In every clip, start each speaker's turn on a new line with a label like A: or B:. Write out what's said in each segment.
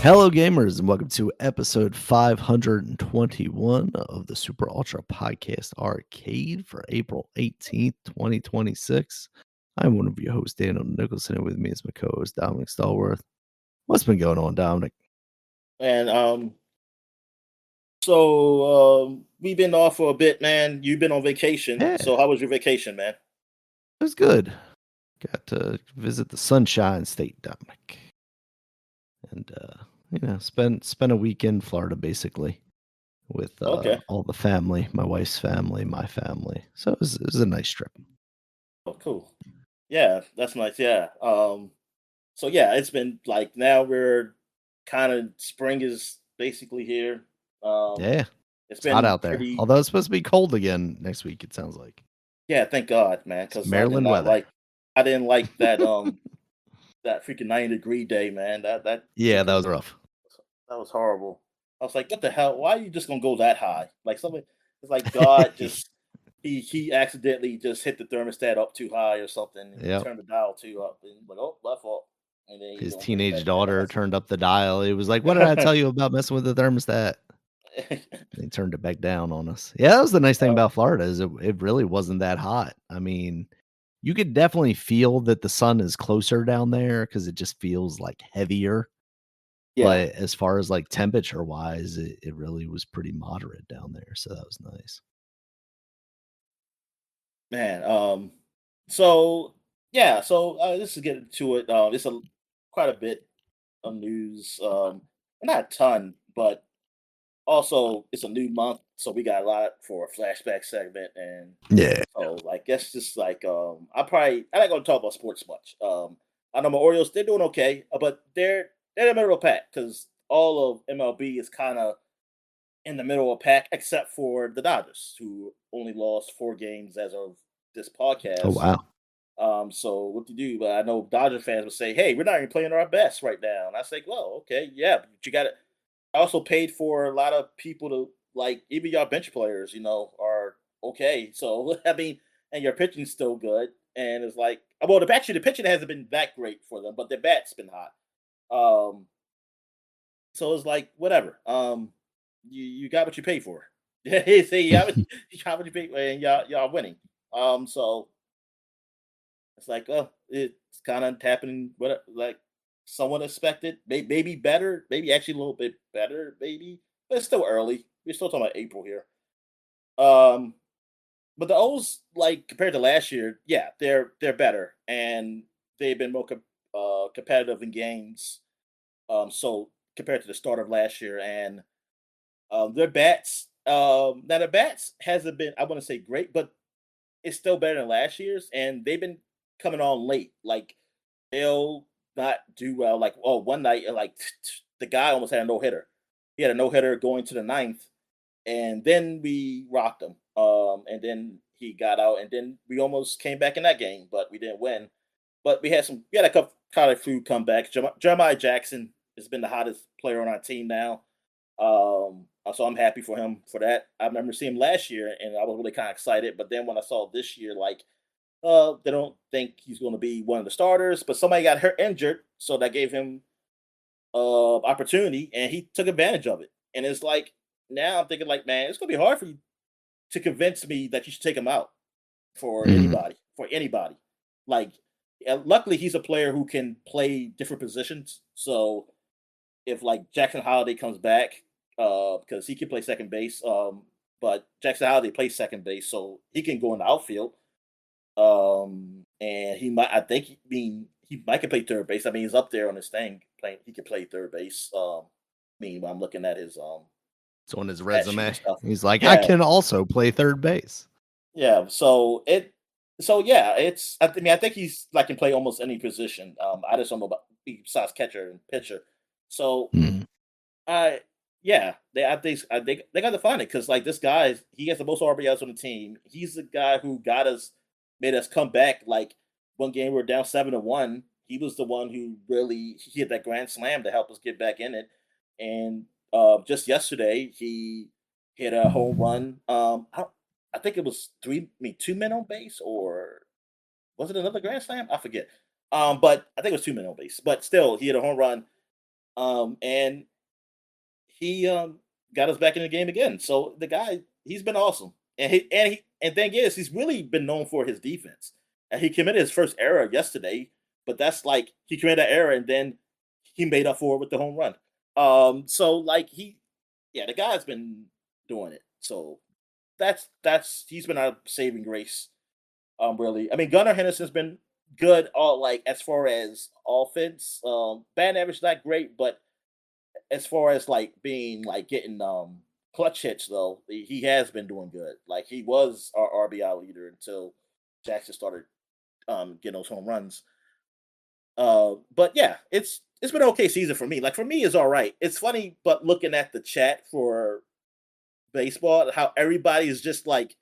A: Hello, gamers, and welcome to episode 521 of the Super Ultra Podcast Arcade for April 18th, 2026. I'm one of your hosts, Daniel Nicholson, and with me is my co host, Dominic Stallworth. What's been going on, Dominic?
B: And so we've been off for a bit, man. You've been on vacation.
A: Yeah,
B: So how was your vacation, man?
A: it was good. Got to visit the Sunshine State, Dominic. And, spent a week in Florida, basically, with
B: Okay.
A: all the family, my wife's family, my family. So it was a nice trip.
B: Oh, cool. Yeah, that's nice. Yeah. So yeah, it's been like now we're kind of spring is basically here. Um
A: Yeah.
B: it's
A: It's hot
B: been
A: out there.
B: pretty
A: Although it's supposed to be cold again next week, it sounds like.
B: yeah, thank God, man,
A: It's
B: because
A: Maryland weather.
B: I didn't like that freaking 90-degree day, man. That
A: Yeah, that was
B: freaking
A: rough.
B: That was horrible. I was like, "What the hell? Why are you just gonna go that high?" Like something, it's like God just he accidentally just hit the thermostat up too high or something, and
A: Yep.
B: turned the dial too up, and like, oh, my fault. And then he's
A: His
B: gonna bring it
A: teenage
B: back down.
A: daughter turned up the dial. It was like, "What did I tell you about messing with the thermostat?" They turned it back down on us. Yeah, that was the nice thing
B: Oh,
A: about Florida is it really wasn't that hot. I mean, you could definitely feel that the sun is closer down there because it just feels like heavier.
B: yeah,
A: But as far as like temperature wise, it really was pretty moderate down there. So that was nice.
B: man. So yeah, so let's just get into it. It's a quite a bit of news. Not a ton, but also it's a new month, so we got a lot for a flashback segment. And
A: Yeah.
B: so, like, that's just like I'm not gonna talk about sports much. I know my Orioles, they're doing okay, but they're in the middle of the pack because all of MLB is kind of in the middle of the pack, except for the Dodgers, who only lost 4 games as of this
A: Oh
B: podcast.
A: wow.
B: So what to do? But I know Dodger fans would say, "Hey, we're not even playing our best right now." And I say, "Well, okay, yeah, but you got to." I also paid for a lot of people to like even your bench players, are okay. So I mean, and your pitching's still good. And it's like, well, the pitching hasn't been that great for them, but the bat's been hot. Um, so it's like whatever. You got what you pay for. Yeah, see, you got what you pay for, and y'all winning. So it's like, oh, it's kind of happening. What like someone expected, maybe better, maybe actually a little bit better, maybe, but it's still early. We're still talking about April here. Um, but the O's, like compared to last year, yeah, they're better, and they've been more competitive in games. So compared to the start of last year, and their bats, now the bats hasn't been, I want to say great, but it's still better than last year's, and they've been coming on late. Like they'll not do well. Like, oh, one night, like the guy almost had a no hitter. He had a no hitter going to the ninth, and then we rocked him. And then he got out, and then we almost came back in that game, but we didn't win. But we had a couple kind of few comebacks. Jeremiah Jackson has been the hottest player on our team now. So I'm happy for him for that. I remember seeing him last year, and I was really kind of excited. But then when I saw this year, like, they don't think he's going to be one of the starters, but somebody got hurt injured, so that gave him opportunity, and he took advantage of it. And it's like now I'm thinking, like, man, it's going to be hard for you to convince me that you should take him out for
A: Mhm.
B: anybody. For anybody, like, luckily he's a player who can play different positions. So if like Jackson Holiday comes back, because he can play second base, but Jackson Holiday plays second base, so he can go in the outfield. And he might, I think, he might can play third base. I mean, he's up there on his thing playing. He can play third base. When I'm looking at his
A: It's on his
B: stat sheet and
A: resume.
B: stuff.
A: He's like, I
B: Yeah,
A: can also play third base.
B: yeah. So yeah, it's. I think he's like can play almost any position. I just don't know about besides catcher and pitcher. So
A: Mhm.
B: I yeah, I think they got to find it because like this guy, he has the most RBIs on the team. He's the guy who made us come back. Like one game we are down 7-1. He was the one who really he hit that grand slam to help us get back in it. And just yesterday, he hit a home run. I think it was 2 men on base, or was it another grand slam? I forget. But I think it was 2 men on base. But still, he hit a home run. And he got us back in the game again. So the guy, he's been awesome. And thing is, he's really been known for his defense. And he committed his first error yesterday, but that's like he committed an error and then he made up for it with the home run. So like the guy's been doing it. So that's he's been our saving grace. Really, I mean, Gunnar Henderson's been good. All like as far as offense, batting average not great, but as far as like being like getting clutch hits though, he has been doing good. Like he was our RBI leader until Jackson started getting those home runs. But yeah, it's been an okay season for me. Like for me, it's all right. It's funny, but looking at the chat for baseball, how everybody is just like,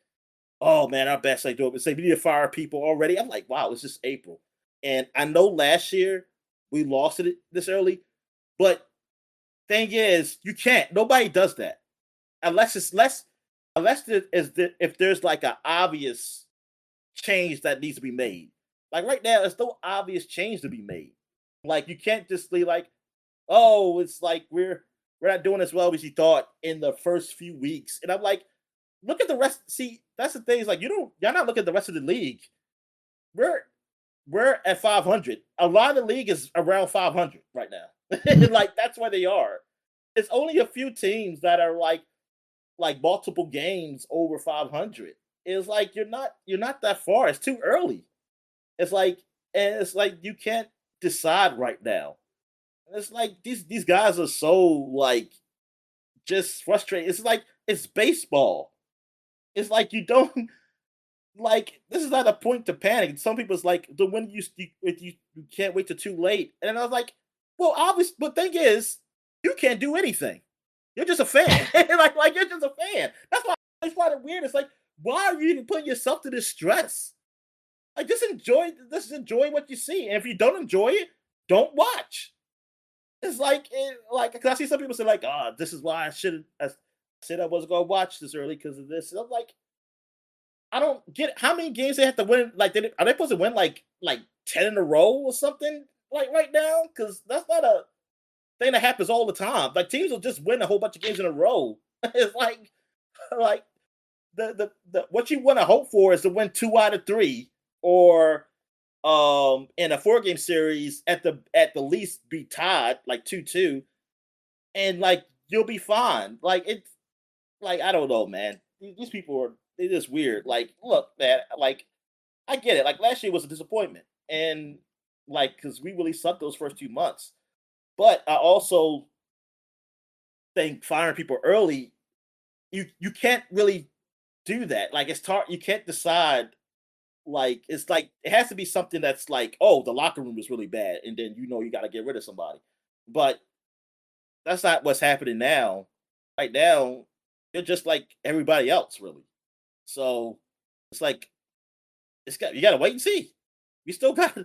B: "Oh man, our best like do it." Say we need to fire people already. I'm like, wow, it's just April, and I know last year we lost it this early, but thing is, you can't. Nobody does that unless it's less. If there's like an obvious change that needs to be made. Like right now, there's no obvious change to be made. Like you can't just be like, oh, it's like we're not doing as well as you thought in the first few weeks. And I'm like, look at the rest. See, that's the thing. Is like you're not looking at the rest of the league. We're we're at 500. A lot of the league is around 500 right now. Like that's where they are. It's only a few teams that are like multiple games over 500. It's like you're not that far. It's too early. It's like and it's like you can't decide right now. It's like these guys are so like just frustrated. It's like it's baseball. It's like you don't like this is not a point to panic. Some people's like the when you can't wait till too late. And I was like, well, obviously, but thing is, you can't do anything. You're just a fan. like you're just a fan. That's why I find it weird. It's like, why are you even putting yourself to this stress? Like just enjoy what you see. And if you don't enjoy it, don't watch. It's like 'cause I see some people say like, "Oh, this is why I said I wasn't gonna watch this early because of this." And I'm like, I don't get it. How many games they have to win. Like, are they supposed to win like 10 in a row or something? Like right now, because that's not a thing that happens all the time. Like teams will just win a whole bunch of games in a row. It's like the what you want to hope for is to win 2 out of 3, or in a 4 game series at the least be tied like 2-2, and like you'll be fine. Like it's like I don't know, man. These people are they're just weird. Like, look, man, like I get it. Like last year was a disappointment, and like because we really sucked those first 2 months. But I also think firing people early, you can't really do that. Like it's hard. You can't decide. Like it's like it has to be something that's like, oh, the locker room is really bad, and then you got to get rid of somebody. But that's not what's happening now. Right now, you're just like everybody else, really. So it's like you gotta wait and see. We still got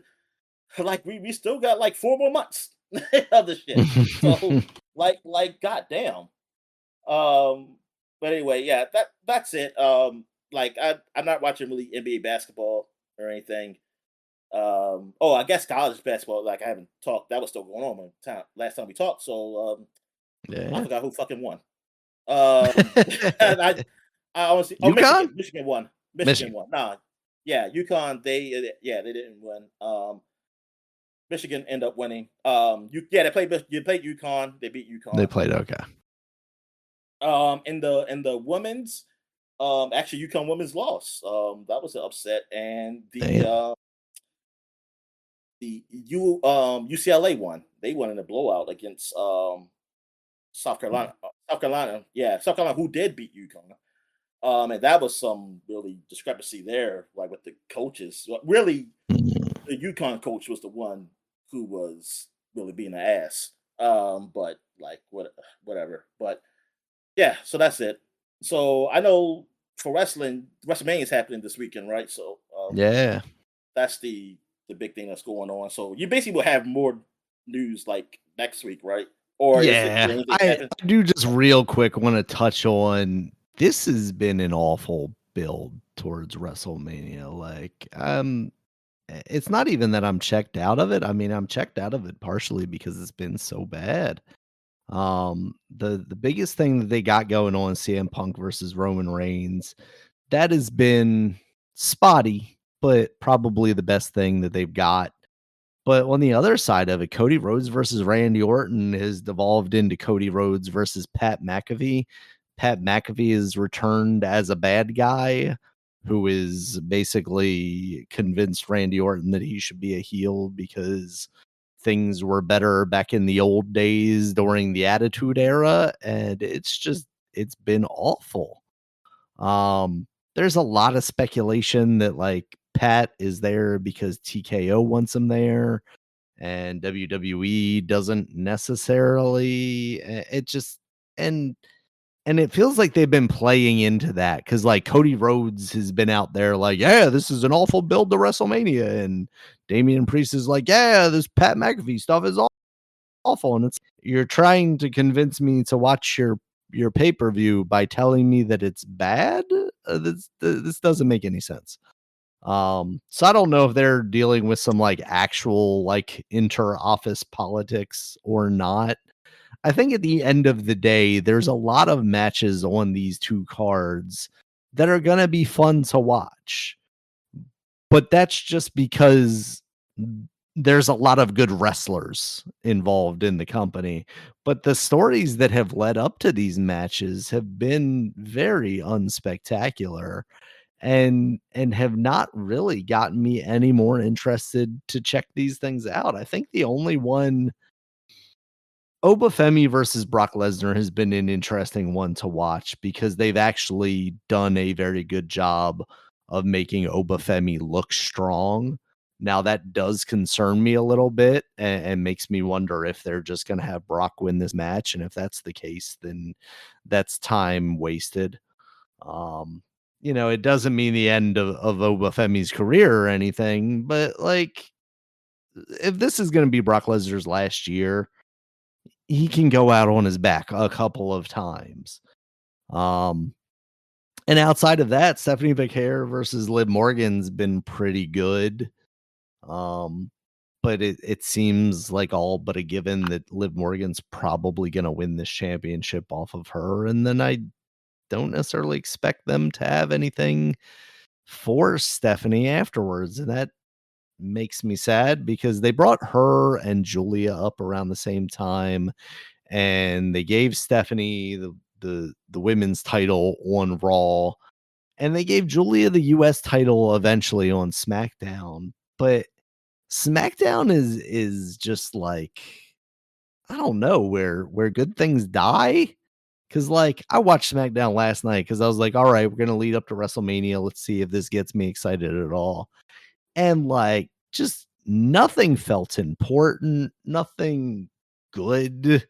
B: we still got like 4 more months of the shit. So goddamn. Um but anyway, yeah, that's it. Like I'm not watching really NBA basketball or anything. Oh, I guess college basketball, like I haven't talked that was still going on when last time we talked. So I
A: Yeah.
B: forgot who fucking won. I I honestly
A: UConn?
B: Michigan won. Michigan
A: Michigan.
B: won. Nah, yeah, UConn. They didn't win. Michigan ended up winning. They played UConn. They beat
A: They
B: UConn.
A: played okay.
B: In the women's, actually UConn women's lost. That was an upset, and
A: Damn.
B: the UCLA won. They won in a blowout against South Carolina. South Carolina, yeah, South Carolina, who did beat UConn. And that was some really discrepancy there, like with the coaches. Really,
A: Mm.
B: the UConn coach was the one who was really being an ass. But like whatever. But yeah, so that's it. So I know for wrestling, WrestleMania is happening this weekend, right? So
A: Yeah.
B: that's the big thing that's going on. So you basically will have more news like next week, right? Or is it
A: Yeah.
B: did anything
A: I
B: happen?
A: do just real quick want to touch on this has been an awful build towards WrestleMania. Like, it's not even that I'm checked out of it. I mean, I'm checked out of it partially because it's been so bad. The biggest thing that they got going on is CM Punk versus Roman Reigns. That has been spotty, but probably the best thing that they've got. But on the other side of it, Cody Rhodes versus Randy Orton has devolved into Cody Rhodes versus Pat McAfee. Pat McAfee is returned as a bad guy who is basically convinced Randy Orton that he should be a heel because things were better back in the old days during the Attitude Era. And it's been awful. Um, there's a lot of speculation that like Pat is there because TKO wants him there and WWE doesn't necessarily it just and and it feels like they've been playing into that because like Cody Rhodes has been out there like, yeah, this is an awful build to WrestleMania, and Damian Priest is like, yeah, this Pat McAfee stuff is awful, and it's you're trying to convince me to watch your pay per view by telling me that it's bad. This doesn't make any sense. So I don't know if they're dealing with some like actual like inter office politics or not. I think at the end of the day, there's a lot of matches on these two cards that are going to be fun to watch. But that's just because there's a lot of good wrestlers involved in the company. But the stories that have led up to these matches have been very unspectacular and have not really gotten me any more interested to check these things out. I think the only one Obafemi versus Brock Lesnar has been an interesting one to watch because they've actually done a very good job of making Obafemi look strong. Now that does concern me a little bit and makes me wonder if they're just going to have Brock win this match. And if that's the case, then that's time wasted. Um, it doesn't mean the end of Obafemi's career or anything, but like if this is going to be Brock Lesnar's last year, he can go out on his back a couple of times. Um, and outside of that, Stephanie McHare versus Liv Morgan's been pretty good. Um, but it seems like all but a given that Liv Morgan's probably going to win this championship off of her. And then I don't necessarily expect them to have anything for Stephanie afterwards. And that makes me sad because they brought her and Julia up around the same time and they gave Stephanie the women's title on Raw, and they gave Julia the US title eventually on SmackDown. But SmackDown is just like I don't know where good things die. Cause like I watched SmackDown last night because I was like, all right, we're gonna lead up to WrestleMania. Let's see if this gets me excited at all. And like just nothing felt important, nothing good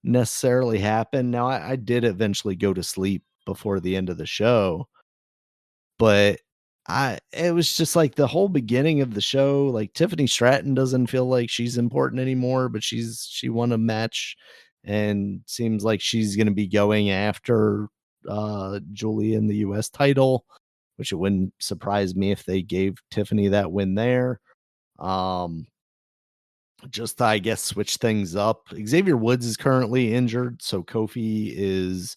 A: necessarily happened. Now, I did eventually go to sleep before the end of the show, but it was just like the whole beginning of the show. Like Tiffany Stratton doesn't feel like she's important anymore, but she won a match and seems like she's going to be going after Julie in the US title, which it wouldn't surprise me if they gave Tiffany that win there. Um, just to, I guess, switch things up. Xavier Woods is currently injured, so Kofi is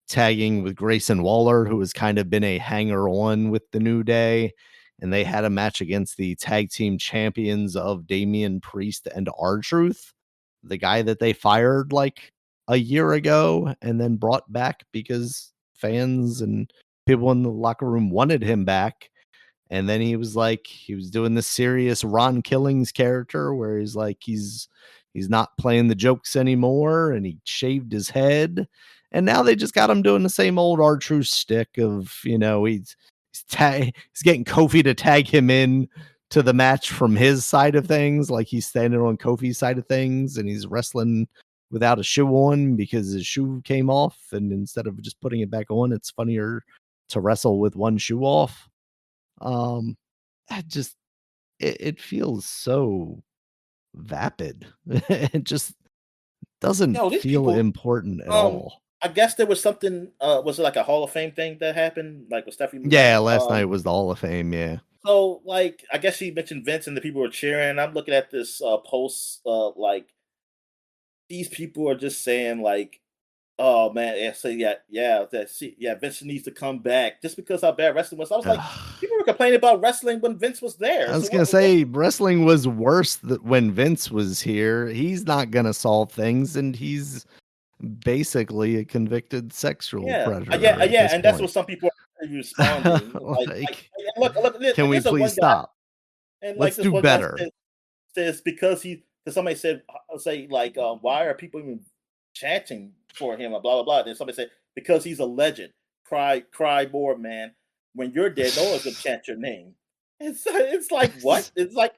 A: tagging with Grayson Waller, who has kind of been a hanger on with the New Day. And they had a match against the tag team champions of Damian Priest and R-Truth, the guy that they fired like a year ago and then brought back because fans and people in the locker room wanted him back. And then he was like, he was doing this serious Ron Killings character where he's not playing the jokes anymore, and he shaved his head. And now they just got him doing the same old R-Truth stick of, he's getting Kofi to tag him in to the match from his side of things, like he's standing on Kofi's side of things, and he's wrestling without a shoe on because his shoe came off. And instead of just putting it back on, it's funnier to wrestle with one shoe off. Um, I just it feels so vapid. It just doesn't
B: These
A: feel
B: people.
A: important at
B: Um,
A: all.
B: I guess there was something. Was it like a Hall of Fame thing that happened, like with Stephanie
A: Yeah,
B: McMahon?
A: last night was the Hall of Fame, yeah.
B: So, like, I guess he mentioned Vince and the people were cheering. I'm looking at this post, like these people are just saying, like, "Oh man, yeah, so yeah, Vince needs to come back," just because how bad wrestling was. I was like,
A: Ugh.
B: people were complaining about wrestling when Vince was
A: I
B: there. So
A: was gonna say wrestling was worse when Vince was here. He's not gonna solve things, and he's basically a convicted sexual predator at
B: Yeah,
A: this
B: and that's
A: point.
B: what some people are responding.
A: Like,
B: Look,
A: can
B: and
A: we
B: there's a
A: please
B: one guy,
A: stop?
B: and like
A: Let's
B: this
A: do
B: one guy
A: better.
B: says because somebody said say like why are people even chanting for him and blah blah blah. Then somebody said because he's a legend. Cry more, man. When you're dead, no one's gonna chant your name. It's like what? It's like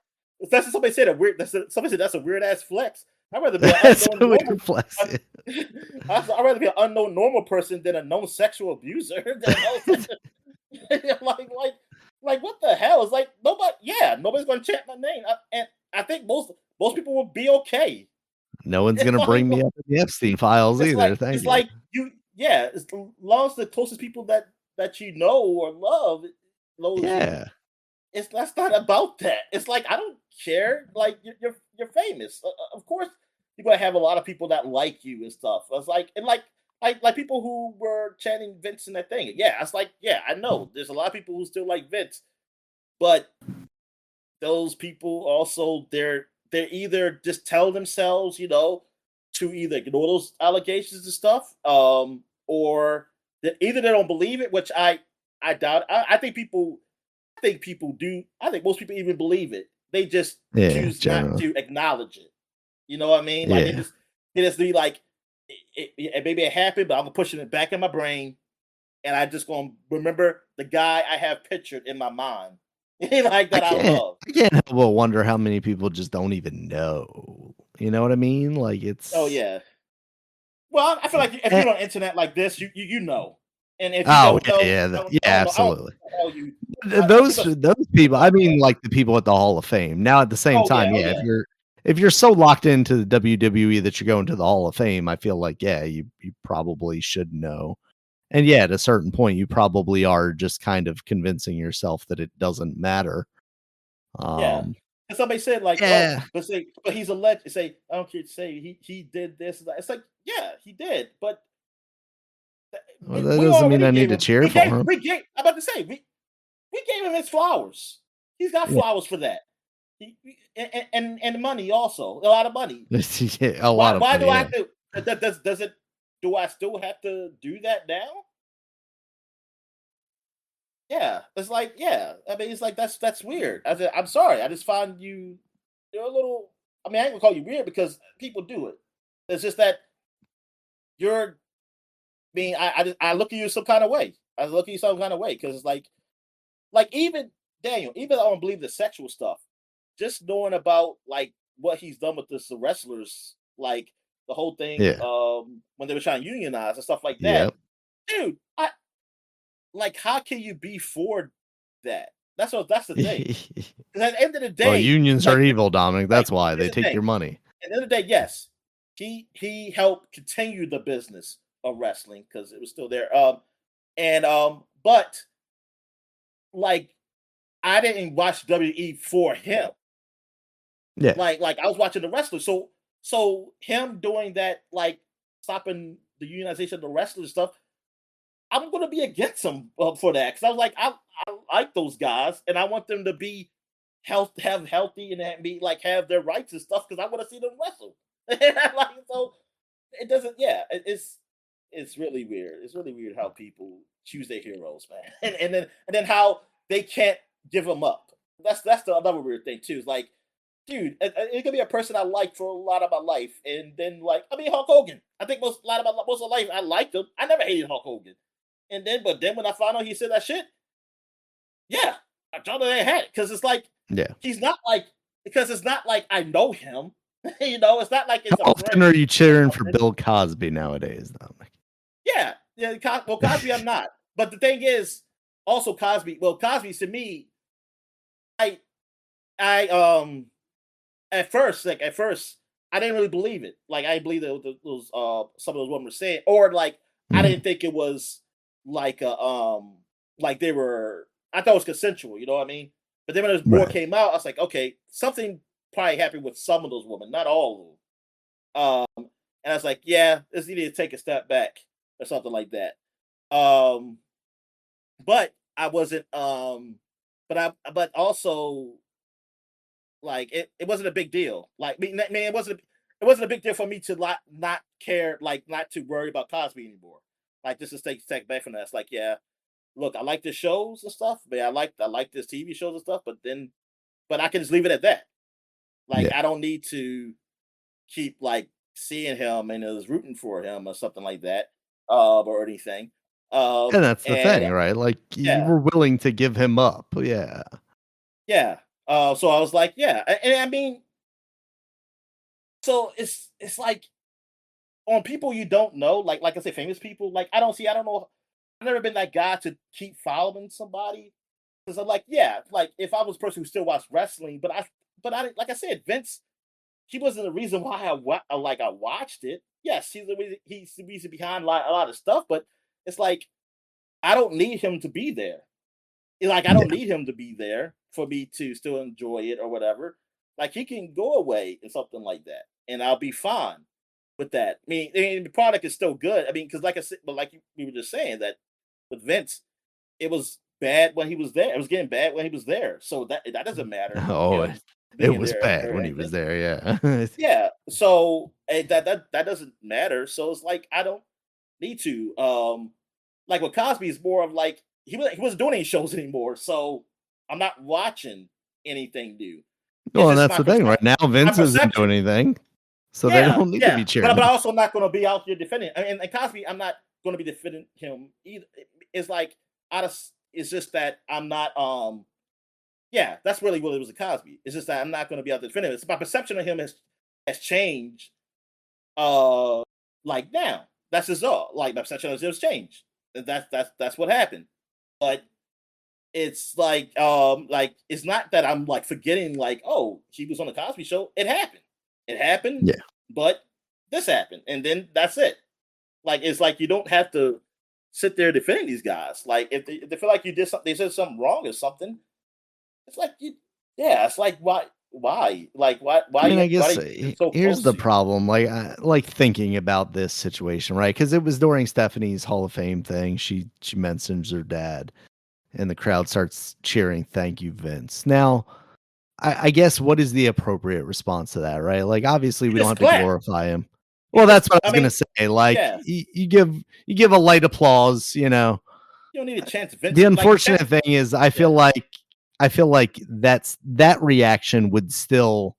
B: that's what somebody said a weird. Somebody said that's a weird ass flex. I'd rather be an
A: That's
B: unknown
A: a
B: normal.
A: weird flex.
B: I'd rather be an unknown normal person than a known sexual abuser. Than a known like like what the hell? It's like nobody. Yeah, nobody's gonna chant my name, and I think most people will be okay.
A: No one's
B: It's
A: gonna
B: like
A: bring me up in the Epstein files either. Thank
B: it's
A: you.
B: like you yeah. As long as the closest people that you know or love knows you,
A: Yeah.
B: it's that's not about that. It's like I don't care. Like you're famous. Of course, you're gonna have a lot of people that like you and stuff. It's like and like people who were chanting Vince and that thing. Yeah, it's like yeah, I know there's a lot of people who still like Vince, but those people also they're either just tell themselves, to either ignore those allegations and stuff, or that either they don't believe it, which I doubt. I think people do. I think most people even believe it. They just
A: Yeah,
B: choose not
A: generally.
B: to acknowledge it. You know what I mean? Like
A: Yeah.
B: they just be like, maybe it happened, but I'm gonna push it back in my brain, and I just gonna remember the guy I have pictured in my mind, like
A: I
B: that I
A: can't
B: love.
A: I can't help but wonder how many people just don't even know. You know what I mean? Like,
B: Oh
A: it's
B: yeah. Well, I feel like if
A: eh
B: you're on the internet like this, you know, and if you
A: oh,
B: don't know,
A: yeah,
B: I don't
A: absolutely.
B: tell you.
A: Those
B: People
A: those people, I mean, like, the people at the Hall of Fame. Now, at the same time,
B: oh
A: yeah,
B: yeah,
A: if you're so locked into the WWE that you're going to the Hall of Fame, I feel like, yeah, you probably should know. And, yeah, at a certain point, you probably are just kind of convincing yourself that it doesn't matter.
B: yeah.
A: Um,
B: And somebody said like, oh,
A: yeah,
B: but he's a legend. Say I don't care. Say he did this. And that. It's like yeah, he did, but
A: well, that
B: we
A: doesn't mean
B: already
A: I need
B: gave
A: to
B: him.
A: cheer for him.
B: We gave. I'm about to say we gave him his flowers. He's got
A: Yeah.
B: flowers for that. And money also a lot of money.
A: Yeah, a lot of
B: Why do
A: money,
B: I
A: yeah.
B: have to? Does it? Do I still have to do that now? Yeah, it's like yeah. I mean, it's like that's weird. I said, I'm sorry. I just find you're a little. I mean, I ain't gonna call you weird because people do it. It's just that you're. I look at you some kind of way. I look at you some kind of way because it's like even Daniel, even though I don't believe the sexual stuff, just knowing about like what he's done with the wrestlers, like the whole thing,
A: Yeah.
B: when they were trying to unionize and stuff like that,
A: Yep.
B: dude. How can you be for that? That's the thing. 'Cause at the end of the
A: Well,
B: day,
A: unions are
B: like
A: evil, Dominic,
B: right,
A: that's why,
B: here's
A: they
B: the
A: take
B: thing.
A: your money.
B: At the end of the day, yes, he helped continue the business of wrestling because it was still there. But like I didn't watch WWE for him.
A: Yeah.
B: Like I was watching the wrestlers. So him doing that, like stopping the unionization of the wrestlers stuff, I'm gonna be against him for that because I was like, I like those guys and I want them to be have healthy and be like have their rights and stuff because I want to see them wrestle. Like so, it doesn't. Yeah, it's really weird. It's really weird how people choose their heroes, man, and then how they can't give them up. That's the another weird thing too. Is like, dude, it could be a person I liked for a lot of my life, and then like I mean Hulk Hogan. I think most a lot of my most of my life I liked him. I never hated Hulk Hogan. But then when I found out he said that shit, yeah, I jumped on their head because it's like
A: Yeah.
B: he's not like because it's not like I know him. It's not like
A: How
B: it's a
A: often
B: friend
A: are you
B: or
A: cheering for
B: something.
A: Bill Cosby nowadays, Dominic?
B: Yeah, yeah. Well, Cosby, I'm not. But the thing is, also Cosby. Well, Cosby to me, I, I at first, I didn't really believe it. Like I didn't believe that those some of those women were saying, or like I
A: Mhm.
B: didn't think it was like like they were. I thought it was consensual. You know what I mean? But then when there's more
A: Right.
B: came out, I was like, okay, something probably happened with some of those women, not all of them. And I was like, yeah, this needed to take a step back or something like that. Um, but I wasn't but also like it wasn't a big deal. Like I mean it wasn't a big deal for me to not care, like not to worry about Cosby anymore. Like just to take back from that. It's like, yeah, look, I like the shows and stuff, but I like this TV shows and stuff, but I can just leave it at that. Like
A: Yeah.
B: I don't need to keep like seeing him and is rooting for him or something like that, or anything.
A: And that's the
B: And
A: thing, right? Like, you
B: yeah,
A: were willing to give him up. Yeah.
B: yeah. So I was like, yeah, and I mean, so it's like on people you don't know, like I say, famous people. Like I don't know. I've never been that guy to keep following somebody because I'm like, yeah, like if I was a person who still watched wrestling, but I like I said, Vince, he wasn't the reason why I watched it. Yes, he's the reason behind a lot of stuff, but it's like I don't need him to be there. It's like I
A: Yeah.
B: don't need him to be there for me to still enjoy it or whatever. Like he can go away and something like that, and I'll be fine with that. I mean the product is still good. I mean, because like I said, but like we were just saying that with Vince, it was bad when he was there. It was getting bad when he was there. So that doesn't matter
A: Oh,
B: him
A: it
B: being
A: was
B: there
A: bad
B: or
A: when he was
B: anything.
A: there, yeah.
B: Yeah. So that doesn't matter. So it's like I don't need to. Like with Cosby is more of like he wasn't doing any shows anymore, so I'm not watching anything new. It's
A: Well, and
B: just
A: that's the thing, right now,
B: my
A: Vince isn't doing
B: perception.
A: anything, so they
B: Yeah,
A: don't need to
B: yeah,
A: be
B: but
A: cheering
B: I'm
A: him.
B: also not going to be out here defending. And Cosby, I'm not going to be defending him either. It's like it's just that I'm not. Yeah, that's really what it was with Cosby. It's just that I'm not going to be out there defending him. It's my perception of him has changed. Uh, like now, that's just all. Like my perception of him has changed. And that's what happened. But it's like it's not that I'm like forgetting like, oh, he was on the Cosby show. It happened. It happened,
A: Yeah.
B: but this happened, and then that's it. Like it's like you don't have to sit there defending these guys. Like if they feel like you did something, they said something wrong or something. It's like you, yeah. It's like why, like
A: I mean, I
B: why
A: guess,
B: they so
A: here's
B: close
A: the
B: to you?
A: problem, like, thinking about this situation, right? Because it was during Stephanie's Hall of Fame thing, she mentions her dad, and the crowd starts cheering, "Thank you, Vince." Now, I guess what is the appropriate response to that, right? Like, obviously,
B: You
A: we don't
B: just
A: have to
B: clap.
A: glorify him.
B: You
A: Well,
B: just,
A: that's what I
B: I
A: was gonna
B: mean,
A: say, like,
B: yeah.
A: you give a light applause, you know?
B: You don't need a chance.
A: The
B: Vince, like
A: unfortunate thing is
B: yeah.
A: I feel like that reaction would still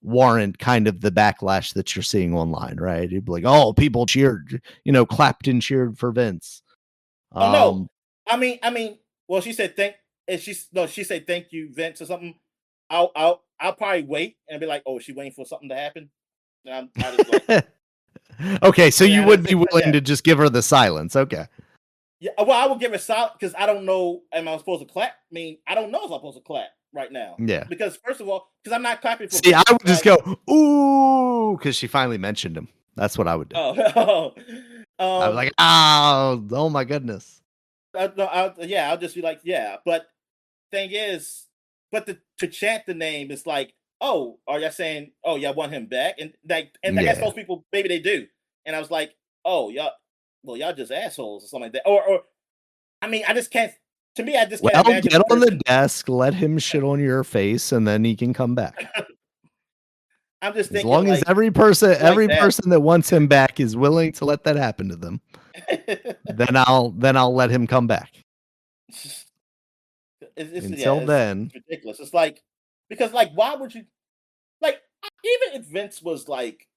A: warrant kind of the backlash that you're seeing online, right? You'd be like, "Oh, people cheered, clapped and cheered for Vince."
B: Oh no,
A: Um,
B: I mean. Well, she said thank, and she said thank you, Vince, or something. I'll probably wait and be like, oh, is she waiting for something to happen? And I just like,
A: okay, so you
B: yeah, I
A: would
B: just
A: be willing
B: yeah,
A: to just give her the silence. Okay.
B: yeah. Well, I would give it solid because I don't know. Am I supposed to clap? I mean, I don't know if I'm supposed to clap right now
A: Yeah.
B: because first of all, because I'm not clapping for
A: See, I
B: Vince.
A: would just
B: Like,
A: go, "Ooh," because she finally mentioned him. That's what I would do.
B: oh,
A: I was like, oh my goodness."
B: no, yeah, I'll just be like, yeah. But thing is, but to chant the name is like, oh, are y'all saying, oh, y'all want him back? And I guess
A: Yeah.
B: most people maybe they do. And I was like, oh, y'all just assholes or something like that. Or I mean, I just can't. To me, I just can't
A: Well,
B: imagine a
A: get on the
B: person.
A: desk, let him shit on your face, and then he can come back.
B: I'm just
A: As
B: thinking
A: long as every person
B: like
A: every
B: that.
A: person that wants him back is willing to let that happen to them, then I'll let him come back.
B: Yeah,
A: Until
B: it's
A: then,
B: ridiculous. It's like because like why would you like even if Vince was like,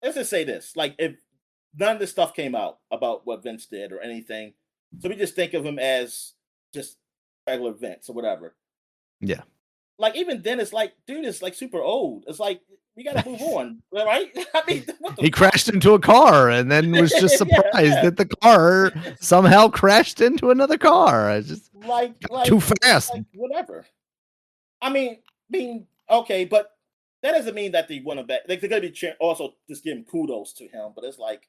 B: let's just say this, like if none of this stuff came out about what Vince did or anything, so we just think of him as just regular Vince or whatever.
A: yeah.
B: Like even then, it's like, dude is like super old. It's like we got to move on, right? I mean, what the
A: He
B: fuck?
A: crashed into a car and then was just
B: Yeah,
A: surprised
B: yeah.
A: that the car somehow crashed into another car. I just got too fast.
B: Like whatever. I mean, okay, but that doesn't mean that they want him back. Like, they're gonna be also just giving kudos to him, but it's like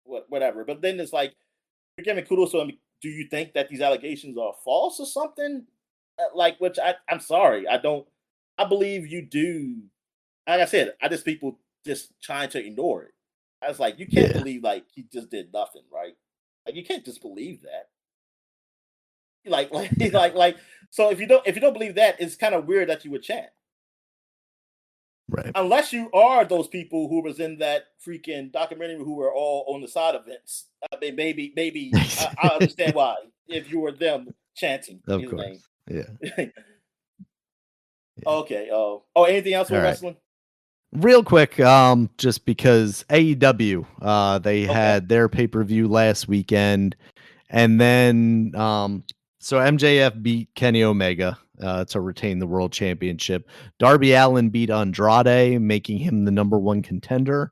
B: whatever. But then it's like you're giving kudos to him. Do you think that these allegations are false or something? like, which I'm sorry, I don't. I believe you do. Like I said, I just people just trying to ignore it. I was like, you can't
A: Yeah,
B: believe like he just did nothing, right? Like you can't just believe that. Like
A: yeah,
B: like. So if you don't believe that, it's kind of weird that you would chant.
A: right.
B: Unless you are those people who was in that freaking documentary who were all on the side of Vince. I mean, maybe I understand why if you were them chanting
A: Of
B: his name.
A: course. Yeah, yeah.
B: Okay. Anything else
A: All
B: with
A: right.
B: wrestling?
A: Real quick, just because AEW, they
B: Okay.
A: had their pay-per-view last weekend, and then so MJF beat Kenny Omega to retain the world championship. Darby Allin beat Andrade, making him the number one contender.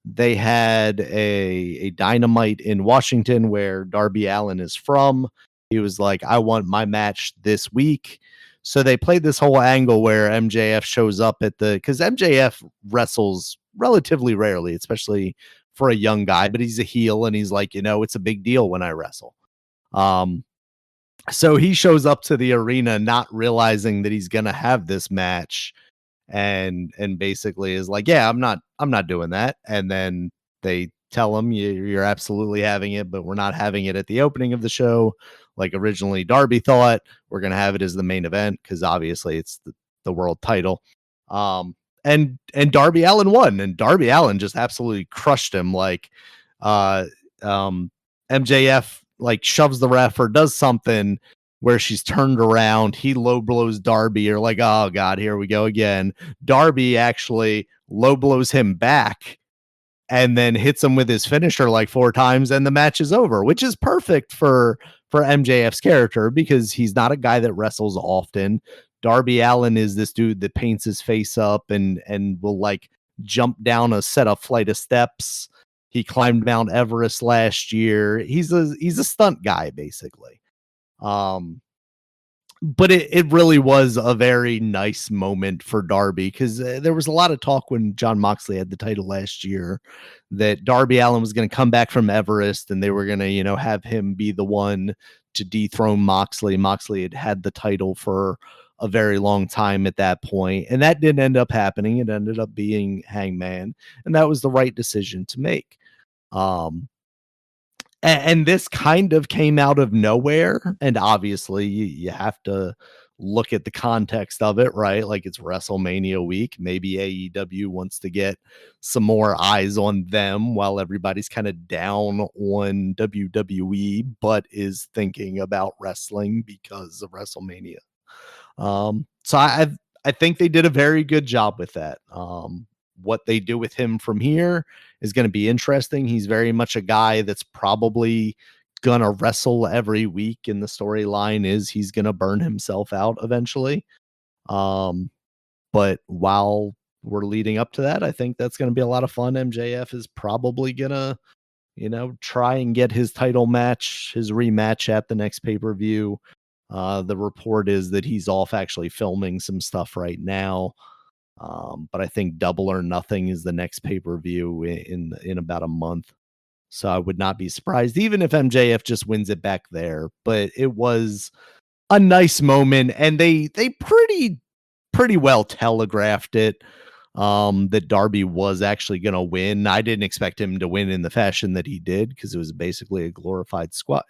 A: They had a dynamite in Washington where Darby Allin is from. He was like, I want my match this week. So they played this whole angle where MJF shows up at the, because MJF wrestles relatively rarely, especially for a young guy, but he's a heel and he's like, it's a big deal when I wrestle. Um, so he shows up to the arena not realizing that he's gonna have this match, and basically is like, yeah, I'm not doing that. And then they tell him, you're absolutely having it, but we're not having it at the opening of the show like originally Darby thought. We're gonna have it as the main event because obviously it's the world title. Um and Darby Allin won, and Darby Allin just absolutely crushed him. Like uh um MJF like shoves the ref or does something where she's turned around. He low blows Darby, or like, oh God, here we go again. Darby actually low blows him back and then hits him with his finisher like four times, and the match is over, which is perfect for MJF's character because he's not a guy that wrestles often. Darby Allin is this dude that paints his face up and will like jump down a set of flight of steps. He climbed Mount Everest last year. He's a stunt guy basically. Um but it really was a very nice moment for Darby because there was a lot of talk when John Moxley had the title last year that Darby Allin was going to come back from Everest and they were going to, have him be the one to dethrone Moxley. Moxley had the title for a very long time at that point, and that didn't end up happening. It ended up being Hangman, and that was the right decision to make. Um, and this kind of came out of nowhere, and obviously you have to look at the context of it, right? Like, it's WrestleMania week. Maybe AEW wants to get some more eyes on them while everybody's kind of down on WWE, but is thinking about wrestling because of WrestleMania. So I think they did a very good job with that. What they do with him from here is going to be interesting. He's very much a guy that's probably gonna wrestle every week, and the storyline is he's gonna burn himself out eventually. Um, but while we're leading up to that, I think that's gonna be a lot of fun. MJF is probably gonna, try and get his title match, his rematch at the next pay-per-view. The report is that he's off actually filming some stuff right now. But I think Double or Nothing is the next pay-per-view in about a month. So I would not be surprised even if MJF just wins it back there. But it was a nice moment, and they pretty well telegraphed it, that Darby was actually going to win. I didn't expect him to win in the fashion that he did because it was basically a glorified squash.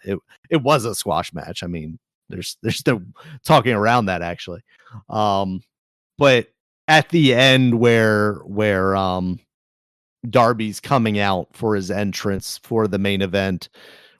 A: It was a squash match. I mean, there's no talking around that actually. But at the end where Darby's coming out for his entrance for the main event,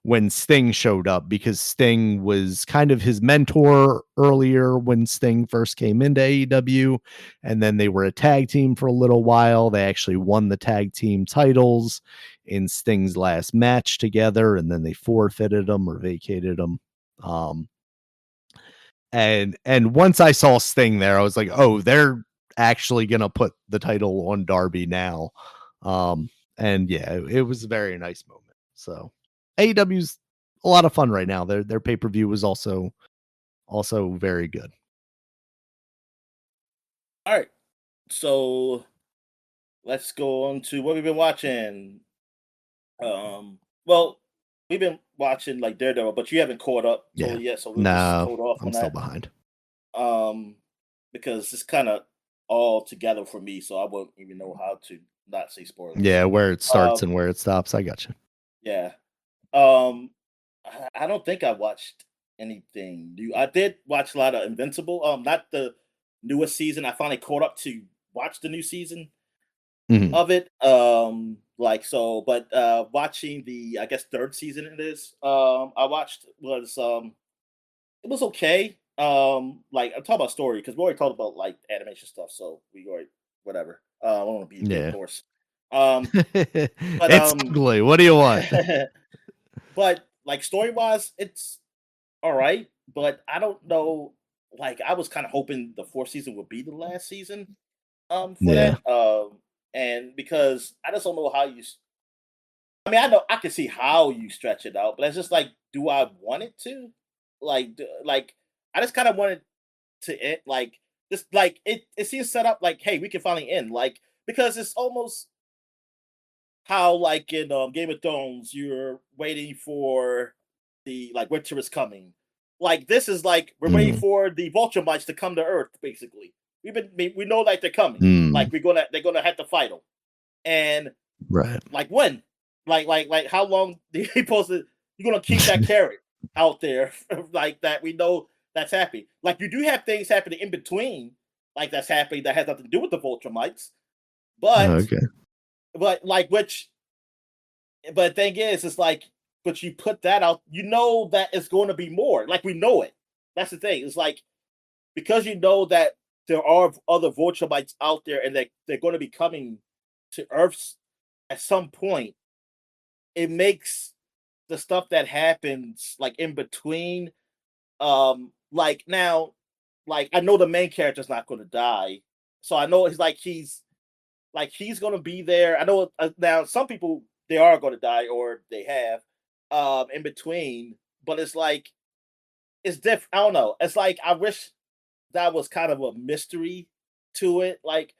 A: when Sting showed up, because Sting was kind of his mentor earlier when Sting first came into AEW, and then they were a tag team for a little while. They actually won the tag team titles in Sting's last match together, and then they forfeited them or vacated them. Um, and once I saw Sting there, I was like, oh, they're actually gonna put the title on Darby now. And yeah, it was a very nice moment. So AEW's a lot of fun right now. Their pay-per-view was also very good.
B: All right. So let's go on to what we've been watching. Well, we've been watching like Daredevil, but you haven't caught up
A: Yeah.
B: totally yet, so we'll just
A: No,
B: hold off
A: I'm
B: on
A: still
B: that.
A: behind.
B: um, because it's kind of all together for me, so I won't even know how to not say spoilers.
A: Yeah, where it starts
B: Um,
A: and where it stops. I got you.
B: yeah. Um, I don't think I watched anything new. I did watch a lot of Invincible. Not the newest season. I finally caught up to watch the new season
A: Mhm.
B: of it. Like so, but watching the I guess third season it is. I watched was it was okay. Like I'm talking about story because we already talked about like animation stuff, so we already whatever. I don't want to beat a dead
A: Yeah.
B: horse. Um, but
A: It's ugly. What do you want?
B: but like story wise, it's all right. But I don't know. Like I was kind of hoping the fourth season would be the last season. For
A: Yeah.
B: that. And because I just don't know how you. I mean, I know I can see how you stretch it out, but it's just like, do I want it to? Like I just kind of wanted to end, like just like it seems set up like, hey, we can finally end, like because it's almost how like in Game of Thrones, you're waiting for the like winter is coming. Like this is like we're waiting
A: Mm.
B: for the vulture mites to come to Earth. Basically, we know that they're coming.
A: Mm.
B: Like they're gonna have to fight them, and
A: Right.
B: like when, like how long they supposed to? You're gonna keep that carrot out there like that. We know that's happening. Like you do have things happening in between, like that's happening that has nothing to do with the vulture mites, but
A: Okay.
B: like which but thing is, it's like, but you put that out, you know that it's going to be more. Like we know it. That's the thing. It's like because you know that there are other Vulturites out there, and they're going to be coming to Earth at some point. It makes the stuff that happens like in between, like now, like I know the main character's not going to die, so I know he's gonna be there. I know now some people they are gonna die or they have in between, but it's like it's different. I don't know. It's like I wish that was kind of a mystery to it. Like,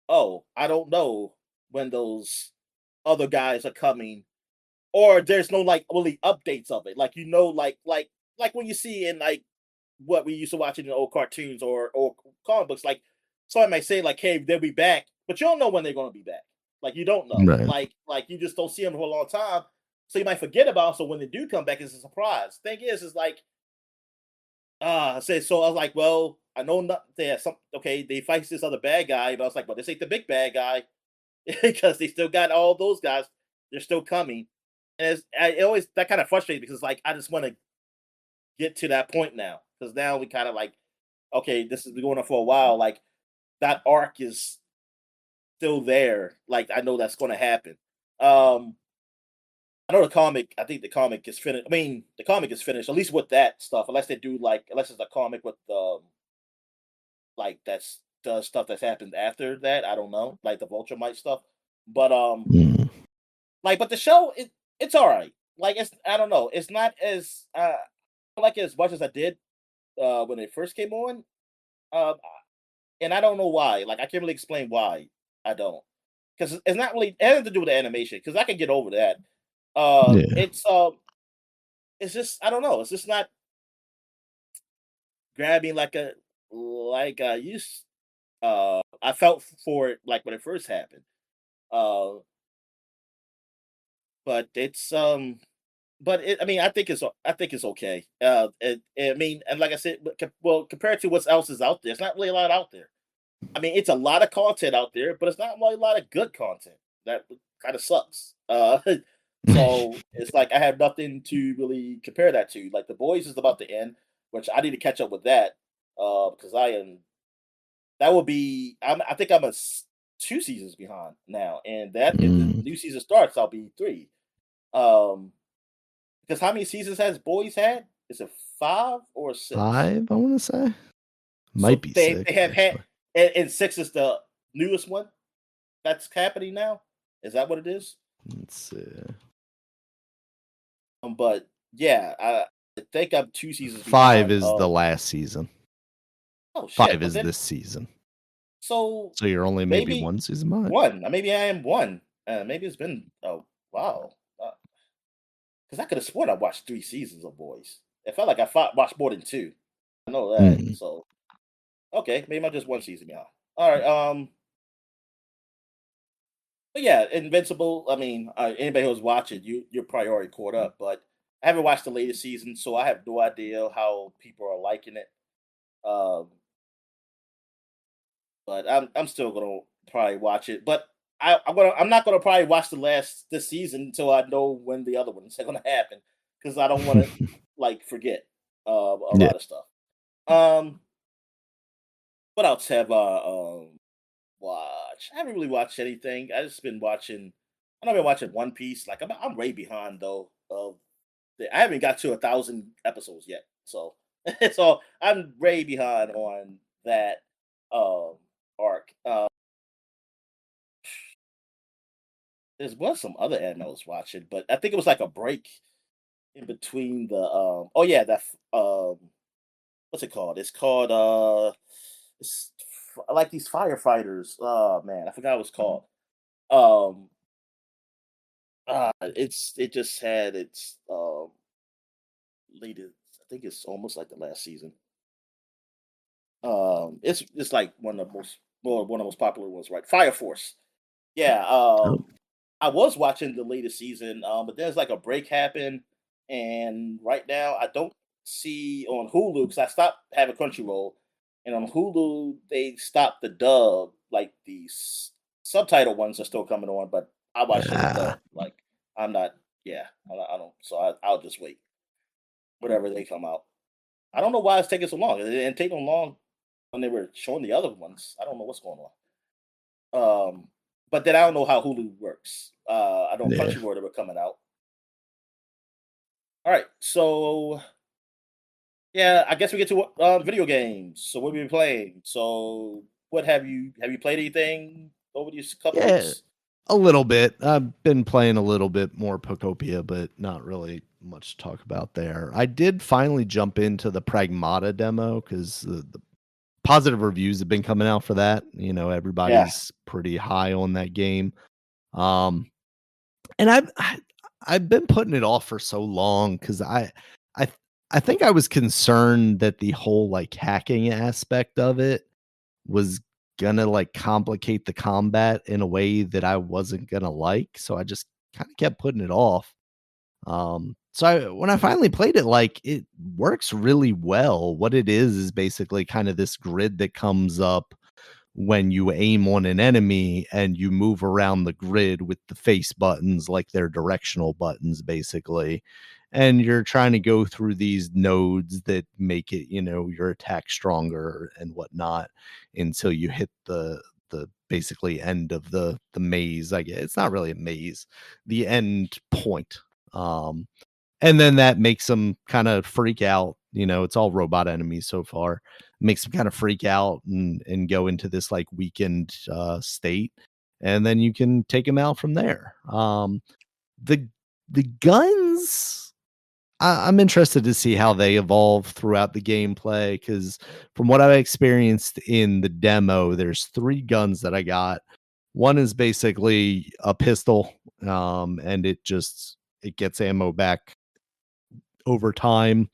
B: oh, I don't know when those other guys are coming, or there's no like really updates of it. Like like when you see in like what we used to watch in the old cartoons or comic books, like someone might say like, "Hey, they'll be back," but you don't know when they're going to be back. Like you don't know.
A: Right.
B: Like you just don't see them for a long time, so you might forget about. 'Em, so when they do come back, it's a surprise. Thing is like I said, so I was like, well, I know not they have some. Okay, they fight this other bad guy, but I was like, well, this ain't the big bad guy because they still got all those guys. They're still coming, and it always that kind of frustrates because like I just want to get to that point now because now we kind of like okay, this has been going on for a while. Like that arc is still there. Like I know that's going to happen. Um, I know the comic. I think the comic is finished. I mean, the comic is finished at least with that stuff. Unless they do like, unless it's a comic with like that's the stuff that's happened after that. I don't know, like the Vulture Might stuff. But
A: Mm.
B: like, but the show it's all right. Like it's I don't know. It's not as I don't like it as much as I did when it first came on. Uh, and I don't know why. Like I can't really explain why I don't, because it's not really it has to do with the animation. Because I can get over that.
A: Yeah.
B: It's just I don't know. It's just not grabbing like I used. I felt for it like when it first happened. Uh, but it's but I mean I think it's okay. I mean, and like I said, well compared to what else is out there, it's not really a lot out there. I mean, it's a lot of content out there, but it's not really a lot of good content. That kind of sucks. So it's like I have nothing to really compare that to. Like The Boys is about to end, which I need to catch up with that because I am. That will be. I think I'm 2 seasons behind now, and that if the
A: Mm.
B: new season starts, I'll be three. Um, because how many seasons has Boys had? Is it five or six?
A: 5, I wanna say. Might
B: So
A: be
B: they
A: 6,
B: have had,
A: actually.
B: and six is the newest one that's happening now? Is that what it is?
A: Let's see.
B: But yeah, I think I'm 2 seasons
A: 5
B: behind
A: is the
B: of
A: last season.
B: oh shit,
A: 5
B: but
A: is
B: then
A: this season.
B: so
A: So you're only maybe
B: maybe
A: 1 season behind?
B: 1, maybe I am 1, maybe it's been oh wow, because I could have sworn I watched 3 seasons of Boys. It felt like I watched more than 2. I know that,
A: Mm.
B: so Okay, maybe I'm just one season behind. All right. But yeah, Invincible. I mean, anybody who's watching, you're probably already caught up. But I haven't watched the latest season, so I have no idea how people are liking it. Um, but I'm still gonna probably watch it. But I'm not gonna probably watch this season until I know when the other ones are gonna happen because I don't want to like forget a
A: Yeah.
B: lot of stuff. Um, what else have watched? I haven't really watched anything. I just been watching. I've been watching One Piece. Like I'm way behind though. I haven't got to 1,000 episodes yet, so so I'm way behind on that um arc. There was some other anime I was watching, but I think it was like a break in between the oh yeah, what's it called? It's called it's like these firefighters. Oh man, I forgot what it's called. Um it just had its latest, I think it's almost like the last season. It's like one of the most popular ones, right? Fire Force. Yeah,
A: Oh,
B: I was watching the latest season, but there's like a break happened, and right now I don't see on Hulu because I stopped having Crunchyroll, and on Hulu they stopped the dub. Like subtitle ones are still coming on, but I watch it in
A: ah,
B: dub. Like I'm not, yeah, I don't. So I'll just wait whatever they come out. I don't know why it's taking so long. It didn't take them long when they were showing the other ones. I don't know what's going on. But then I don't know how Hulu works. I know
A: yeah.
B: Crunchyroll they were coming out. All right, so yeah, I guess we get to video games. So what have you been playing? So what have you played anything over these couple
A: Yeah,
B: weeks?
A: a little bit. I've been playing a little bit more Pokopia, but not really much to talk about there. I did finally jump into the Pragmata demo because the positive reviews have been coming out for that. You know,
B: Yeah,
A: everybody's pretty high on that game. Um, and I've been putting it off for so long because I I think I was concerned that the whole like hacking aspect of it was gonna, like, complicate the combat in a way that I wasn't gonna like, so I just kinda kept putting it off. When I finally played it, like, it works really well. What it is basically kinda this grid that comes up when you aim on an enemy and you move around the grid with the face buttons like they're directional buttons basically, and you're trying to go through these nodes that make it, you know, your attack stronger and whatnot until you hit the basically end of the maze. I guess it's not really a maze, the end point. And then that makes them kind of freak out. You know, it's all robot enemies so far. Makes them kind of freak out and go into this like weakened state, and then you can take them out from there. The the guns, I'm interested to see how they evolve throughout the gameplay because from what I experienced in the demo, there's 3 guns that I got. One is basically a pistol, and it gets ammo back over time.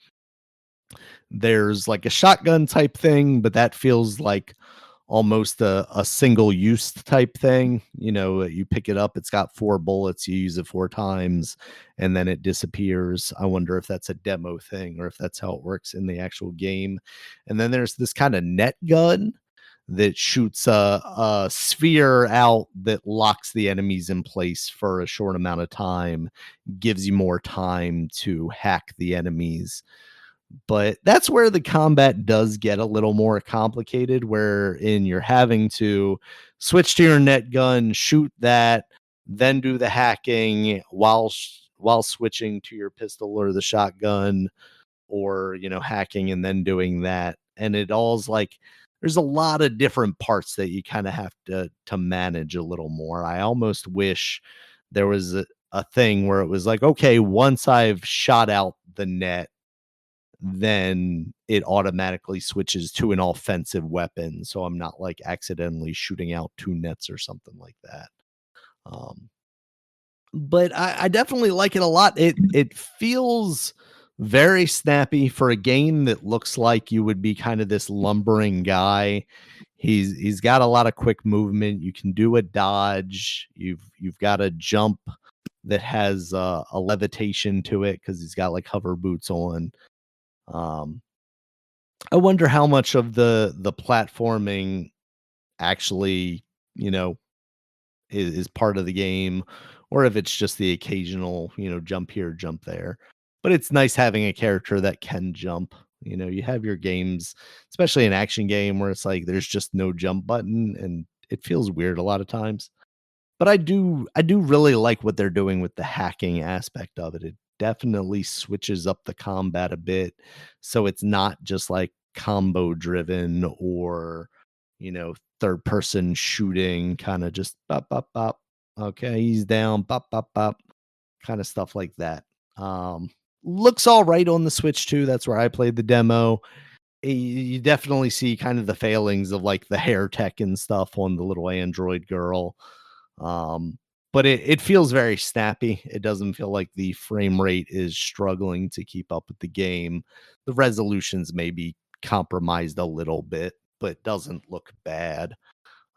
A: There's like a shotgun type thing, but that feels like almost a single use type thing. You know, you pick it up, it's got 4 bullets, you use it 4 times, and then it disappears. I wonder if that's a demo thing or if that's how it works in the actual game. And then there's this kind of net gun that shoots a sphere out that locks the enemies in place for a short amount of time, gives you more time to hack the enemies. But that's where the combat does get a little more complicated, wherein you're having to switch to your net gun, shoot that, then do the hacking while switching to your pistol or the shotgun, or you know, hacking and then doing that. And it all's like there's a lot of different parts that you kind of have to manage a little more. I almost wish there was a thing where it was like, okay, once I've shot out the net, then it automatically switches to an offensive weapon, so I'm not, like, accidentally shooting out 2 nets or something like that. Um, but I definitely like it a lot. It feels Very snappy for a game that looks like you would be kind of this lumbering guy. He's got a lot of quick movement. You can do a dodge. You've got a jump that has a levitation to it because he's got like hover boots on. Um, I wonder how much of the platforming actually, you know, is part of the game, or if it's just the occasional, jump here, jump there. But it's nice having a character that can jump. You have your games, especially an action game where it's like there's just no jump button and it feels weird a lot of times. But I do really like what they're doing with the hacking aspect of it. It definitely switches up the combat a bit, so it's not just like combo driven or, third person shooting, kinda just bop, bop, bop. Okay, he's down, bop, bop, bop, kinda stuff like that. Um, Looks alright on the Switch too, that's where I played the demo. You definitely see kind of the failings of, like, the hair tech and stuff on the little android girl. Um, but it feels very snappy. It doesn't feel like the frame rate is struggling to keep up with the game. The resolutions may be compromised a little bit, but doesn't look bad.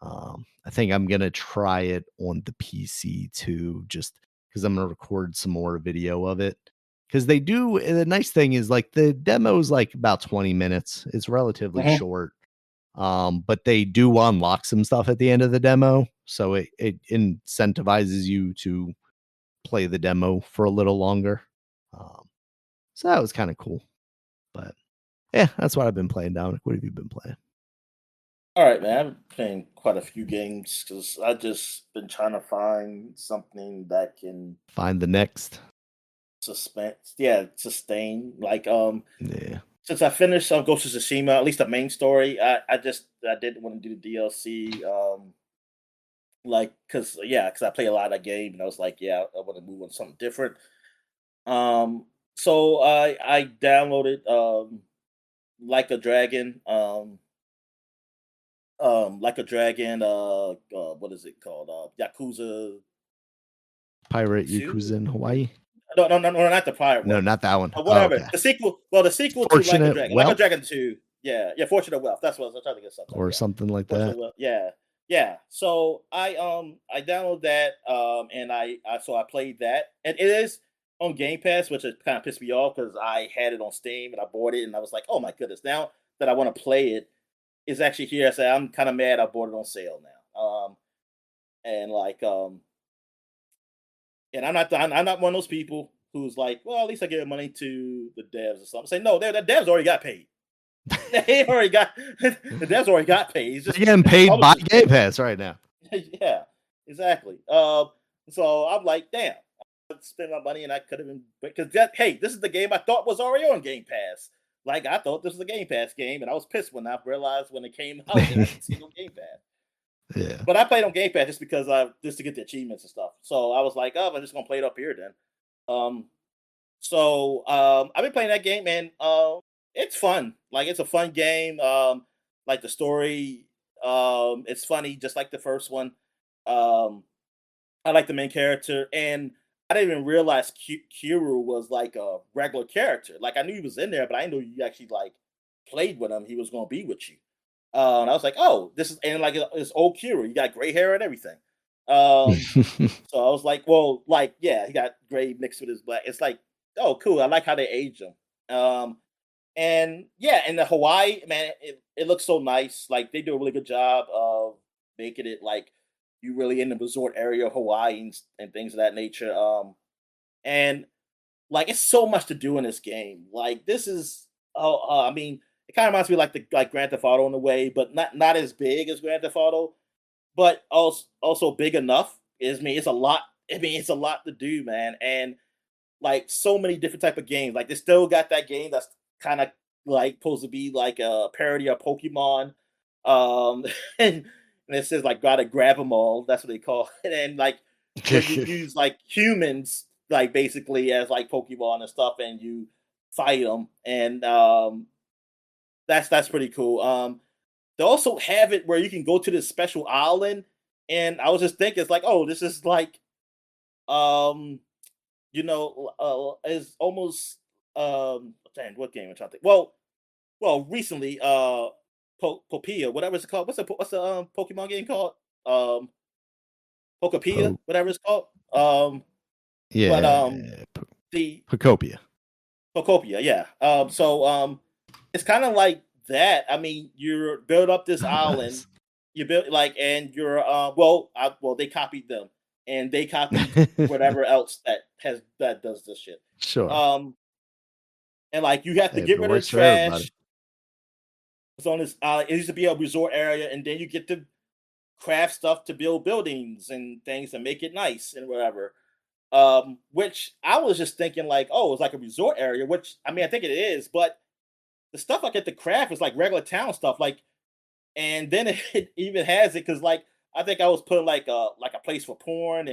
A: I think I'm gonna try it on the PC too, just because I'm gonna record some more video of it. Because they do, and the nice thing is like the demo is like about 20 minutes. It's relatively
B: Mhm.
A: short, but they do unlock some stuff at the end of the demo, so it incentivizes you to play the demo for a little longer. Um, so that was kind of cool. But yeah, that's what I've been playing, Dominic. What have you been playing?
B: All right, man. I've been playing quite a few games because I just been trying to find something that can
A: Find the next.
B: sustain. Like
A: Yeah.
B: since I finished Ghost of Tsushima, at least the main story, I didn't want to do the DLC. Like because I play a lot of game and I was like, yeah, I want to move on to something different. Um, so I downloaded like a dragon. Like a dragon. What is it called? Yakuza
A: Pirate
B: Two.
A: Yakuza in Hawaii?
B: No, not the pirate
A: No,
B: one.
A: not that one. Oh,
B: Whatever.
A: okay.
B: The sequel. Well, the sequel to Like a
A: Fortunate
B: Dragon. Like a
A: Wealth
B: Dragon 2. Yeah, yeah. Fortunate Wealth. That's what I was trying to get something.
A: or
B: Yeah,
A: something like
B: Fortunate
A: that.
B: Wealth. Yeah, yeah. So I downloaded that and I played that and it is on Game Pass, which kind of pissed me off because I had it on Steam and I bought it and I was like, oh my goodness, now that I want to play it, it's actually here. I said I'm kind of mad I bought it on sale now. And like and I'm not one of those people who's like, well, at least I give money to the devs or something. Say no, the devs already got paid. They already got the devs already got paid. It's
A: They're
B: just
A: getting
B: the
A: paid by
B: publishers
A: Game
B: paying.
A: Pass right now.
B: Yeah, exactly. So I'm like, damn, I spent my money and I could have been because that hey, this is the game I thought was already on Game Pass. Like I thought this was a Game Pass game, and I was pissed when I realized when it came out that I didn't see it on Game Pass.
A: Yeah.
B: But I played on Game Pass just because I just to get the achievements and stuff. So I was like, oh, I'm just gonna play it up here then. Um, I've been playing that game, and it's fun. Like it's a fun game. Like the story, it's funny, just like the first one. Um, I like the main character, and I didn't even realize Kiro was like a regular character. Like I knew he was in there, but I didn't know you actually like played with him. He was going to be with you. And I was like, oh, this is and like it's old Kiro. You got gray hair and everything. Um, so I was like, well, like, yeah, he got gray mixed with his black. It's like, oh, cool. I like how they aged him. And yeah, and the Hawaii, man, it looks so nice. Like they do a really good job of making it like you really in the resort area of Hawaii and things of that nature. And like it's so much to do in this game. Like this is, I mean, it kind of reminds me like the like Grand Theft Auto in a way, but not as big as Grand Theft Auto, but also big enough. Is me, it's a lot. I mean, it's a lot to do, man, and like so many different type of games. Like they still got that game that's kind of like supposed to be like a parody of Pokemon. Um, and it says like gotta grab them all. That's what they call it. And like where you use like humans like basically as like Pokemon and stuff, and you fight them. And that's pretty cool. They also have it where you can go to this special island, and I was just thinking, it's like, oh, this is like, um, is almost dang, what game am I trying to think? Well, recently, Popia, whatever it's called. What's the Pokemon game called? Um, Pokepia,
A: Po
B: whatever it's called. But
A: yeah,
B: the
A: Pocopia.
B: Pokopia, yeah. It's kind of like that. I mean, you build up this
A: Oh,
B: island,
A: nice.
B: you build like, and you're they copied them, and they copied whatever else that does this shit.
A: Sure.
B: Um, and like you have to
A: Hey, if it
B: get rid of the
A: works for everybody.
B: trash. It's on this island. It used to be a resort area, and then you get to craft stuff to build buildings and things and make it nice and whatever. Which I was just thinking like, oh, it's like a resort area, which I mean I think it is, but the stuff I get to craft is like regular town stuff, like, and then it even has it because like I think I was putting like a place for porn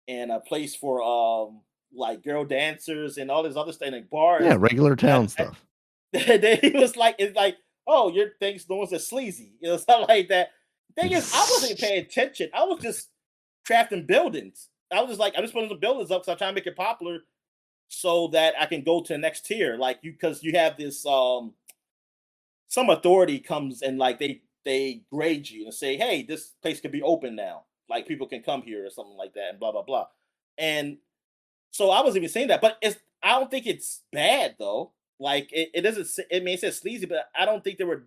B: and a place for like girl dancers and all this other stuff like
A: Yeah,
B: bars.
A: regular
B: And
A: town stuff.
B: then he was like, it's like, oh, your thing's the ones that sleazy, something like that. Thing is, I wasn't even paying attention. I was just crafting buildings. I was just like, I'm just putting the buildings up because I'm trying to make it popular so that I can go to the next tier. Like because you have this some authority comes and like they grade you and say, hey, this place could be open now. Like people can come here or something like that, and blah blah blah. And so I wasn't even saying that, but I don't think it's bad though. Like it doesn't. It may say sleazy, but I don't think there were.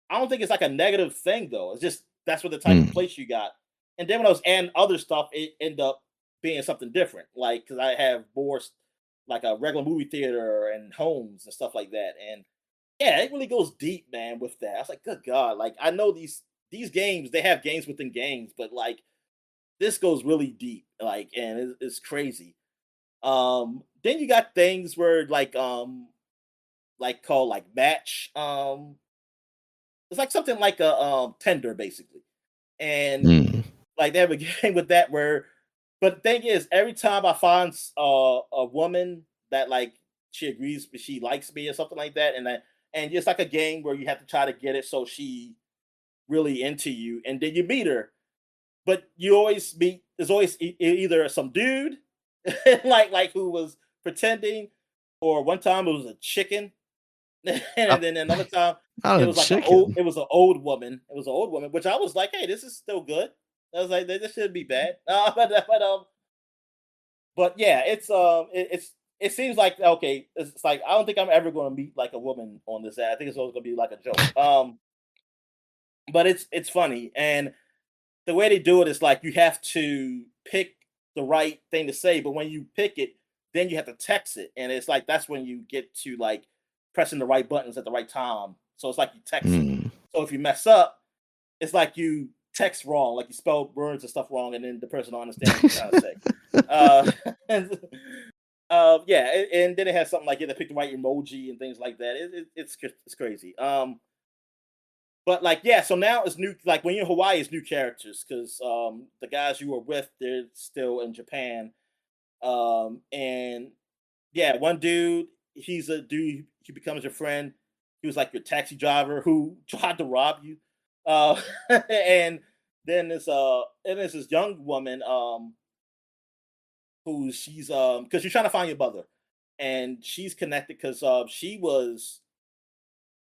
B: I don't think it's like a negative thing though. It's just that's what the type of
A: Mm.
B: place you got. And then when I was adding other stuff, it ended up being something different. Like because I have more like a regular movie theater and homes and stuff like that. And yeah, it really goes deep, man, with that. I was like, good God, like I know these games, they have games within games, but like this goes really deep, like, and it's crazy. Then you got things where like called like match. It's like something like a tender basically, and
A: Mm.
B: like they have a game with that where, but the thing is, every time I find a woman that like she agrees, she likes me or something like that, and it's like a game where you have to try to get it so she really into you, and then you meet her, but you always meet. There's always either some dude like who was pretending, or one time it was a chicken,
A: Uh,
B: and then another time
A: not
B: it
A: a
B: was like
A: chicken.
B: it was an old woman. It was an old woman, which I was like, hey, this is still good. I was like, this shouldn't be bad. But yeah, it seems like okay. It's like I don't think I'm ever going to meet like a woman on this app. I think it's always going to be like a joke. But it's funny, and the way they do it is like you have to pick the right thing to say, but when you pick it, then you have to text it, and it's like that's when you get to like pressing the right buttons at the right time. So it's like you text it.
A: Mm.
B: So if you mess up, it's like you text wrong, like you spell words and stuff wrong, and then the person don't understand what you're trying to say. Uh, and, yeah, and then it has something like you have to pick the right emoji and things like that. It's crazy. But like, yeah, so now it's new. Like when you're in Hawaii, it's new characters because the guys you were with, they're still in Japan. And yeah, one dude, he's a dude. He becomes your friend. He was like your taxi driver who tried to rob you. And then there's this young woman who she's because you're trying to find your mother, and she's connected because she was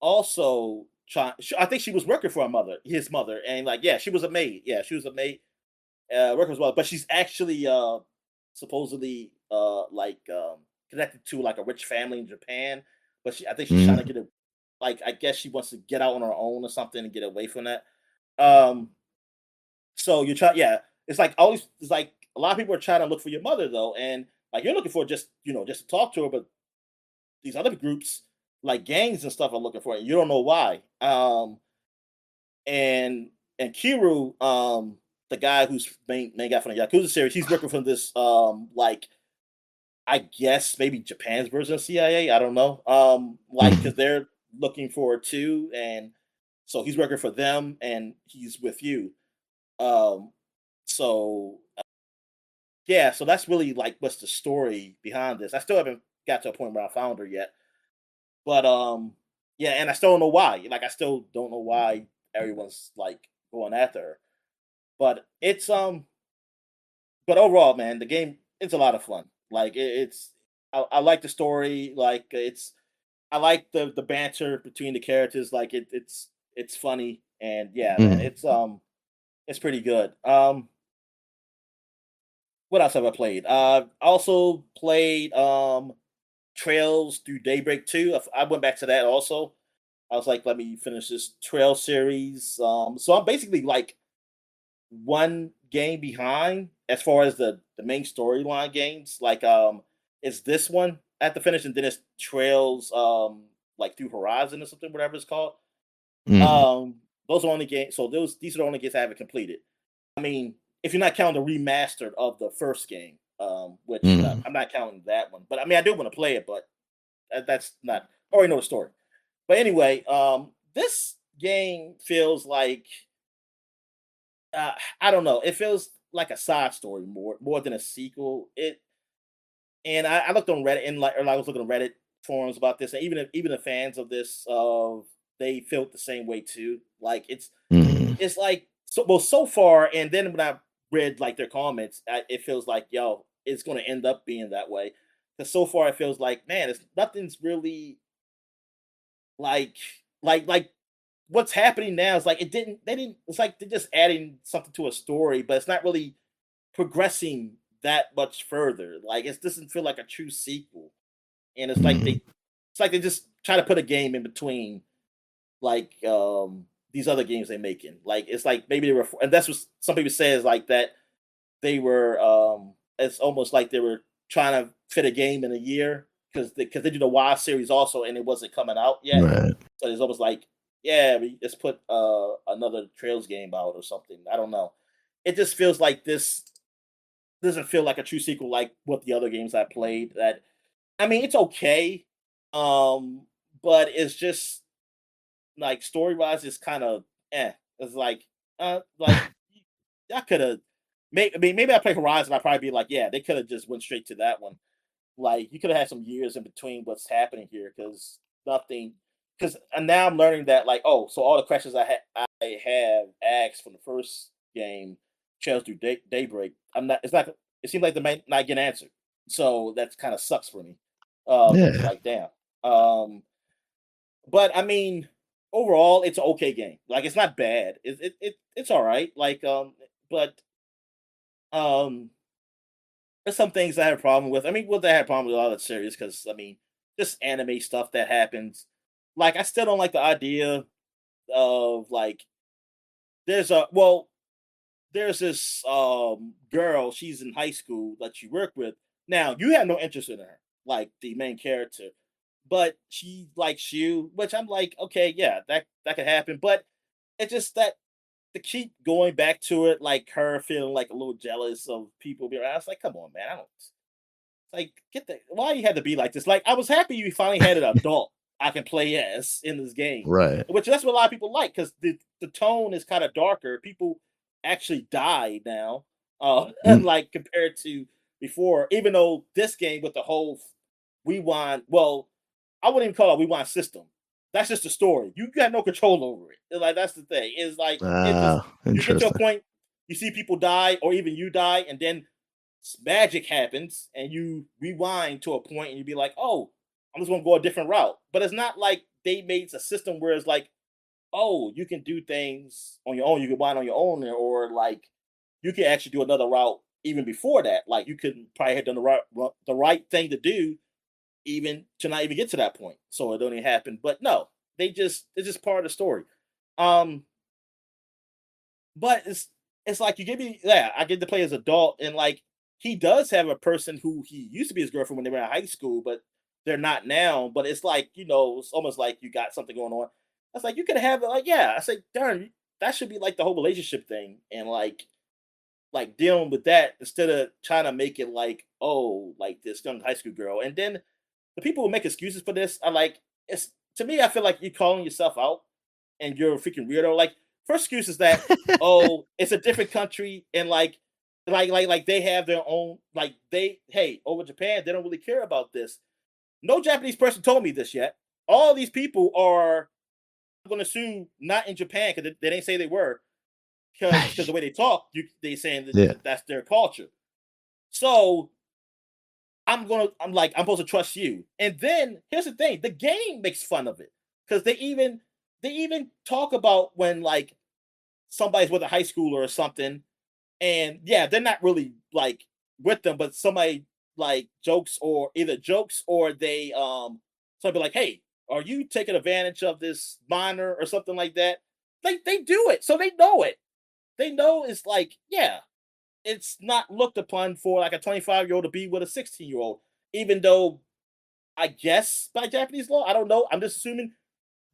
B: also trying. I think she was working for his mother, and like yeah, she was a maid. Yeah, she was a maid working as well. But she's actually supposedly connected to like a rich family in Japan. But I think she's trying to
A: Mm.
B: get a like I guess she wants to get out on her own or something and get away from that. Um, so you try, yeah. It's like always. It's like a lot of people are trying to look for your mother though, and like you're looking for just just to talk to her, but these other groups like gangs and stuff are looking for it. You don't know why. And Kiru, the guy who's main guy from the Yakuza series, he's working from this like I guess maybe Japan's version of CIA. I don't know. Like
A: Mm.
B: because they're looking for it too, and so he's working for them, and he's with you. Um, so yeah, so that's really like what's the story behind this. I still haven't got to a point where I found her yet, but yeah, and I still don't know why. Like I still don't know why everyone's like going after her. But it's but overall, man, the game it's a lot of fun. Like it's I like the story. Like I like the banter between the characters. Like it's funny and yeah, man,
A: Mhm.
B: it's pretty good. What else have I played? Also played Trails Through Daybreak 2. I went back to that also. I was like, let me finish this Trail series. So I'm basically like one game behind as far as the main storyline games. Like it's this one at the finish, and then it's Trails like Through Horizon or something, whatever it's called.
A: Mhm.
B: Um those are only games, so these are the only games I haven't completed. I mean, if you're not counting the remastered of the first game, which
A: Mhm.
B: I'm not counting that one. But I mean I do want to play it, but that's not I already know the story. But anyway, this game feels like I don't know. It feels like a side story more than a sequel. I looked on Reddit and I was looking on Reddit forums about this, and even the fans of this, they felt the same way too. Like
A: Mhm.
B: it's like so far, and then when I read like their comments, it feels like yo, it's going to end up being that way. Because so far, it feels like man, it's nothing's really like like what's happening now is like they didn't it's like they're just adding something to a story, but it's not really progressing that much further. Like it doesn't feel like a true sequel. And
A: Mhm.
B: it's like they just try to put a game in between like these other games they're making. Like it's like maybe they were and that's what some people say is like that they were it's almost like they were trying to fit a game in a year because they did a Y series also and it wasn't coming out yet.
A: Right.
B: So it's almost like, yeah, let's put another Trails game out or something. I don't know. It just feels like this doesn't feel like a true sequel like what the other games I played. That I mean, it's okay, um, but it's just like story wise, it's kind of It's like I could have. I mean, maybe I play Horizon. I'd probably be like, yeah, they could have just went straight to that one. Like you could have had some years in between what's happening here because nothing. Because and now I'm learning that like, oh, so all the questions I have asked from the first game, Trails Through Daybreak, I'm not. It's not. It seems like they might not get answered. So that kind of sucks for me. Because it's
A: Yeah.
B: like, damn. But I mean, overall, it's an okay game. Like it's not bad. It's all right. Like but um there's some things I have a problem with. I mean, I have a problem with a lot of the series because I mean, just anime stuff that happens. Like, I still don't like the idea of like there's a well, there's this girl. She's in high school that you work with. Now, you have no interest in her, like the main character, but she likes you, which I'm like, okay, yeah, that could happen. But it's just that to keep going back to it, like her feeling like a little jealous of people being around. It's like, come on, man, I don't like, get the why you had to be like this? Like, I was happy you finally had an adult I can play as in this game,
A: Right.
B: which that's what a lot of people like because the tone is kind of darker. People actually die now,
A: Mm.
B: like compared to before. Even though this game with the whole rewind, well, I wouldn't even call it a rewind system. That's just a story. You got no control over it. Like that's the thing. It's like it just you get to a
A: Interesting.
B: point, you see people die, or even you die, and then magic happens and you rewind to a point and you be like, oh, I'm just gonna go a different route. But it's not like they made a system where it's like, oh, you can do things on your own, you can wind on your own, or like you can actually do another route even before that. Like you could probably have done the right thing to do even to not even get to that point. So it only happened. But no, it's just part of the story. Um, but it's like you give me yeah, I get to play as adult and like he does have a person who he used to be his girlfriend when they were in high school, but they're not now. But it's like, it's almost like you got something going on. I was like, you could have it like, yeah. I said, darn, that should be like the whole relationship thing. And like dealing with that instead of trying to make it like, oh, like this young high school girl. And then the people who make excuses for this are like, it's to me, I feel like you're calling yourself out and you're a freaking weirdo. Like, first excuse is that, oh, it's a different country and like they have their own like they hey over Japan they don't really care about this. No Japanese person told me this yet. All these people are going to assume not in Japan because they didn't say they were because the way they talk, they saying
A: Yeah.
B: that's their culture. So I'm supposed to trust you. And then here's the thing, the game makes fun of it. Because they even talk about when like somebody's with a high schooler or something, and yeah, they're not really like with them, but somebody like jokes or they somebody like, hey, are you taking advantage of this minor or something like that? They do it, so they know it. They know it's like, yeah, it's not looked upon for like a 25-year-old to be with a 16-year-old, even though I guess by Japanese law, I don't know. I'm just assuming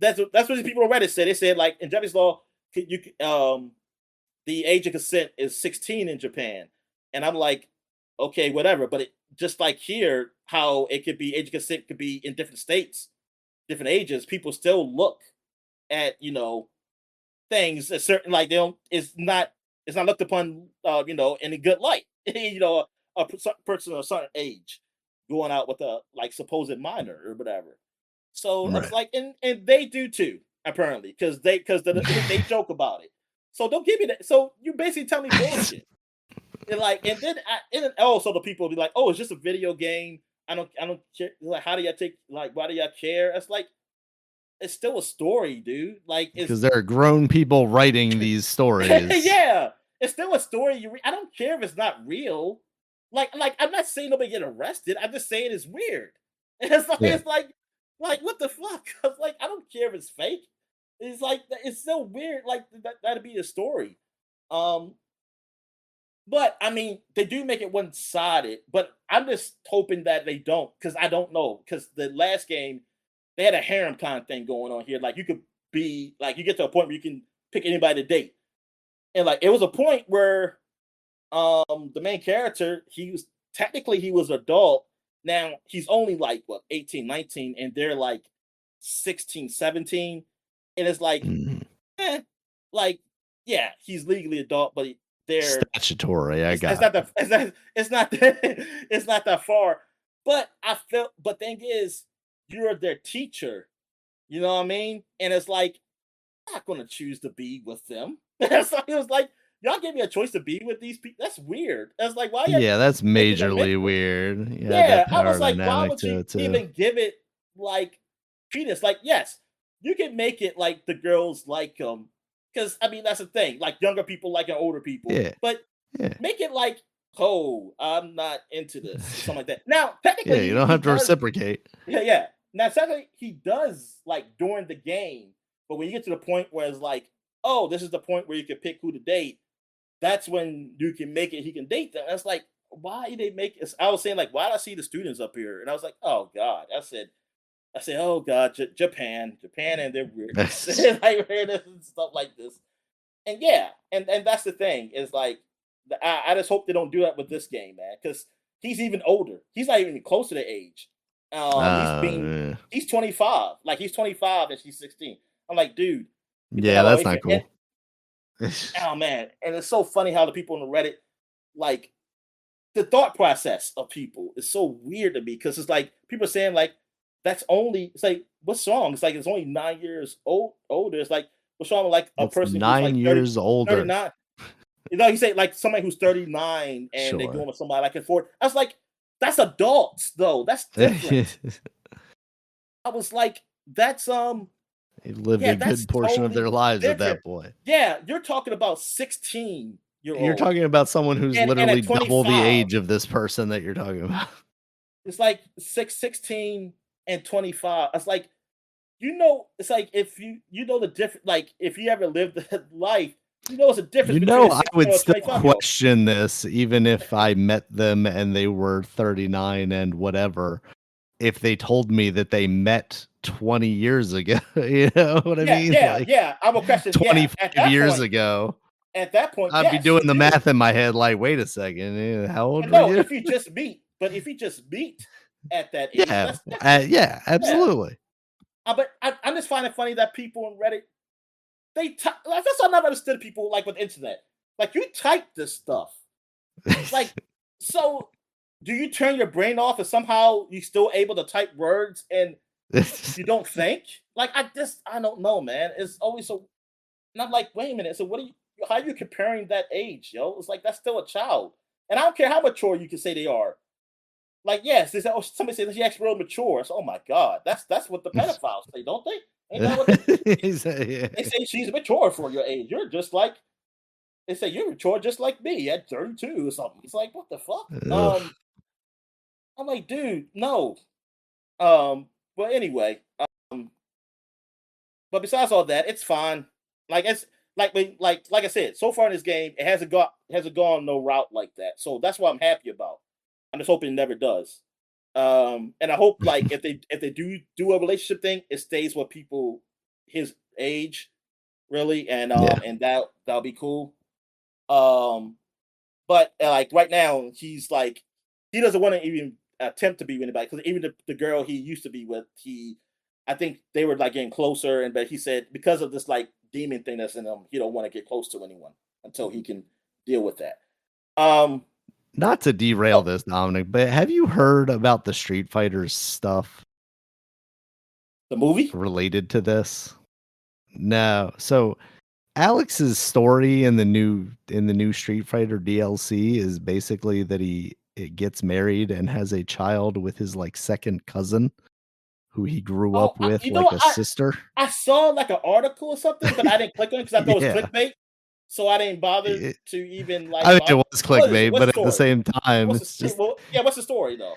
B: that's what these people on Reddit said. They said like in Japanese law, the age of consent is 16 in Japan, and I'm like, okay, whatever. But just like here, how it could be age of consent could be in different states, different ages. People still look at things a certain like they don't. It's not looked upon in a good light. Person of a certain age going out with a like supposed minor or whatever. So I was
A: Right.
B: like, and they do too, apparently, they joke about it. So don't give me that. So you basically tell me bullshit. And like, and then also the people will be like, oh, it's just a video game. I don't care. Like, how do y'all take like why do y'all care? It's like it's still a story, dude. Like it's
A: Because there are grown people writing these stories.
B: yeah, it's still a story. I don't care if it's not real. Like I'm not saying nobody get arrested. I'm just saying it's weird.
A: Yeah.
B: It's like what the fuck? I was like, I don't care if it's fake. It's like it's so weird. Like that'd be a story. Um, but I mean, they do make it one sided. But I'm just hoping that they don't, because I don't know. Because the last game, they had a harem kind of thing going on here. Like you could be like you get to a point where you can pick anybody to date, and like it was a point where the main character, he was adult. Now he's only like what 18, 19, and they're like 16, 17. And it's like,
A: Mhm.
B: eh, like, yeah, he's legally adult, but they're
A: Statutory, I
B: it's
A: got
B: not that it's not it's not that far. But I felt but thing is, you're their teacher, you know what I mean? And it's like, I'm not gonna choose to be with them. So it was like, y'all gave me a choice to be with these people. That's weird. I was like, why you
A: Yeah, that's
B: make it a
A: majorly
B: mentor?
A: weird. Yeah, that
B: Yeah, I
A: power
B: was like, why
A: dynamic
B: would you
A: to it too.
B: even give it like treatise? Like, yes, you can make it like the girls like because I mean that's the thing, like younger people liking older people,
A: Yeah,
B: but
A: yeah.
B: make it like, oh, I'm not into this or something like that. Now, technically,
A: Yeah, you don't
B: he
A: have to
B: does,
A: reciprocate.
B: yeah, yeah. Now, technically, he does like during the game, but when you get to the point where it's like, oh, this is the point where you can pick who to date, that's when you can make it. He can date them. That's like, why they make? I was saying like, why did I see the students up here? And I was like, oh god. I said, oh god, Japan, and their weirdness, like weirdness and stuff like this. And yeah, and that's the thing is like, I just hope they don't do that with this game, man, because he's even older. He's not even close to the age.
A: Yeah.
B: He's 25. Like he's 25 and she's 16. I'm like, dude, get the
A: Yeah,
B: hell
A: that's
B: away from
A: not
B: it. And
A: cool.
B: oh man, and it's so funny how the people on the Reddit, like the thought process of people is so weird to me because it's like people are saying like that's only it's like what's wrong? It's like it's only 9 years older. It's like what's wrong with like a
A: It's
B: person who's
A: 9
B: like 30,
A: years older.
B: 39? You say like somebody who's 39 and they're
A: Sure.
B: going with somebody like in 40. I was like, that's adults though. That's
A: They
B: different. I was like, that's
A: lived
B: yeah,
A: a
B: that's
A: good portion of their
B: totally
A: lives at
B: different.
A: that point.
B: Yeah, you're talking about 16-year
A: You're
B: old
A: talking about someone who's
B: and
A: literally
B: at
A: double the
B: 25.
A: age of this person that you're talking about.
B: It's like 16 and 25. It's like, it's like if you know the difference, like if you ever lived that life, it's a difference
A: You
B: between
A: know,
B: a
A: I
B: 16
A: would
B: or a
A: still
B: 25-year-old.
A: question this even if I met them and they were 39 and whatever, if they told me that they met 20 years ago, you know what I
B: Yeah,
A: mean?
B: yeah,
A: Like
B: yeah. I'm a question. Yeah,
A: 25 years ago,
B: at that point,
A: I'd be
B: yes,
A: doing
B: you
A: the
B: do.
A: math in my head like, "Wait a second, how old
B: But
A: were
B: no,
A: you?"
B: if you just meet at that age,
A: Yeah,
B: that's different.
A: yeah,
B: Yeah.
A: absolutely.
B: But I just find it funny that people on Reddit, like, that's what I never understood people like with internet. Like you type this stuff. Like, so do you turn your brain off and somehow you still able to type words and you don't think? Like I don't know, man. It's always so and I'm like, wait a minute. So how are you comparing that age, yo? It's like that's still a child. And I don't care how mature you can say they are. Like, yes, they say, oh, somebody says she acts real mature. So, oh my god, that's what the pedophiles say, don't they? Ain't that what
A: He's yeah.
B: they say? She's mature for your age. You're just like they say you're mature just like me at 32 or something. It's like, what the fuck?
A: Ugh.
B: I'm like, dude, no. Um, but anyway, um, but besides all that, it's fine. Like it's like I said, so far in this game, it hasn't gone no route like that. So that's what I'm happy about. I'm just hoping it never does. And I hope like if they do a relationship thing, it stays with people his age, really,
A: Yeah.
B: and that'll be cool. Um, but like right now, he's like he doesn't want to even attempt to be with anybody because even the girl he used to be with, I think they were like getting closer, and but he said because of this like demon thing that's in him, he don't want to get close to anyone until he can deal with that. Um,
A: Not to derail
B: oh,
A: this, Dominic, but have you heard about the Street Fighter stuff
B: the movie?
A: related to this? No. So Alex's story in the new Street Fighter DLC is basically that he it gets married and has a child with his like second cousin who he grew
B: Oh,
A: up with
B: you know
A: like
B: what?
A: a sister.
B: I saw like an article or something, but I didn't click on it because I thought it was
A: Yeah.
B: clickbait. So I didn't bother
A: It,
B: to even
A: I
B: like
A: mean, it
B: bother.
A: was
B: What is it?
A: clickbait,
B: What's
A: but
B: the
A: at the
B: story?
A: same time,
B: What's
A: it's just
B: well? Yeah, what's the story though?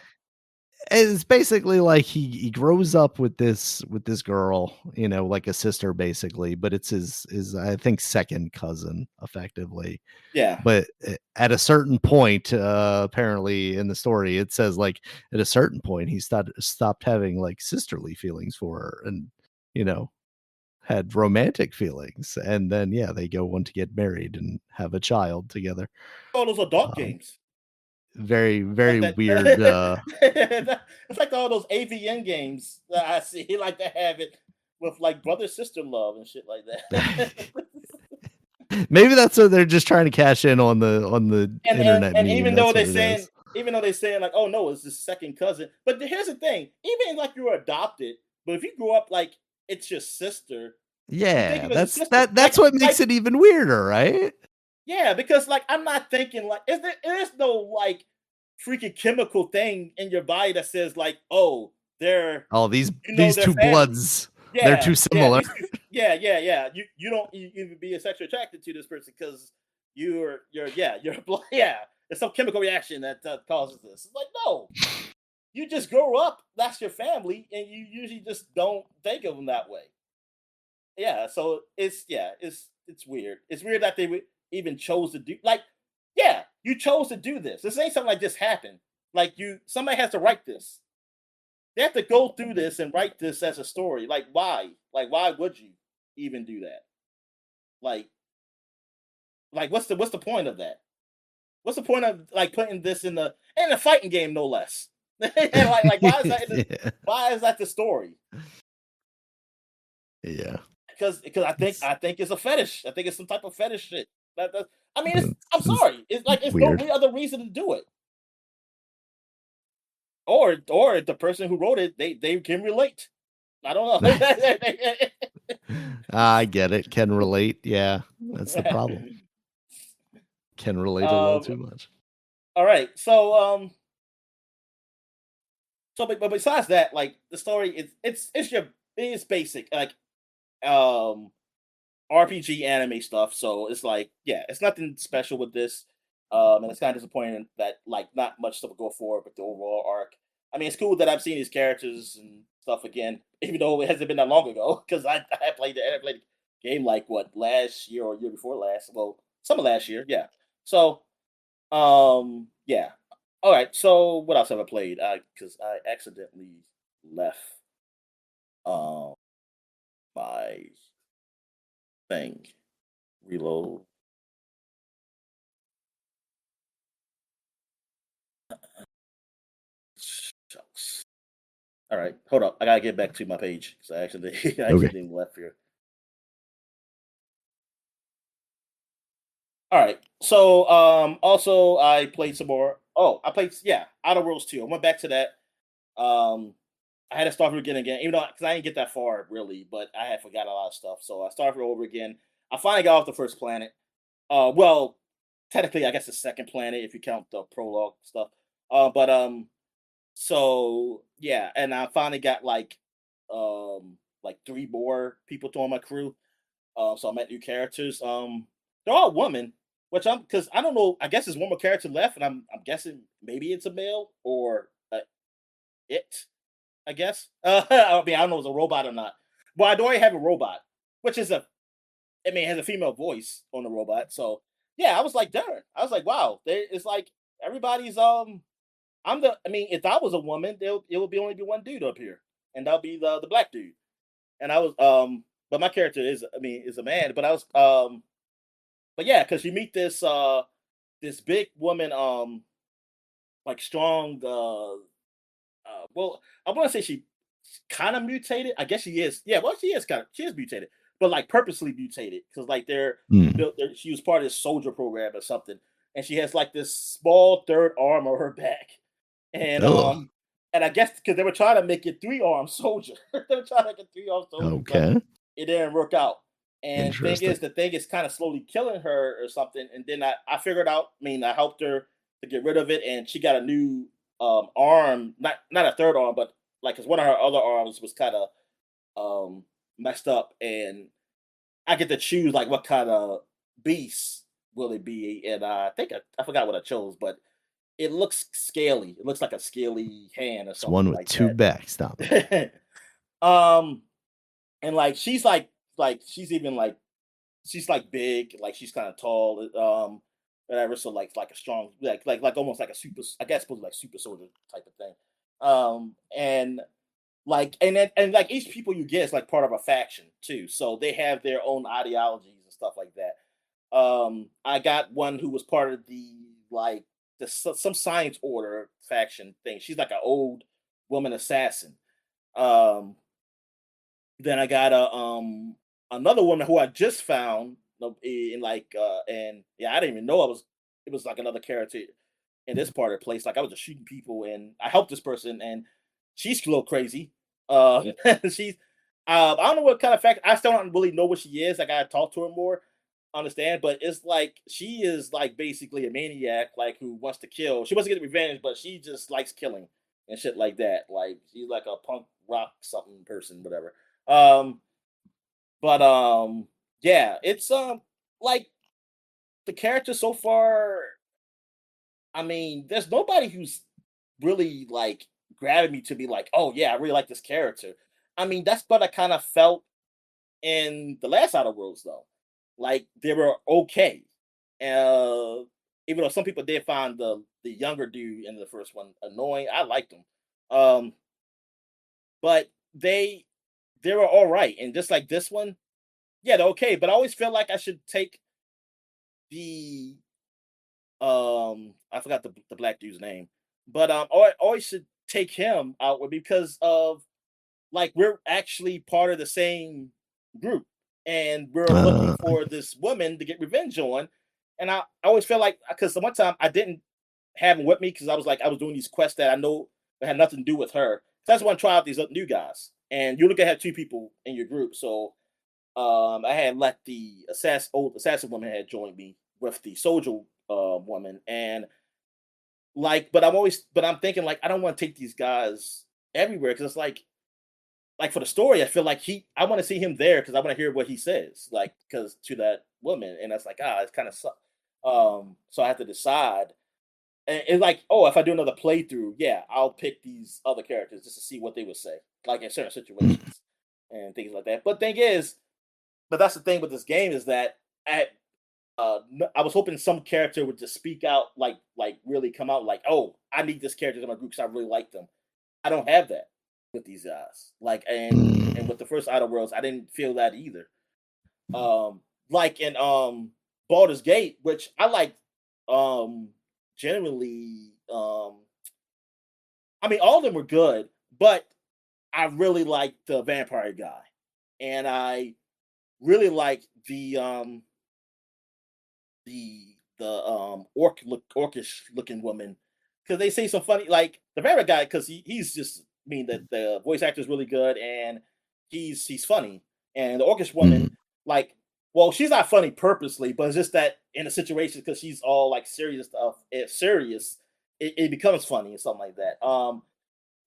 A: it's basically like he grows up with this girl, you know, like a sister basically, but it's his I think second cousin effectively.
B: Yeah.
A: But at a certain point, apparently in the story, it says like at a certain point he stopped having like sisterly feelings for her, and you know had romantic feelings, and then yeah, they go on to get married and have a child together.
B: All those adult
A: Um,
B: games
A: very
B: like
A: very
B: that.
A: weird.
B: It's like all those AVN games that I see, like to have it with like brother sister love and shit like that.
A: Maybe that's what they're just trying to cash in on the internet
B: And
A: meme.
B: even though
A: That's
B: they're
A: what it
B: saying
A: is.
B: like, oh no, it's the second cousin. But here's the thing: even like you're adopted, but if you grew up like it's your sister, you think
A: Yeah,
B: of it as a sister.
A: that's what makes it even weirder, right?
B: Yeah, because like I'm not thinking like there is no like freaking chemical thing in your body that says like, oh, they're
A: Oh, these
B: their
A: two
B: family.
A: bloods, they're
B: Yeah,
A: too
B: yeah,
A: similar.
B: yeah. You don't even be sexually attracted to this person because you're yeah. There's some chemical reaction that causes this. It's like no, you just grow up. That's your family, and you usually just don't think of them that way. Yeah, so it's weird. It's weird that they would even chose to do like yeah, you chose to do this. This ain't something like this happened. Like somebody has to write this. They have to go through this and write this as a story. Like why? Like why would you even do that? Like what's the point of that? What's the point of like putting this in a fighting game no less? And like why is that
A: Yeah,
B: why is that the story?
A: yeah.
B: Because
A: It's
B: I think it's a fetish. I think it's some type of fetish shit. I mean, I'm
A: it's
B: sorry. It's like it's no
A: weird.
B: other reason to do it. Or the person who wrote it, they can relate. I don't
A: I get it. Can relate. Yeah, that's the problem.
B: know.
A: Can relate a little
B: um.
A: too much.
B: All right. But besides that, like the story is it's basic like um RPG anime stuff. So it's like, yeah, it's nothing special with this. And it's kind of disappointing that like not much stuff will go forward with the overall arc. I mean, it's cool that I've seen these characters and stuff again, even though it hasn't been that long ago. Because I played the game like what last year or year before last. Well, some of last year, yeah. So, yeah. All right. So, what else have I played? Because I accidentally left um my thing. Reload. Shucks. All right, hold up. I gotta get back to my page because I actually I
A: Okay.
B: accidentally left here. All right. So also I played some more. Oh, I played Outer Worlds 2. I went back to that. Um I had to start from the beginning again, even though because I didn't get that far really, but I had forgot a lot of stuff. So I started over again. I finally got off the first planet. Well, technically I guess the second planet if you count the prologue stuff. But So yeah, and I finally got like 3 more people to on my crew. So I met new characters. They're all women, which I'm because I don't know. I guess there's one more character left, and I'm guessing maybe it's a male or it. I guess. I mean, I don't know if it's a robot or not. Well, I do already have a robot, which is I mean, it has a female voice on the robot. So yeah, I was like, darn. I was like, wow. It's like everybody's I'm the. I mean, if I was a woman, it would be only be one dude up here, and that'll be the black dude. And I was but my character is I mean is a man, but I was but yeah, because you meet this big woman like strong well, I want to say she kind of mutated. I guess she is. Yeah, well, she is mutated, but like purposely mutated because like
A: Mm.
B: she was part of this soldier program or something, and she has like this small third arm on her back, and
A: Ugh.
B: um, and I guess because they were trying to make it 3 arm soldier, they were trying to make a 3 arm soldier, but
A: Okay.
B: it didn't work out. And
A: Interesting.
B: the thing is kind of slowly killing her or something. And then I figured out. I mean, I helped her to get rid of it, and she got a new arm, not a third arm, but like because one of her other arms was kind of messed up, and I get to choose like what kind of beast will it be, and I think I forgot what I chose, but it looks scaly. It looks like a scaly hand or
A: It's one
B: something
A: with
B: like
A: 2
B: that.
A: backs, Tommy.
B: um, and like she's even like she's like big, like she's kind of tall, whatever. So like a strong, like almost like a super, I guess, supposed like super soldier type of thing. And like and like each people you get is like part of a faction too, so they have their own ideologies and stuff like that. I got one who was part of the like some science order faction thing. She's like an old woman assassin. Um, then I got another woman who I just found in like and yeah, I didn't even know it was like another character in this part of the place. Like I was just shooting people and I helped this person and she's a little crazy. She's I don't know what kind of fact I still don't really know what she is. I gotta talk to her more, understand, but it's like she is like basically a maniac, like who wants to kill. She wants to get revenge, but she just likes killing and shit like that. Like she's like a punk rock something person, whatever. Um, but yeah, it's like the character so far. I mean, there's nobody who's really like grabbing me to be like, oh yeah, I really like this character. I mean, that's what I kind of felt in the last Outer Worlds though. Like they were okay. Uh Even though some people did find the younger dude in the first one annoying, I liked him. Um, but they were all right. And just like this one, yeah, they're okay. But I always feel like I should take the I forgot the black dude's name, but I always should take him out because of like we're actually part of the same group and we're looking
A: Uh,
B: for this woman to get revenge on. And I always felt like because the one time I didn't have him with me because I was doing these quests that I know that had nothing to do with her. So I just want to try out these new guys. And you look at have 2 people in your group. So I had let the old assassin woman had joined me with the soldier woman, and but I'm thinking like I don't want to take these guys everywhere because it's like for the story, I feel like I want to see him there because I want to hear what he says, like because to that woman, and that's like it's kind of so I have to decide. And it's like, oh, if I do another playthrough, yeah, I'll pick these other characters just to see what they would say, like in certain
A: mm,
B: situations and things like that. But thing is, but that's the thing with this game is that I was hoping some character would just speak out, like really come out, like, oh, I need this character in my group because I really like them. I don't have that with these guys. Like, and with
A: mm.
B: the first Outer Worlds, I didn't feel that either. Like in Baldur's Gate, which I like, generally, I mean, all of them were good, but I really liked the vampire guy, and I really like the orcish looking woman because they say some funny like the favorite guy because he's just I mean the voice actor is really good and he's funny and the orcish woman
A: Mm.
B: like well she's not funny purposely but it's just that in a situation because she's all like serious stuff it's serious it becomes funny and something like that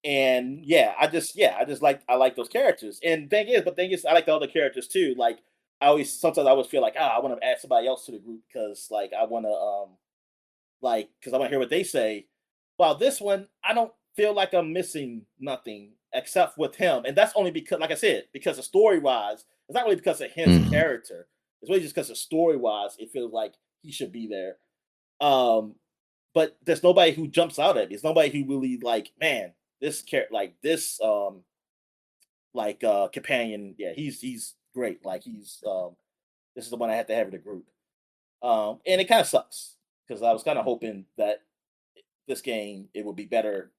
B: And I like those characters. And thing is, I like the other characters too. Like I always feel like I want to add somebody else to the group because like I want to because I want to hear what they say. While this one, I don't feel like I'm missing nothing except with him, and that's only because, like I said, because of story wise, it's not really because of his
A: Mhm.
B: character. It's really just because of story wise, it feels like he should be there. Um, but there's nobody who jumps out at me. There's nobody who really like, man, this character, like this, companion. Yeah, he's great. Like this is the one I had to have in the group. And it kind of sucks because I was kind of hoping that this game it would be better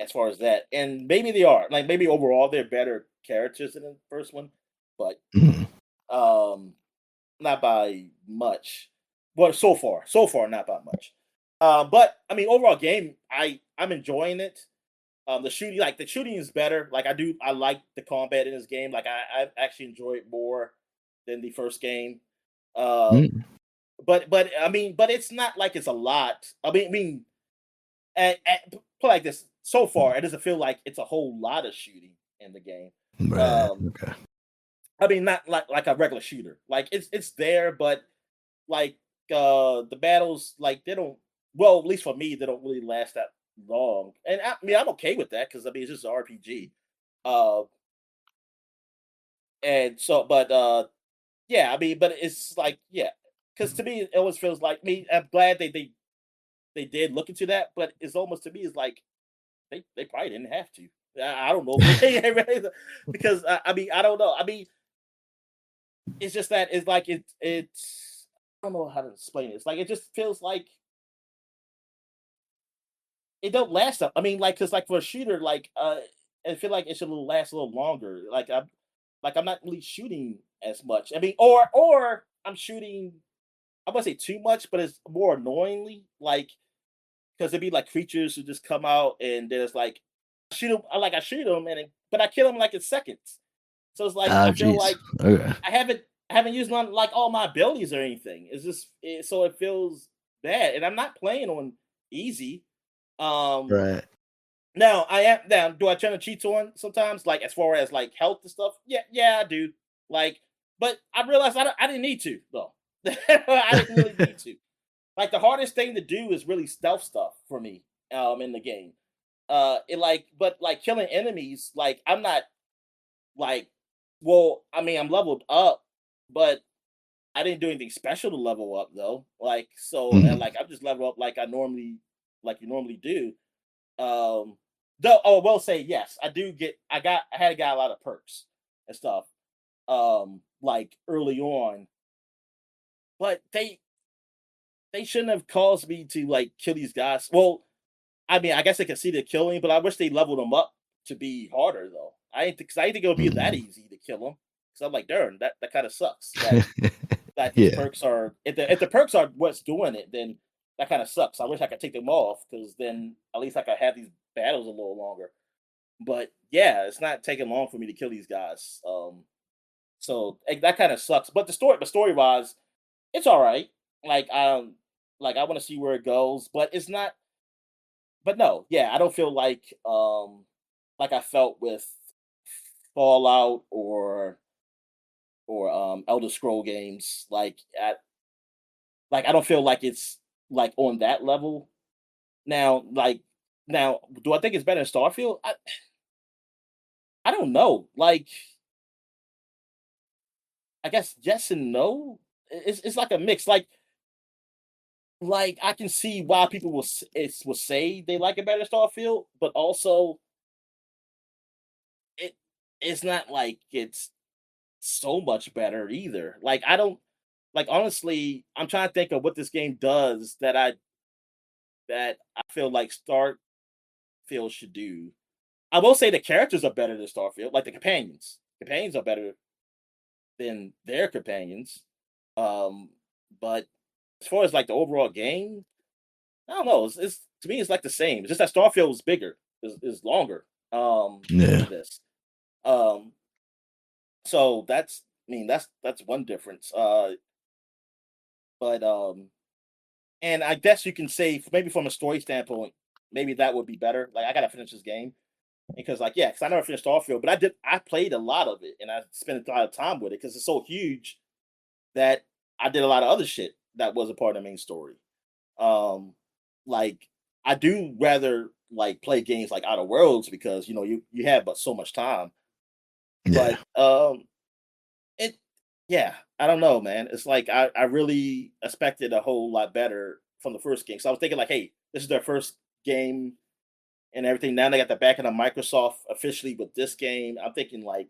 B: as far as that. And maybe they are. Like maybe overall they're better characters than the first one, but
A: Mhm.
B: um not by much. Well, so far not by much. But I mean overall game I'm enjoying it. The shooting is better. I like the combat in this game. I actually enjoy it more than the first game. Um
A: Mm.
B: but I mean but it's not like it's a lot. Put like this, so far, it doesn't feel like it's a whole lot of shooting in the game.
A: Right.
B: Um,
A: Okay.
B: I mean, not like a regular shooter. Like it's there, but like the battles, like they don't. Well, at least for me, they don't really last that long. And I mean, I'm okay with that because I mean, it's just an RPG. Uh, and so, but yeah, I mean, but it's like yeah, because to me, it always feels like me. I'm glad they did look into that, but it's almost to me, it's like they probably didn't have to. I don't know if they because I mean I don't know. I mean it's just that it's like it's I don't know how to explain it. It's like it just feels like it don't last up. I mean like because like for a shooter I feel like it should last a little longer. I'm not really shooting as much. I mean or I'm shooting I wouldn't say too much, but it's more annoyingly like because it'd be like creatures who just come out and there's like I shoot them but I kill them like in seconds. So it's like
A: Oh,
B: I feel
A: geez.
B: like
A: Okay.
B: I haven't used none like all my abilities or anything. So it feels bad, and I'm not playing on easy. Um,
A: Right.
B: Now I am now. Do I turn the cheats on sometimes? Like as far as like health and stuff? Yeah, I do. Like, but I realized I didn't need to though. I didn't really need to. Like the hardest thing to do is really stealth stuff for me. In the game. But like killing enemies. Like I'm not like, well, I mean, I'm leveled up, but I didn't do anything special to level up though.
A: Mhm.
B: I'm just level up like you normally do. Though, oh, I will say yes, I had got a lot of perks and stuff. Like early on, but they shouldn't have caused me to like kill these guys. Well, I mean, I guess I can see the killing, but I wish they leveled them up to be harder though. I didn't think it would be that
A: Mhm.
B: easy to kill them. So I'm like, darn, that kind of sucks. That these
A: Yeah.
B: perks are if the perks are what's doing it, then that kind of sucks. I wish I could take them off because then at least I could have these battles a little longer. But yeah, it's not taking long for me to kill these guys. That kind of sucks. But the story wise, it's all right. Like I want to see where it goes, but it's not. But no, yeah, I don't feel like I felt with Fallout or Elder Scroll games. I don't feel like it's like on that level. Now, do I think it's better than Starfield? I don't know. I guess yes and no. It's like a mix. Like I can see why people will say they like it better than Starfield, but also it it's not like it's so much better either. Like I don't like honestly, I'm trying to think of what this game does that I feel like Starfield should do. I will say the characters are better than Starfield, like the companions. Companions are better than their companions. Um, but as far as like the overall game, I don't know. It's to me, it's like the same. It's just that Starfield is bigger, is longer
A: Yeah.
B: than this. Um, so that's one difference. But and I guess you can say maybe from a story standpoint, maybe that would be better. Like I gotta finish this game. because like yeah, because I never finished Starfield, but I played a lot of it and I spent a lot of time with it because it's so huge that I did a lot of other shit that was a part of the main story. Um, like I do rather like play games like Outer Worlds because you have but so much time.
A: Yeah.
B: But it yeah, I don't know, man. It's like I really expected a whole lot better from the first game. So I was thinking like, hey, this is their first game and everything. Now they got the backing of Microsoft officially with this game. I'm thinking like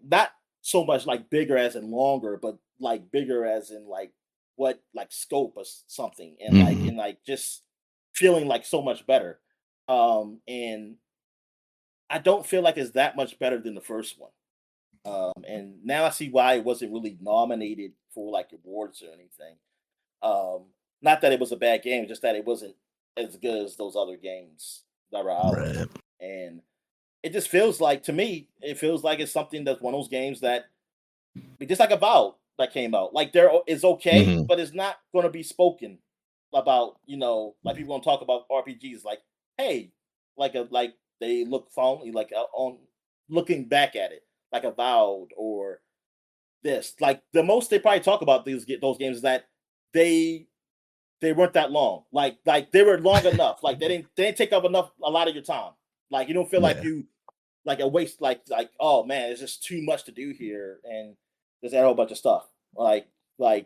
B: not so much like bigger as in longer, but like bigger as in like what like scope or something, and like
A: Mhm.
B: just feeling like so much better. And I don't feel like it's that much better than the first one. And now I see why it wasn't really nominated for like awards or anything. Um, Not that it was a bad game, just that it wasn't as good as those other games that were out there.
A: Right.
B: And it just feels like to me, it feels like it's something that's one of those games that just like a vow that came out. Like there is okay,
A: Mhm.
B: but it's not gonna be spoken about, like people gonna talk about RPGs like, hey, like they look fondly like on looking back at it, like Avowed or this. Like the most they probably talk about those games is that they they weren't that long. Like they were long enough. Like they didn't take up a lot of your time. Like you don't feel like
A: Yeah.
B: you like a waste. Like oh man, it's just too much to do here, and there's a whole bunch of stuff. Like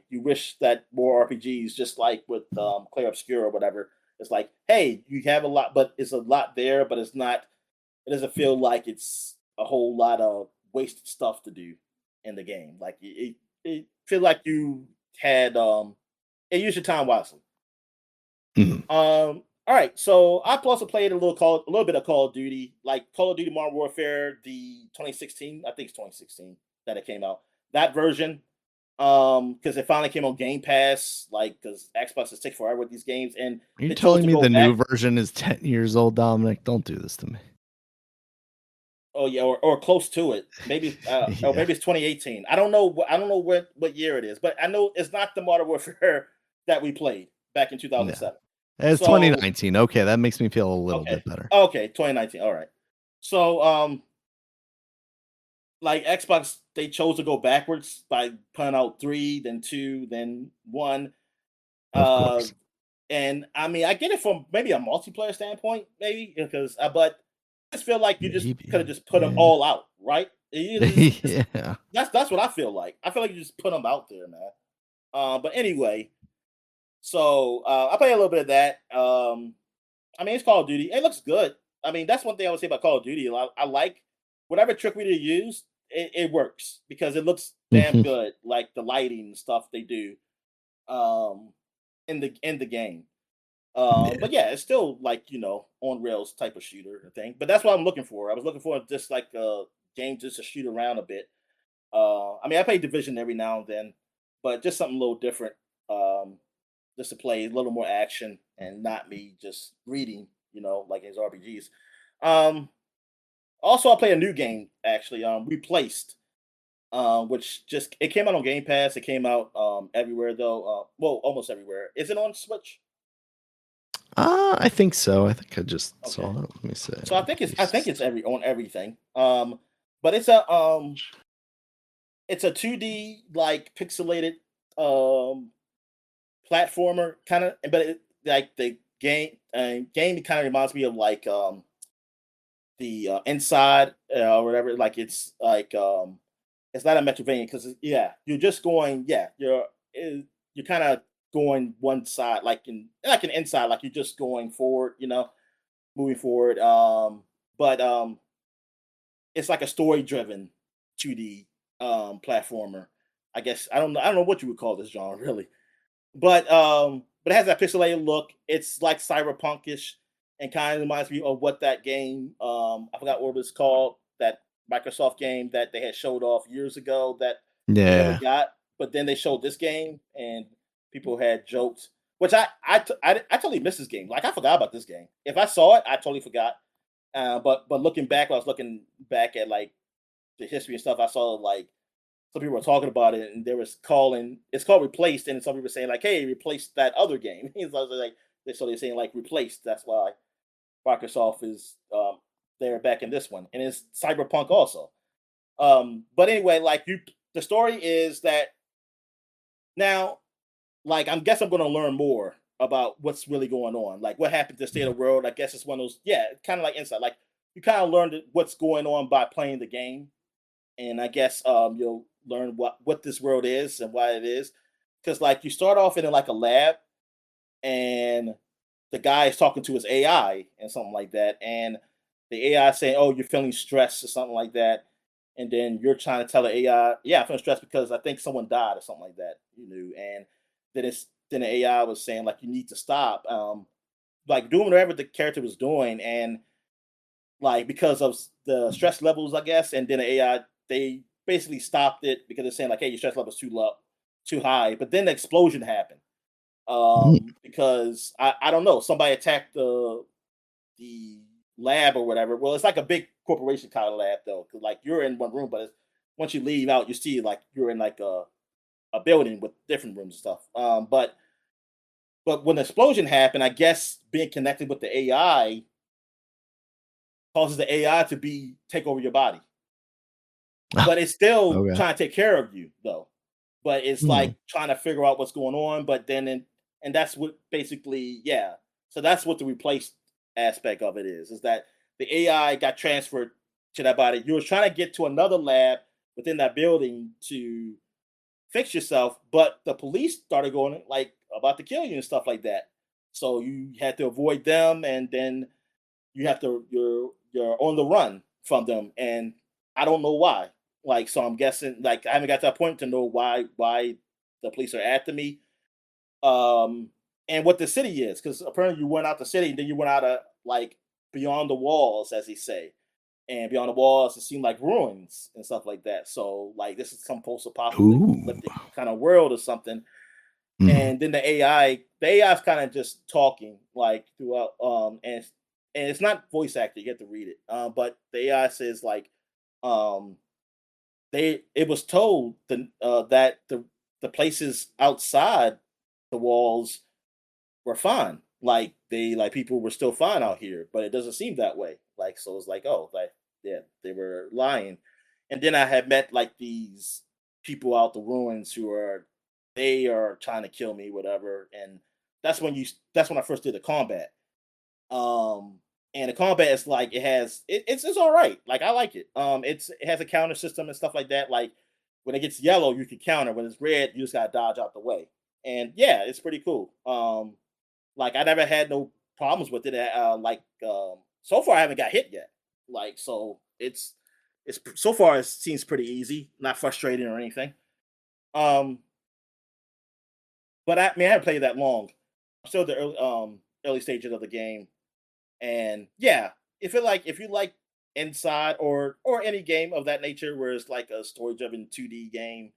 B: you wish that more RPGs, just like with Clair Obscure or whatever. It's like hey, you have a lot, but it's a lot there, but it's not. It doesn't feel like it's a whole lot of wasted stuff to do in the game. Like it feel like you had and use your time wisely.
A: Mhm.
B: All right, so I've also played a little bit of Call of Duty, like Call of Duty Modern Warfare, the 2016, I think it's 2016 that it came out. That version, because it finally came on Game Pass, like because Xbox is take forever with these games, and
A: Are you
B: they chose
A: telling
B: to
A: me
B: go
A: the
B: back.
A: new version is 10 years old, Dominic? Don't do this to me.
B: Oh yeah, or close to it. Maybe or
A: Yeah.
B: maybe it's 2018. I don't know. I don't know what year it is, but I know it's not the Modern Warfare that we played back in
A: Yeah.
B: 2007.
A: It's
B: So
A: 2019. Okay, that makes me feel a little
B: okay,
A: bit better.
B: okay, 2019. All right. So like Xbox, they chose to go backwards by putting out three, then two, then one.
A: Of
B: Uh,
A: course.
B: and I mean, I get it from maybe a multiplayer standpoint, maybe because, but I just feel like you just could have
A: Maybe.
B: just put them
A: Yeah.
B: all out, right?
A: Yeah.
B: That's what I feel like. I feel like you just put them out there, man. But anyway, so I play a little bit of that. I mean, it's Call of Duty. It looks good. I mean, that's one thing I would say about Call of Duty. I like whatever trickery they use. It works because it looks damn
A: Mhm.
B: good. Like the lighting and stuff they do um, in the game.
A: Yeah.
B: But yeah, it's still like on rails type of shooter thing. But that's what I'm looking for. I was looking for just like a game just to shoot around a bit. I mean, I play Division every now and then, but just something a little different. Um, just to play a little more action and not me just reading, like his RPGs. Um, Also, I play a new game actually. Replaced, which just it came out on Game Pass. It came out everywhere though. Well, almost everywhere. Is it on Switch?
A: I think so. I think I just saw
B: Okay,
A: it. Let me see.
B: so I think it's
A: Replaced.
B: on everything. But it's a 2D like pixelated um platformer kind of, but like the game kind of reminds me of like the inside or whatever. Like it's not a Metroidvania because yeah, you're just going yeah you're kind of going one side like an inside like you're just going forward moving forward but it's like a story driven 2D platformer. I guess I don't know what you would call this genre really. But it has that pixelated look. It's like cyberpunkish and kind of reminds me of what that game I forgot what it was called, that Microsoft game that they had showed off years ago that we never
A: Yeah.
B: got. But then they showed this game and people had joked, which I totally missed this game. Like I forgot about this game. If I saw it, I totally forgot. But looking back, when I was looking back at like the history and stuff, I saw like some people were talking about it and they was calling it's called replaced, and some people were saying like hey replace that other game. So they're saying like replaced, that's why Microsoft is there back in this one, and it's cyberpunk also. But anyway, like the story is that now, like I guess I'm going to learn more about what's really going on, like what happened to the state of
A: Mhm.
B: the world. I guess it's one of those, yeah, kind of like Inside, like you kind of learned what's going on by playing the game, and I guess you'll learn what this world is and why it is, because like you start off in like a lab, and the guy is talking to his AI and something like that, and the AI is saying, "Oh, you're feeling stressed" or something like that, and then you're trying to tell the AI, "Yeah, I'm feeling stressed because I think someone died or something like that," and then the AI was saying like you need to stop, like doing whatever the character was doing, and like because of the stress levels, I guess, and then the AI they basically stopped it because they're saying like, "Hey, your stress level's too low, too high," but then the explosion happened
A: Mm.
B: because I don't know, somebody attacked the lab or whatever. Well, it's like a big corporation kind of lab though, because like you're in one room, but once you leave out, you see like you're in like a building with different rooms and stuff. But when the explosion happened, I guess being connected with the AI causes the AI to be take over your body, but it's still
A: Okay.
B: trying to take care of you though. But it's
A: Mm.
B: like trying to figure out what's going on. But then and that's what basically, yeah. So that's what the replaced aspect of it is that the AI got transferred to that body. You were trying to get to another lab within that building to fix yourself, but the police started going like about to kill you and stuff like that. So you had to avoid them, and then you're on the run from them, and I don't know why. Like, so I'm guessing like I haven't got to that point to know why the police are after me. And what the city is, because apparently you went out the city, and then you went out of like beyond the walls, as they say. And beyond the walls, it seemed like ruins and stuff like that. So, like, this is some
A: Ooh.
B: post-apocalyptic kind of world or something.
A: Mhm.
B: And then the AI is kind of just talking like throughout, and it's not voice acted. You have to read it. But the AI says like, um, it was told that the places outside the walls were fine. Like like people were still fine out here, but it doesn't seem that way. Like so, it's like, oh, like yeah, they were lying. And then I had met like these people out the ruins who are they are trying to kill me, whatever. And that's when I first did the combat. Um, and the combat is like it's all right. Like I like it. It has a counter system and stuff like that. Like when it gets yellow, you can counter. When it's red, you just gotta dodge out the way. And yeah, it's pretty cool. Like I never had no problems with it. So far I haven't got hit yet. Like so so far it seems pretty easy, not frustrating or anything. Um, but I mean I haven't played that long. I'm still at the early stages of the game. And yeah, if you like Inside or any game of that nature where it's like a story driven 2D game,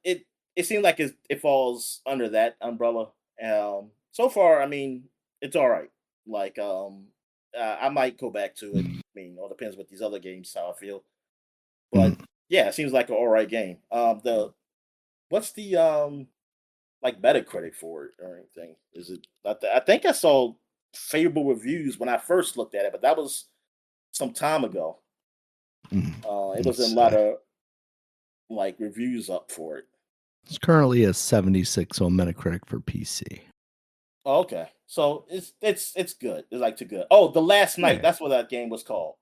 B: it seems like it falls under that umbrella. So far, I mean, it's all right. Like, I might go back to it. I mean, all depends what these other games how I feel. But
A: Mhm.
B: yeah, it seems like an all right game. The what's the like Metacritic for it or anything? Is it? I think I saw favorable reviews when I first looked at it, but that was some time ago.
A: Mhm.
B: It
A: Let's
B: wasn't a
A: see.
B: lot of like reviews up for it.
A: It's currently a 76 on Metacritic for PC.
B: Oh, okay. So it's good. It's like too good. Oh, The Last Night.
A: Yeah.
B: That's what that game was called.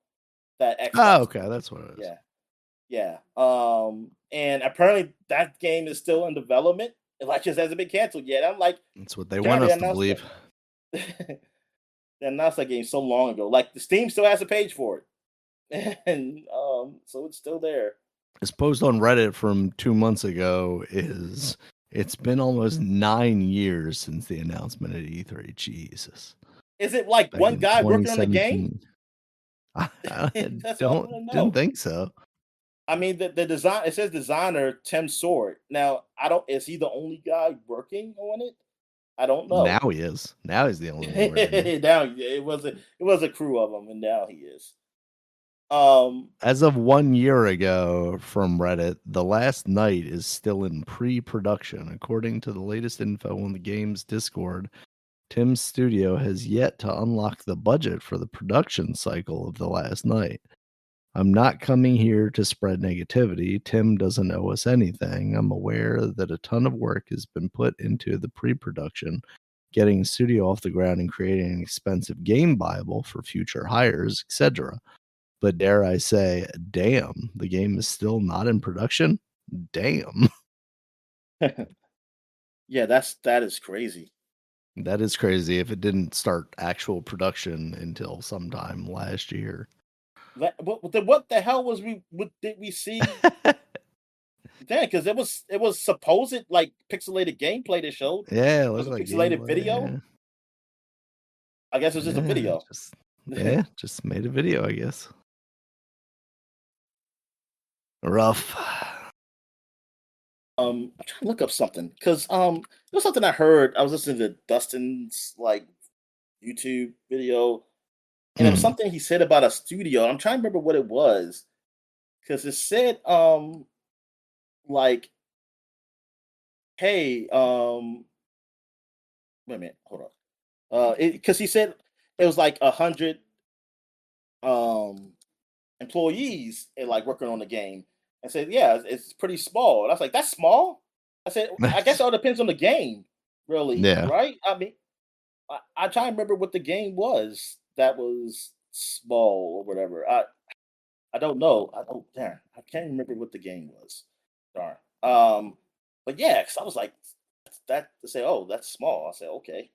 B: That
A: Oh,
B: Xbox
A: okay,
B: game.
A: that's what it is.
B: Yeah. Yeah. And apparently that game is still in development. It like just hasn't been canceled yet. I'm like,
A: That's what they want
B: darn, they
A: us to
B: announced
A: believe.
B: that. They announced that game so long ago. Like the Steam still has a page for it. And so it's still there.
A: This post on Reddit from 2 months ago is it's been almost 9 years since the announcement at E3. Jesus.
B: Is it like
A: Back
B: one
A: in
B: guy working on the game?
A: 2017. I
B: That's what I want to
A: didn't
B: know.
A: think so.
B: I mean, the design, it says designer Tim Sword. Now, I don't is he the only guy working on it? I don't know.
A: Now he is. Now he's the only one working on it.
B: Now it was a crew of them, and now he is. Um,
A: As of 1 year ago from Reddit, The Last Night is still in pre-production. According to the latest info on the game's Discord, Tim's studio has yet to unlock the budget for the production cycle of The Last Night. I'm not coming here to spread negativity. Tim doesn't owe us anything. I'm aware that a ton of work has been put into the pre production, getting the studio off the ground and creating an expensive game Bible for future hires, etc. But dare I say, damn, the game is still not in production? Damn.
B: Yeah, that is crazy.
A: That is crazy if it didn't start actual production until sometime last year.
B: What the hell was we? What did we see? Then because it was supposed like pixelated gameplay they showed.
A: Yeah, it
B: Was
A: looked
B: a
A: like
B: pixelated
A: gameplay.
B: video. I guess it's just a
A: Yeah,
B: video.
A: just made a video, I guess. Rough.
B: I'm trying to look up something because there was something I heard. I was listening to Dustin's like YouTube video, and it was
A: Mm.
B: something he said about a studio. I'm trying to remember what it was because it said like, hey, wait a minute, hold on. Because he said it was like 100 um employees and like working on the game, and said, yeah, it's pretty small. And I was like, that's small. I said, I guess it all depends on the game, really,
A: Yeah.
B: right? I mean, I try to remember what the game was that was small or whatever. I don't know. I don't. Darn, I can't remember what the game was. Darn. But yeah, because I was like, that to say, oh, that's small. I said, okay,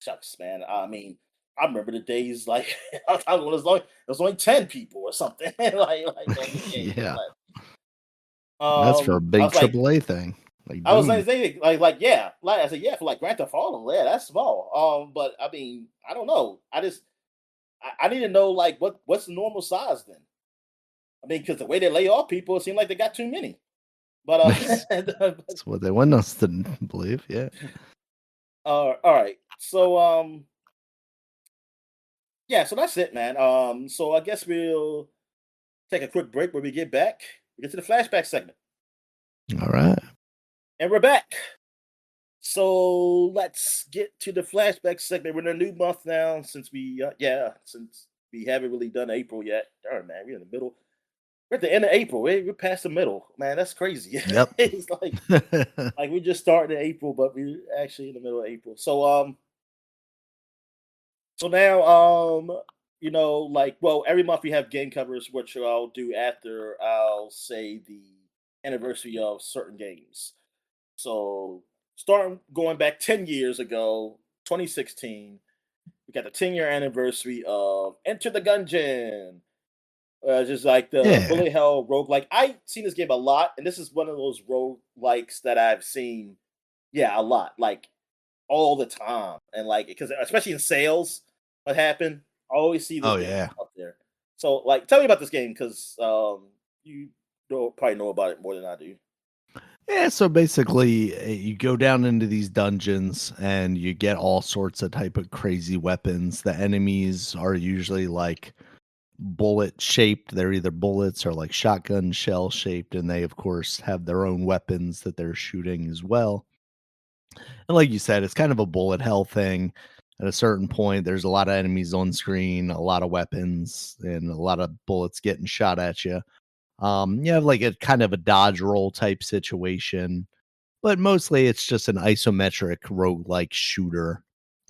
B: shucks, man. I mean, I remember the days like I was like, it was only 10 people or something like on the game.
A: Yeah. That's for a
B: I
A: big
B: was like,
A: AAA thing. Like,
B: I was
A: dude.
B: like saying like yeah, like I said, yeah, for like Grand Theft Auto, yeah, that's small. But I mean, I don't know. I need to know like what's the normal size then. I mean, because the way they lay off people, it seemed like they got too many. But
A: That's what they want us to believe, yeah.
B: all right. So yeah, so that's it, man. So I guess we'll take a quick break. When we get back, we get to the flashback segment,
A: Alright.
B: and we're back. So let's get to the flashback segment. We're in a new month now since since we haven't really done April yet. Darn, man, we're in the middle. We're at the end of April. We're past the middle, man. That's crazy.
A: Yep.
B: It's like we just started in April, but we're actually in the middle of April. So now like well, every month we have game covers, which I'll do after I'll say the anniversary of certain games. So starting going back 10 years ago, 2016, we got the 10-year anniversary of Enter the Gungeon. Just like the
A: Yeah.
B: bullet hell roguelike. I've seen this game a lot, and this is one of those roguelikes that I've seen, yeah, a lot, like all the time. And like, because especially in sales, what happened, I always see this
A: Oh,
B: game
A: yeah.
B: out there. So, like, tell me about this game because you probably know about it more than I do.
A: Yeah, so basically, you go down into these dungeons and you get all sorts of type of crazy weapons. The enemies are usually like bullet shaped. They're either bullets or like shotgun shell shaped, and they of course have their own weapons that they're shooting as well. And like you said, it's kind of a bullet hell thing. At a certain point, there's a lot of enemies on screen, a lot of weapons, and a lot of bullets getting shot at you. You have like a kind of a dodge roll type situation, but mostly it's just an isometric roguelike shooter.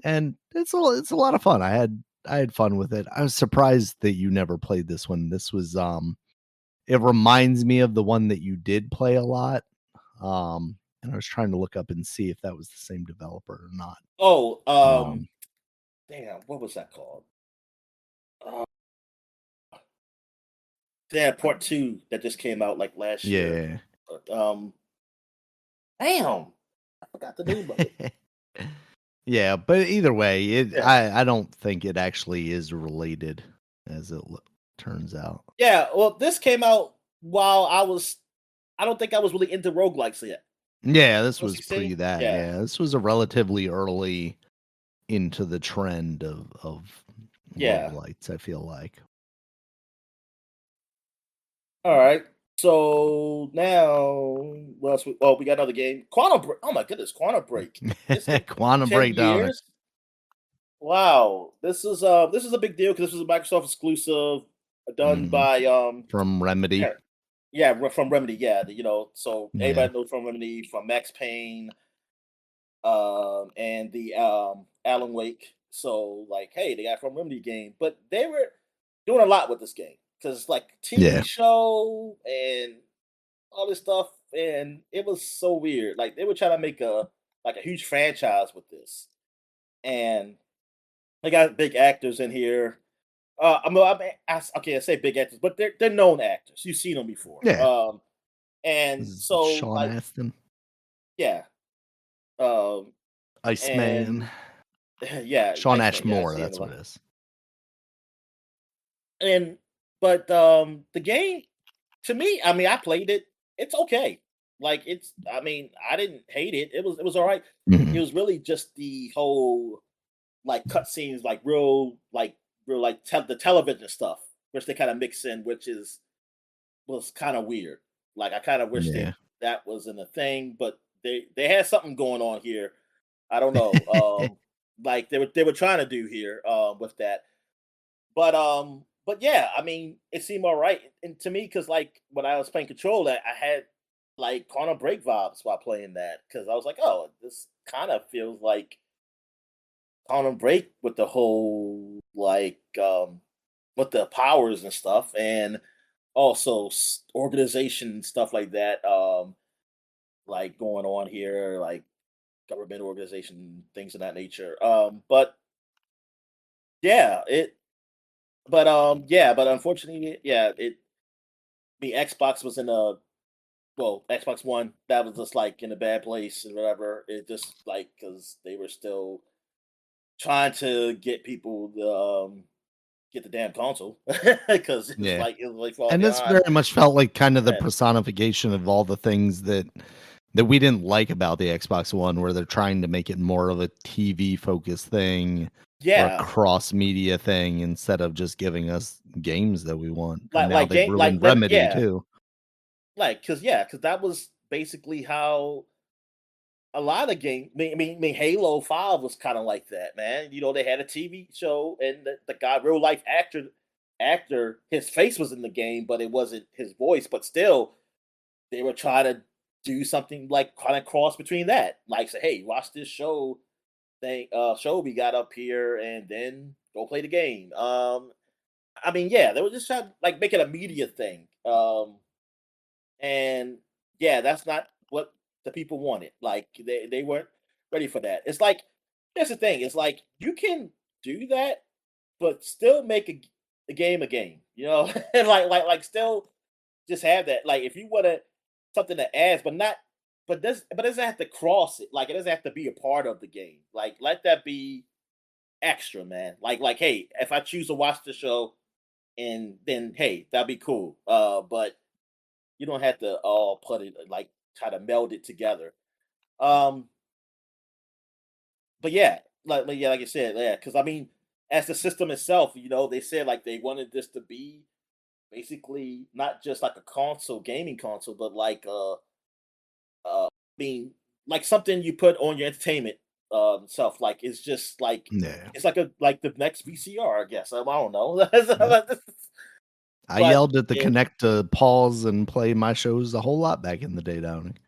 A: And it's a lot of fun. I had fun with it. I was surprised that you never played this one. This was it reminds me of the one that you did play a lot. And I was trying to look up and see if that was the same developer or not.
B: Oh,
A: Um,
B: damn, what was that called? Uh, Damn, part two that just came out like last year.
A: yeah.
B: But, damn, I forgot the name of it.
A: Yeah, but either way,
B: Yeah,
A: I don't think it actually is related as it turns out.
B: yeah. Well, this came out while I don't think I was really into roguelikes yet.
A: Yeah, this was pre
B: 2016?
A: that.
B: Yeah,
A: Yeah, this was a relatively early into the trend of
B: yeah.
A: roguelites, I feel like.
B: All right. So now, what else? Oh, we got another game. Quantum Break. Oh my goodness, Quantum Break. It's been
A: Quantum
B: 10
A: Breakdown,
B: years. Wow, this is a big deal because this was a Microsoft exclusive done
A: Mhm.
B: by
A: From Remedy.
B: yeah, yeah, from Remedy, yeah, so
A: Yeah.
B: everybody knows from Remedy, from Max Payne, and the Alan Wake. So like, hey, they got from Remedy game, but they were doing a lot with this game because like TV
A: Yeah.
B: show and all this stuff, and it was so weird. Like they were trying to make a huge franchise with this, and they got big actors in here. Okay, I say big actors, but they're known actors. You've seen them before.
A: Yeah.
B: And
A: This is
B: so
A: Sean
B: like,
A: Astin,
B: yeah, um,
A: Iceman.
B: and yeah,
A: Sean
B: Iceman. Yeah, I
A: Ashmore,
B: see him a
A: that's what
B: lot.
A: it is.
B: And but the game, to me, I mean, I played it. It's okay. Like I mean, I didn't hate it. It was all right. It
A: Mhm.
B: was really just the whole like cutscenes, like real like the television stuff, which they kind of mix in, which is was kind of weird. Like I kind of wish
A: Yeah.
B: that wasn't a thing, but they had something going on here. I don't know. Like they were trying to do here with that. But yeah, I mean, it seemed all right. And to me, because like when I was playing Control, I had like Quantum Break vibes while playing that because I was like, oh, this kind of feels like Quantum Break with the whole like with the powers and stuff, and also organization and stuff like that. Like going on here, like government organization, things of that nature. But yeah, but unfortunately, yeah, the Xbox was in a Xbox One that was just like in a bad place and whatever. It just like because they were still trying to get people to get the damn console because
A: Yeah.
B: it was like falling
A: And this
B: behind.
A: very much felt like kind of the
B: And
A: personification of all the things that we didn't like about the Xbox One, where they're trying to make it more of a TV focused thing or a
B: yeah,
A: cross media thing instead of just giving us games that we want. And now
B: like
A: they've
B: game like
A: ruined
B: let
A: Remedy
B: yeah
A: too.
B: like because that was basically how a lot of game. I mean, Halo 5 was kind of like that, man. They had a TV show, and the guy, real life actor, his face was in the game, but it wasn't his voice. But still, they were trying to do something like kind of cross between that, like say, hey, watch this show we got up here, and then go play the game. I mean, yeah, they were just trying to like make it a media thing. And yeah, that's not what the people wanted. Like they weren't ready for that. It's like here's the thing. It's like you can do that, but still make a game a game. And like still just have that. Like if you want to something that adds, but not, but it doesn't have to cross it. Like it doesn't have to be a part of the game. Like let that be extra, man. Like hey, if I choose to watch the show, and then hey, that'd be cool. But you don't have to all put it like try to meld it together. Um, but yeah, yeah, like I said, yeah, because I mean, as the system itself, they said like they wanted this to be basically not just like a console, gaming console, but like being like something you put on your entertainment self. Like it's just like
A: Yeah.
B: it's like the next VCR, I guess. I don't know,
A: Yep. I
B: but
A: yelled at the
B: yeah,
A: Connect to pause and play my shows a whole lot back in the day, Downing.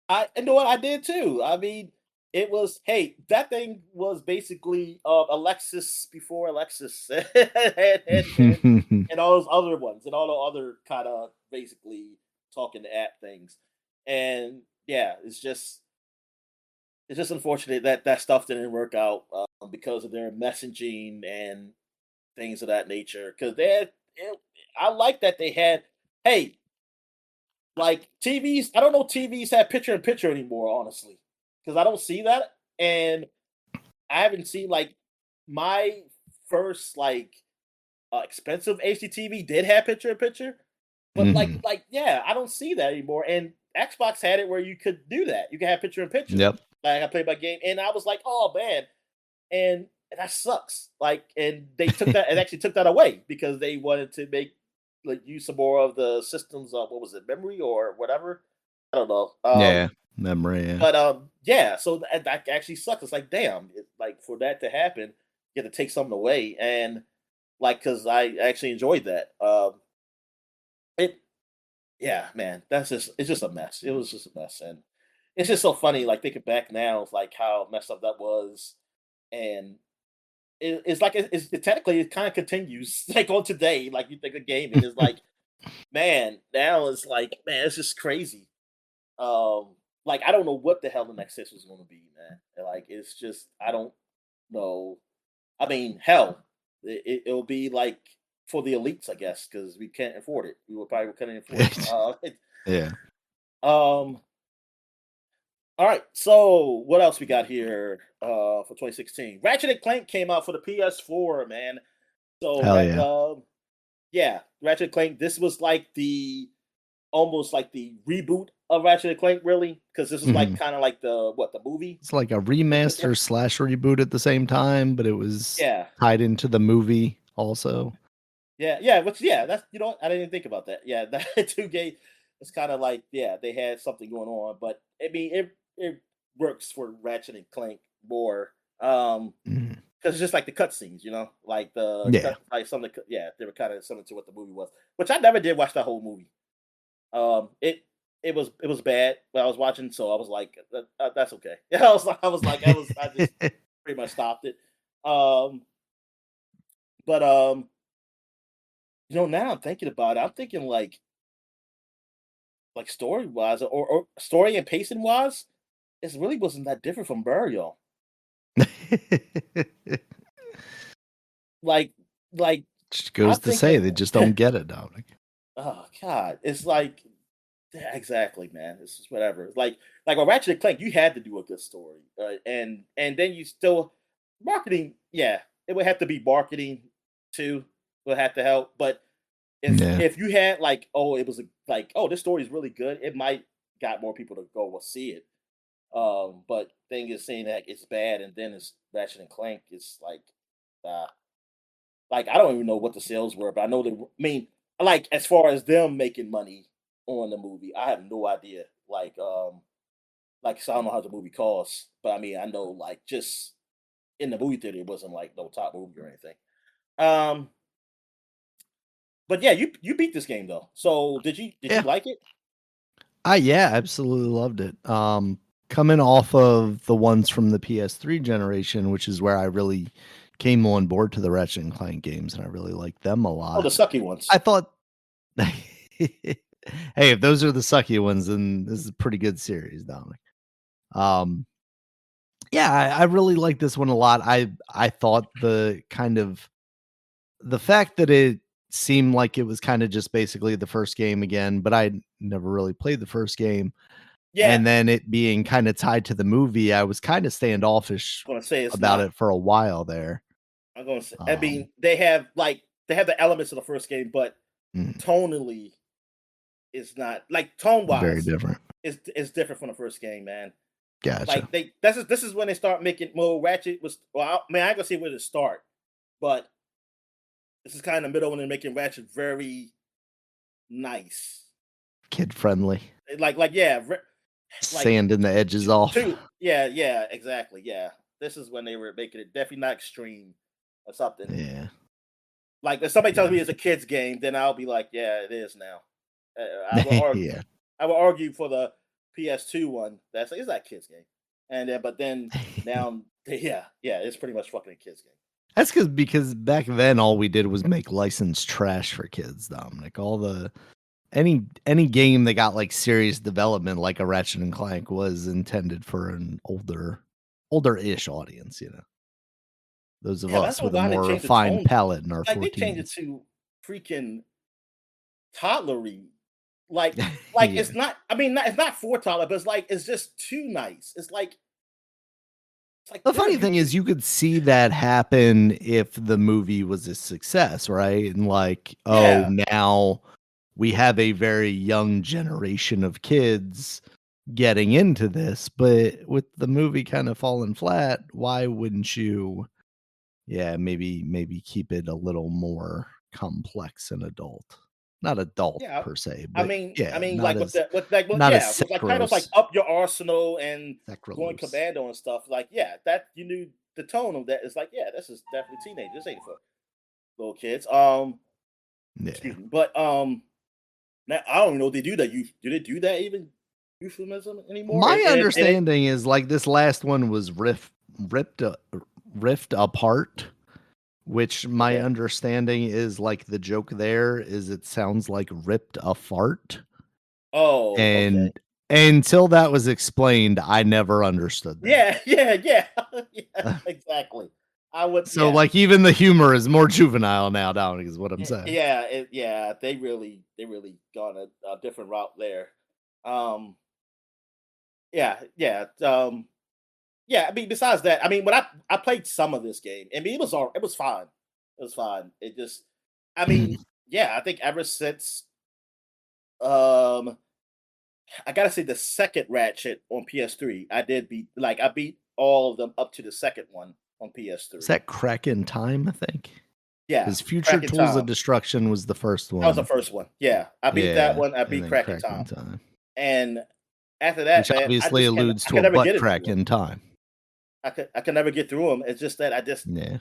B: you know what I did too. I mean, it was hey, that thing was basically Alexis before Alexis, and all those other ones, and all the other kind of basically talking to app things, and yeah, it's just unfortunate that that stuff didn't work out because of their messaging and things of that nature. Because I like that they had hey, like TVs, I don't know TVs have picture in picture anymore, honestly, because I don't see that, and I haven't seen like my first like expensive HDTV did have picture in picture, but
A: Mhm.
B: yeah, I don't see that anymore. And Xbox had it where you could do that. You could have picture in picture.
A: Yep.
B: Like I played my game, and I was like, oh man, and that sucks. Like, and they took that and actually took that away because they wanted to make like use some more of the systems. What was it, memory or whatever? I don't know.
A: Yeah. Memory, yeah.
B: But yeah, so that actually sucks. It's like damn, like for that to happen. get to take something away, and like because I actually enjoyed that. It Yeah, man, it's just a mess. It was just a mess, and it's just so funny. Like thinking back now, it's like how messed up that was, and it's like it technically it kind of continues like on today. Like you think of gaming is like, man, now it's like, man, it's just crazy. Like I don't know what the hell the next six was going to be, man. And, like it's just I don't know. I mean, hell, it'll be like for the elites, I guess, because we can't afford it. We will probably couldn't afford it.
A: Yeah.
B: Um. All right. So what else we got here? For 2016, Ratchet and Clank came out for the PS4, man. So
A: Hell yeah.
B: yeah, Ratchet and Clank. This was like the almost like the reboot of Ratchet and Clank, really, because this is like
A: Mhm.
B: kind of like the movie.
A: It's like a
B: But
A: remaster slash reboot at the same time, but it was
B: yeah,
A: tied into the movie also.
B: yeah, which yeah, that's you know what, I didn't even think about that. Yeah, that 2K it's kind of like yeah, they had something going on, but I mean it works for Ratchet and Clank more.
A: Mhm.
B: Because it's just like the cutscenes, like the
A: Yeah.
B: cut, like some of the yeah, they were kind of similar to what the movie was, which I never did watch that whole movie. It was bad when I was watching, so I was like, that's okay. I just pretty much stopped it. Um, but now I'm thinking about it. I'm thinking like story wise or story and pacing wise, it really wasn't that different from Burial. Like like
A: Just
B: I'm
A: goes to
B: thinking,
A: say they just don't get it, Dominic.
B: oh god, it's like yeah, exactly, man. It's just whatever. Like a Ratchet and Clank, you had to do a good story, and then you still marketing. Yeah, it would have to be marketing too. Would have to help. But
A: Yeah.
B: if you had like, oh, it was like, oh, this story is really good, it might got more people to go see it. But thing is saying that it's bad, and then it's Ratchet and Clank. It's uh, like I don't even know what the sales were, but I know they. I mean, like as far as them making money on the movie, I have no idea. So I don't know how the movie costs, but I mean, I know like just in the movie theater, it wasn't like no top movie or anything. Um, but yeah, you beat this game though. So did you
A: Yeah.
B: like it?
A: Yeah, absolutely loved it. Coming off of the ones from the PS3 generation, which is where I really came on board to the Ratchet and Clank games, and I really liked them a
B: Oh, the
A: lot.
B: sucky
A: I
B: ones.
A: thought, hey, if those are the sucky ones, then this is a pretty good series, Dominic. Um, yeah, I really like this one a lot. I thought the fact that it seemed like it was kind of just basically the first game again, but I never really played the first game.
B: Yeah,
A: And then it being kind of tied to the movie, I was kind of standoffish
B: I'm gonna say it's
A: about
B: not.
A: it for a while there.
B: I'm gonna say. I
A: Um,
B: mean, they have the elements of the first game, but
A: mm,
B: tonally, it's not like tone
A: very
B: wise.
A: different.
B: It's different from the first game, man.
A: Gotcha.
B: Like this is when they start making well Ratchet was I ain't gonna say where to start, but this is kind of the middle when they're making Ratchet very nice.
A: Kid friendly.
B: Yeah, like
A: Sanding the edges off.
B: two yeah exactly yeah. This is when they were making it definitely not extreme or something.
A: Yeah.
B: Like if somebody tells
A: Yeah.
B: me it's a kids game, then I'll be like, yeah, it is now. I will argue.
A: Yeah.
B: I will argue for the PS2 one. It's that kids game, and but then now, yeah, it's pretty much fucking a kids game.
A: That's because back then all we did was make licensed trash for kids, Dominic. All the any game that got like serious development like a Ratchet and Clank was intended for an older-ish audience, you know. Those of
B: Yeah, but I don't
A: us
B: know
A: with a
B: why they
A: more
B: changed the
A: refined
B: tone.
A: palate in our
B: Like they changed it
A: 14s.
B: to freaking toddlery. Like,
A: Yeah.
B: it's not. I mean, it's not for toddler, but it's just too nice. It's like
A: The
B: there
A: funny
B: you
A: thing
B: can.
A: is you could see that happen if the movie was a success, right? And like, oh,
B: Yeah,
A: now we have a very young generation of kids getting into this, but with the movie kind of falling flat, why wouldn't you maybe keep it a little more complex and adult. Not adult
B: yeah.
A: per se,
B: I
A: but
B: mean, I
A: yeah,
B: mean, like
A: not as
B: with like titles like
A: sacros
B: Up Your Arsenal and going
A: sacralose.
B: Commando and stuff. Like, yeah, that you knew. the tone of that is like, yeah, this is definitely teenage. This ain't for little kids.
A: Yeah.
B: Excuse me, but now I don't know. They do that. Do they do that even euphemism anymore?
A: My
B: And it,
A: understanding is like this last one was ripped apart, which my
B: okay.
A: understanding is like the joke there is it sounds like ripped a fart.
B: Oh, okay.
A: And until that was explained, I never understood that.
B: Yeah, yeah, yeah, yeah. Exactly. I would.
A: So
B: Yeah,
A: like even the humor is more juvenile now, down is what I'm saying.
B: yeah, yeah. They really gone a different route there. Um, yeah, yeah. Yeah, I mean, besides that, I mean, when I played some of this game, I mean, it was fine. It was fine. It just, I mean, yeah, I think ever since, um, I gotta say the second Ratchet on PS3, I beat all of them up to the second one on
A: Is
B: PS3.
A: that Crack in Time, I think?
B: Yeah,
A: Because Future
B: Crack in
A: Tools of
B: Time.
A: Destruction was the first
B: That was the
A: one.
B: first one. Yeah, I beat that
A: Yeah,
B: one. I
A: and
B: beat
A: then
B: Crack in
A: Crack in
B: Time,
A: Time,
B: and after that,
A: which
B: man,
A: obviously alludes
B: I
A: to a
B: can never
A: butt
B: get into
A: crack
B: them.
A: in time.
B: I can never get through them. It's just that I just
A: Yeah,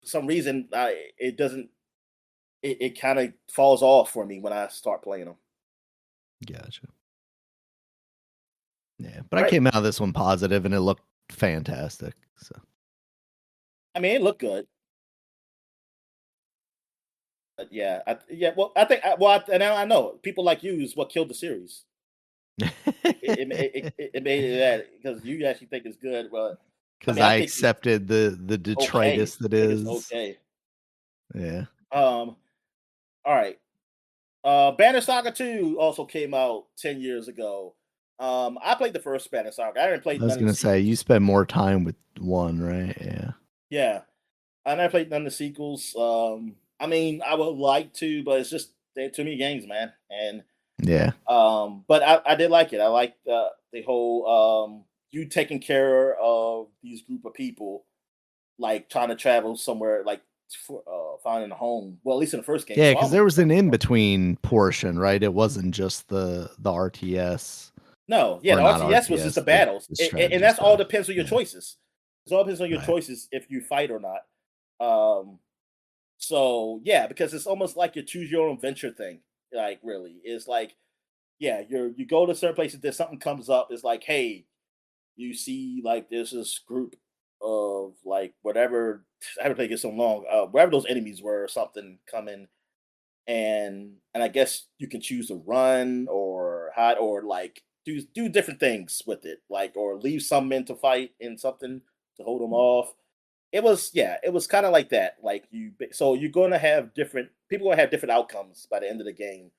B: for some reason it doesn't it kind of falls off for me when I start playing them.
A: gotcha. Yeah, but I
B: Right.
A: came out of this one positive, and it looked fantastic. So
B: I mean, it looked good. But yeah, yeah. Well, I think and now I know people like you is what killed the series. It made it that because you actually think it's good, but I
A: because
B: mean, I
A: I
B: think it's
A: accepted the
B: okay.
A: detritus that
B: I think it's
A: is.
B: okay.
A: Yeah,
B: Um. All right. Banner Saga 2 also came out 10 years ago. I played the first Banner Saga. I haven't played
A: I was
B: none of the
A: gonna say you
B: sequels.
A: spend more time with one, right? Yeah,
B: Yeah, I never played none of the sequels. I mean, I would like to, but it's just they're too many games, man. And
A: yeah,
B: but I did like it. I liked the whole you taking care of these group of people, like trying to travel somewhere, like for, finding a home. Well, at least in the first game.
A: yeah.
B: So I
A: Because
B: don't know
A: there
B: what
A: was
B: the
A: an
B: second
A: in
B: one.
A: between portion, right? It wasn't just the RTS
B: No, yeah,
A: or
B: the
A: not
B: RTS was just the
A: RTS, the
B: battles, and
A: strategy
B: that's all
A: stuff.
B: depends on your
A: Yeah,
B: choices. It all depends on your
A: right.
B: choices if you fight or not. Um, so yeah, because it's almost like you choose your own venture thing. Like really, it's like yeah, you go to certain places. There's something comes up. It's like hey, you see like there's this group of like whatever. I haven't played it so long. Wherever those enemies were, or something coming, and I guess you can choose to run or hide or like do different things with it, like or leave some men to fight in something to hold them off. It was yeah, it was kind of like that. Like so you're going to have different people going to have different outcomes by the end of the game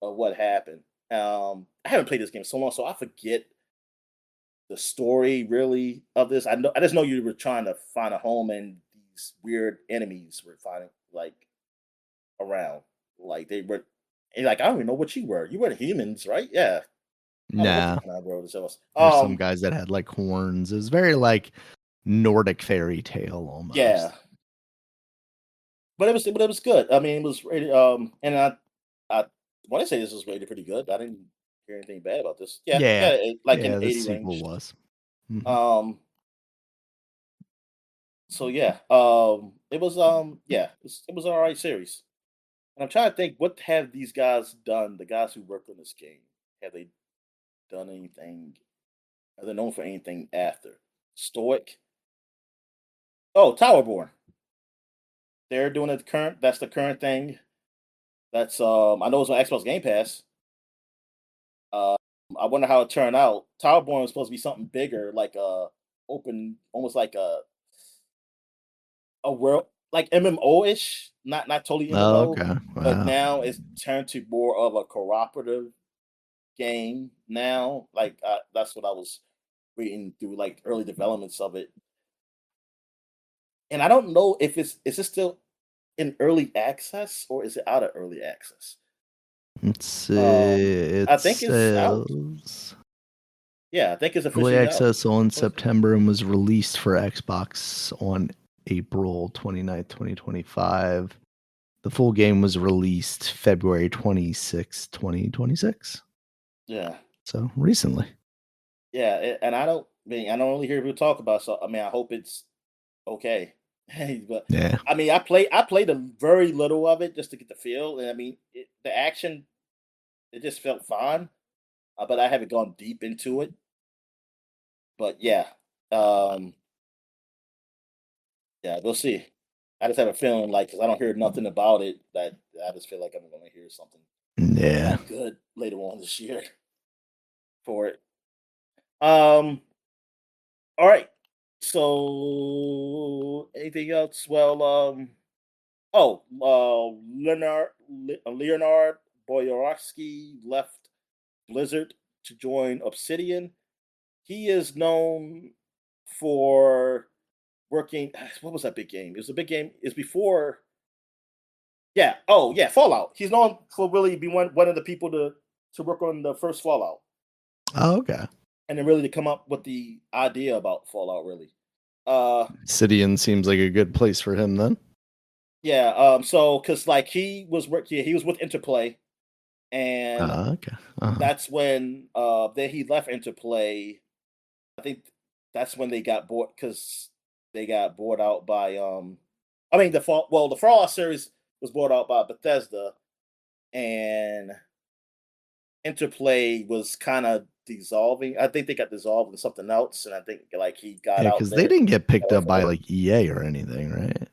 B: of what happened. I haven't played this game so long, so I forget the story really of this. I just know you were trying to find a home and these weird enemies were finding like around. Like they were and like I don't even know what you were. You were humans, right? Yeah. I don't know what
A: Nah,
B: kind of world this was.
A: there's some guys that had like horns. It was very like Nordic fairy tale
B: Yeah.
A: almost.
B: But it was good. I mean, it was rated and I want to say this was rated pretty good. I didn't hear anything bad about this. Yeah,
A: Yeah,
B: yeah, like in
A: yeah.
B: the
A: The
B: 80
A: sequel
B: range.
A: was. Mhm.
B: Um so yeah. It was yeah, it was an all right series. And I'm trying to think what have these guys done, the guys who work on this game. Have they done anything? Are they known for anything after? Stoic? Oh, Towerborn. They're doing it current. That's the current thing. That's I know it's on Xbox Game Pass. Uh, I wonder how it turned out. Towerborn was supposed to be something bigger, like open, almost like a world, like MMO ish, not totally
A: Oh,
B: MMO,
A: okay.
B: but
A: Wow.
B: now it's turned to more of a cooperative game. Now, like that's what I was reading through, like early developments of it, and I don't know if is it still in early access or is it out of early access?
A: Let's see.
B: I
A: It
B: think it's out.
A: says
B: Yeah, I think it's
A: early
B: officially out.
A: access on September and was released for Xbox on April 29th, 2025. The full game was released February 26th, 2026.
B: Yeah,
A: So recently.
B: yeah, and I don't really hear people talk about. So I mean, I hope it's. okay. But
A: Yeah.
B: I mean, I played a very little of it just to get the feel, and I mean, the action it just felt fine, but I haven't gone deep into it. But yeah, um, yeah, we'll see. I just have a feeling like because I don't hear nothing about it, that I just feel like I'm going to hear something
A: Yeah.
B: good later on this year for it. Um, all right. So anything else? Well, Leonard Boyarovsky left Blizzard to join Obsidian. He is known for working. What was that big game? It was a big game. It's before. Yeah. Oh, yeah. Fallout. He's known for really be one of the people to work on the first Fallout,
A: Oh, okay.
B: and then really to come up with the idea about Fallout. Really. Uh,
A: Obsidian seems like a good place for him then.
B: yeah. So because like he was working, yeah, he was with Interplay, and
A: Okay. Uh-huh.
B: that's when then he left Interplay. I think that's when they got bought because they got bought out by I mean the Fallout series was bought out by Bethesda, and Interplay was kind of dissolving. I think they got dissolved into something else, and I think like he got
A: Yeah,
B: out
A: because they
B: there.
A: didn't get
B: Got
A: picked
B: away
A: up
B: from
A: by
B: work.
A: like EA or anything, right?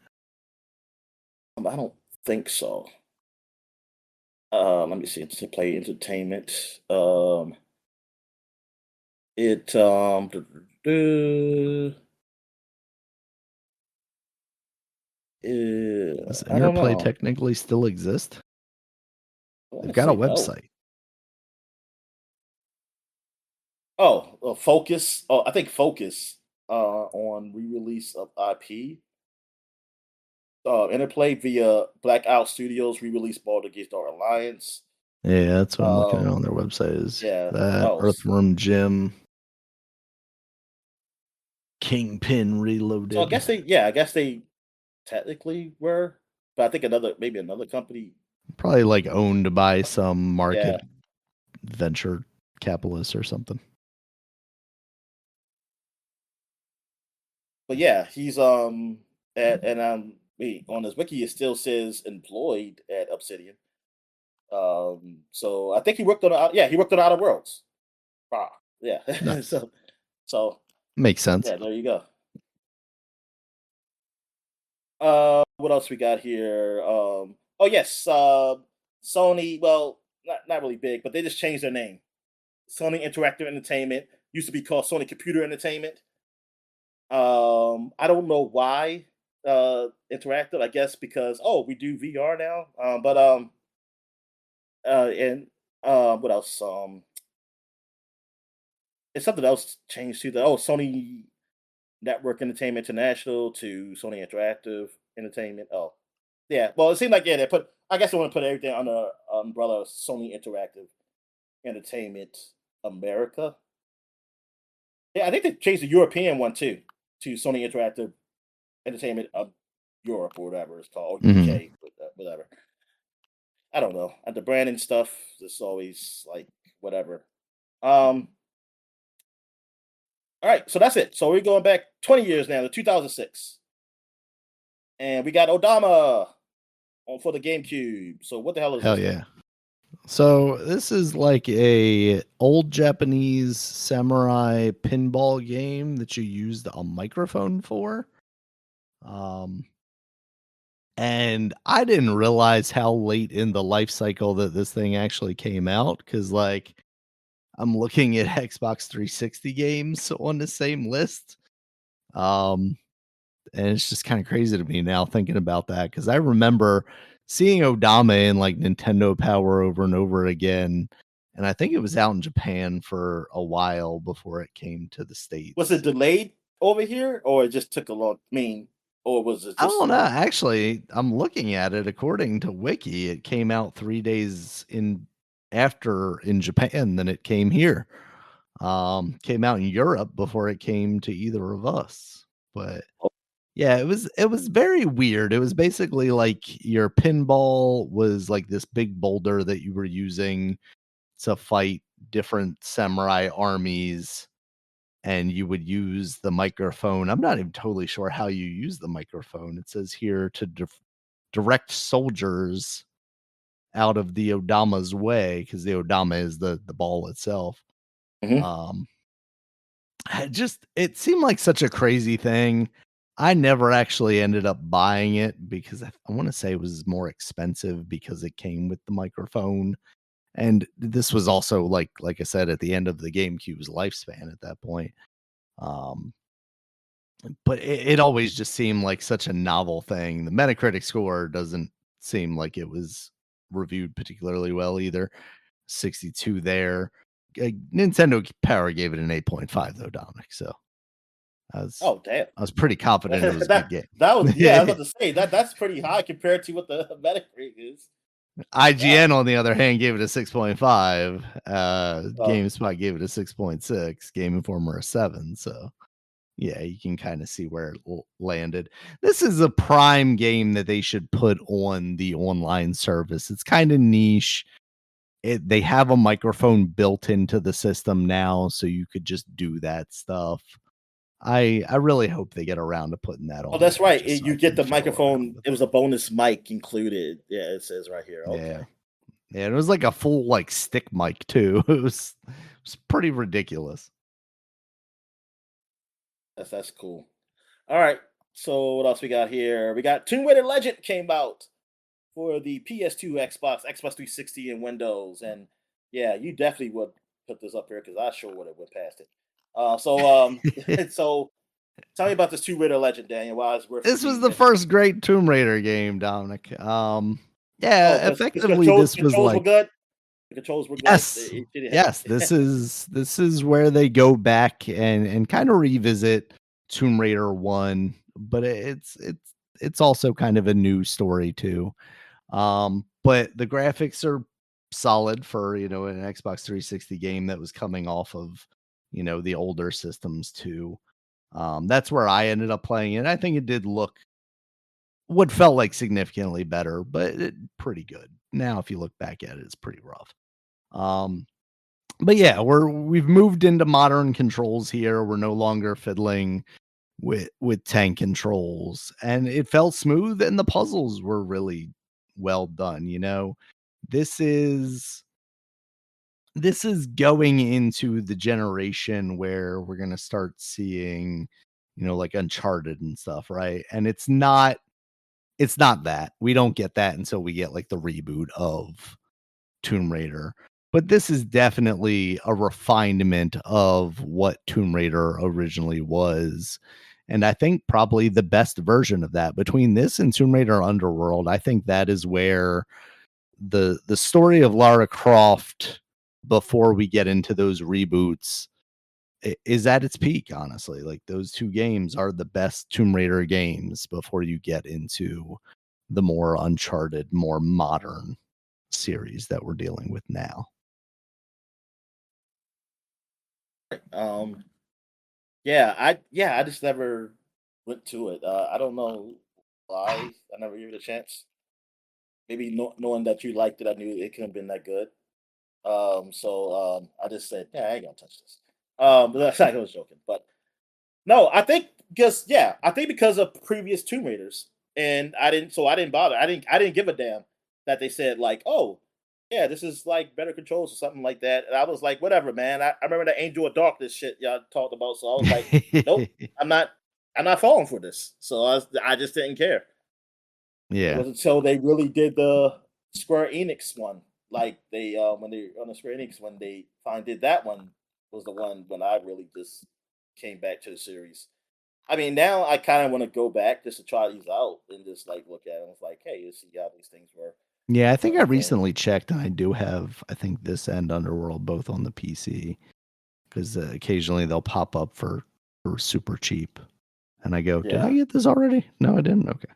B: I don't think so. Let me see. Interplay Entertainment. It
A: Does
B: I don't
A: Interplay
B: know.
A: technically still exist?
B: I want
A: They've
B: to
A: got a
B: say no.
A: website.
B: Oh, Focus. Oh, I think Focus on re-release of IP. Interplay via Blackout Studios re-release Baldur's Gate Dark Alliance.
A: Yeah, that's what I'm looking at
B: Um,
A: on their website is
B: yeah.
A: that
B: Oh,
A: Earthworm Jim, Kingpin
B: so
A: Reloaded.
B: I guess they technically were, but I think maybe another company.
A: Probably like owned by some
B: Yeah,
A: market venture capitalist or something.
B: but yeah, he's wait, on his wiki it still says employed at Obsidian. So I think he worked on he worked on Outer Worlds. Ah, yeah.
A: Nice.
B: So
A: Makes sense.
B: yeah, there you go. What else we got here? Oh yes, Sony. Well, not really big, but they just changed their name. Sony Interactive Entertainment used to be called Sony Computer Entertainment. I don't know why interactive. I guess because we do VR now. But and what else? It's something else changed to the Sony Network Entertainment International to Sony Interactive Entertainment. Oh, yeah. Well, it seemed like they put. I guess they want to put everything under umbrella of Sony Interactive Entertainment America. Yeah, I think they changed the European one too to Sony Interactive Entertainment of Europe or whatever it's called, or
A: Hmm.
B: UK, whatever. I don't know. And the branding stuff is always like whatever. Um. All right, so that's it. So we're going back 20 years now to 2006, and we got Odama on for the GameCube. So what the hell is
A: Hell
B: this thing?
A: yeah. So this is like a old Japanese samurai pinball game that you used a microphone for. Um, and I didn't realize how late in the life cycle that this thing actually came out because, like, I'm looking at Xbox 360 games on the same list. Um, and it's just kind of crazy to me now thinking about that because I remember seeing Odama in like Nintendo Power over and over again. And I think it was out in Japan for a while before it came to the
B: Was it
A: States.
B: delayed over here, or it just took a long? I mean, or was it
A: I don't
B: just
A: know. Actually, I'm looking at it. According to Wiki, it came out 3 days in after in Japan than it came here. Came out in Europe before it came to either of us. But yeah, it was very weird. It was basically like your pinball was like this big boulder that you were using to fight different samurai armies, and you would use the microphone. I'm not even totally sure how you use the microphone. It says here to direct soldiers out of the Odama's way, because the Odama is the ball itself.
B: Mhm.
A: Um, it seemed like such a crazy thing. I never actually ended up buying it because I want to say it was more expensive because it came with the microphone. And this was also like I said, at the end of the GameCube's lifespan at that point. Um, but it always just seemed like such a novel thing. The Metacritic score doesn't seem like it was reviewed particularly well either. 62 there. Nintendo Power gave it an 8.5 though, Dominic. So I was
B: Oh, damn.
A: I was pretty confident it was a good
B: that
A: game.
B: that was yeah. I was about to say that's pretty high compared to what the Metacritic is.
A: IGN,
B: God.
A: on the other hand, gave it a 6.5.
B: Oh,
A: GameSpot gave it a 6.6. Game Informer a 7. So yeah, you can kind of see where it landed. This is a prime game that they should put on the online service. It's kind of niche. They have a microphone built into the system now, so you could just do that stuff. I really hope they get around to putting that
B: oh,
A: on
B: that's
A: there
B: right.
A: just so
B: You
A: I
B: get
A: can
B: the
A: fiddle around
B: microphone.
A: with
B: It
A: it.
B: was a bonus mic included. Yeah, it says right here.
A: Yeah.
B: Okay.
A: Yeah, and it was like a full like stick mic too. It was pretty ridiculous.
B: That's cool. All right. So what else we got here? We got Tomb Raider Legend came out for the PS2, Xbox 360, and Windows. And yeah, you definitely would put this up here because I sure would have went past it. So tell me about this Tomb Raider Legend, Daniel. Why it's worth to
A: This was
B: be
A: the
B: mentioned.
A: first great Tomb Raider game, Dominic.
B: Oh,
A: Yeah,
B: because
A: effectively this was
B: controls were
A: like
B: good. The controls were good.
A: yes.
B: It didn't
A: Yes,
B: have.
A: this is where they go back and kind of revisit Tomb Raider 1, but it's also kind of a new story too. But the graphics are solid for, an Xbox 360 game that was coming off of, the older systems too. That's where I ended up playing it. I think it did look what felt like significantly better, but pretty good. Now, if you look back at it, it's pretty rough. Um, but yeah, we've moved into modern controls here. We're no longer fiddling with tank controls, and it felt smooth, and the puzzles were really well done. This is this is going into the generation where we're gonna start seeing, like Uncharted and stuff, right? And it's not that. We don't get that until we get like the reboot of Tomb Raider. But this is definitely a refinement of what Tomb Raider originally was. And I think probably the best version of that between this and Tomb Raider Underworld, I think that is where the story of Lara Croft before we get into those reboots is at its peak, honestly. Like those two games are the best Tomb Raider games before you get into the more Uncharted, more modern series that we're dealing with now.
B: um, I just never went to it. I don't know why. I never gave it a chance. Maybe knowing that you liked it, I knew it couldn't have been that good. I just said, yeah, I ain't gonna touch this. But that's I was joking. But no, I think because of previous Tomb Raiders, and I didn't bother. I didn't give a damn that they said like, oh, yeah, this is like better controls or something like that. And I was like, whatever, man. I remember the Angel of Darkness shit y'all talked about, so I was like, nope, I'm not, I'm not falling for this. So I just didn't care. It
A: Yeah.
B: wasn't until they really did the Square Enix one, like they when they on the Square Enix when they finally did that one was the one when I really just came back to the series. I mean, now I kind of want to go back just to try these out and just like look at them. It's like, hey, you see how these things were
A: Yeah, I think I
B: before.
A: recently checked and I do have, I think this and Underworld both on the PC because occasionally they'll pop up for super cheap. And I go, did I
B: Yeah.
A: get this already? No, I didn't. Okay.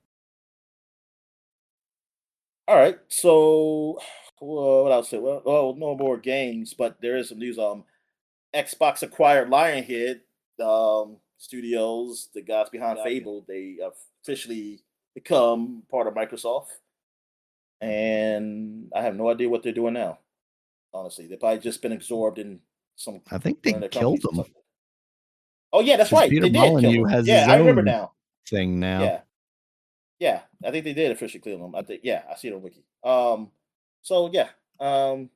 B: All right. So what else? Well, no more games, but there is some news. Xbox acquired Lionhead Studios, the guys behind Fable. They officially become part of Microsoft, and I have no idea what they're doing now. Honestly, they've probably just been absorbed in some
A: I think
B: one
A: they
B: of their
A: killed
B: companies or
A: them.
B: something. Oh yeah, that's
A: Because
B: right.
A: Peter
B: They did kill
A: Molyneux
B: him.
A: has
B: Yeah,
A: his
B: I remember
A: own
B: now.
A: thing now.
B: Yeah, yeah. I think they did officially kill him. I think. Yeah, I see it on Wiki. So yeah. Um.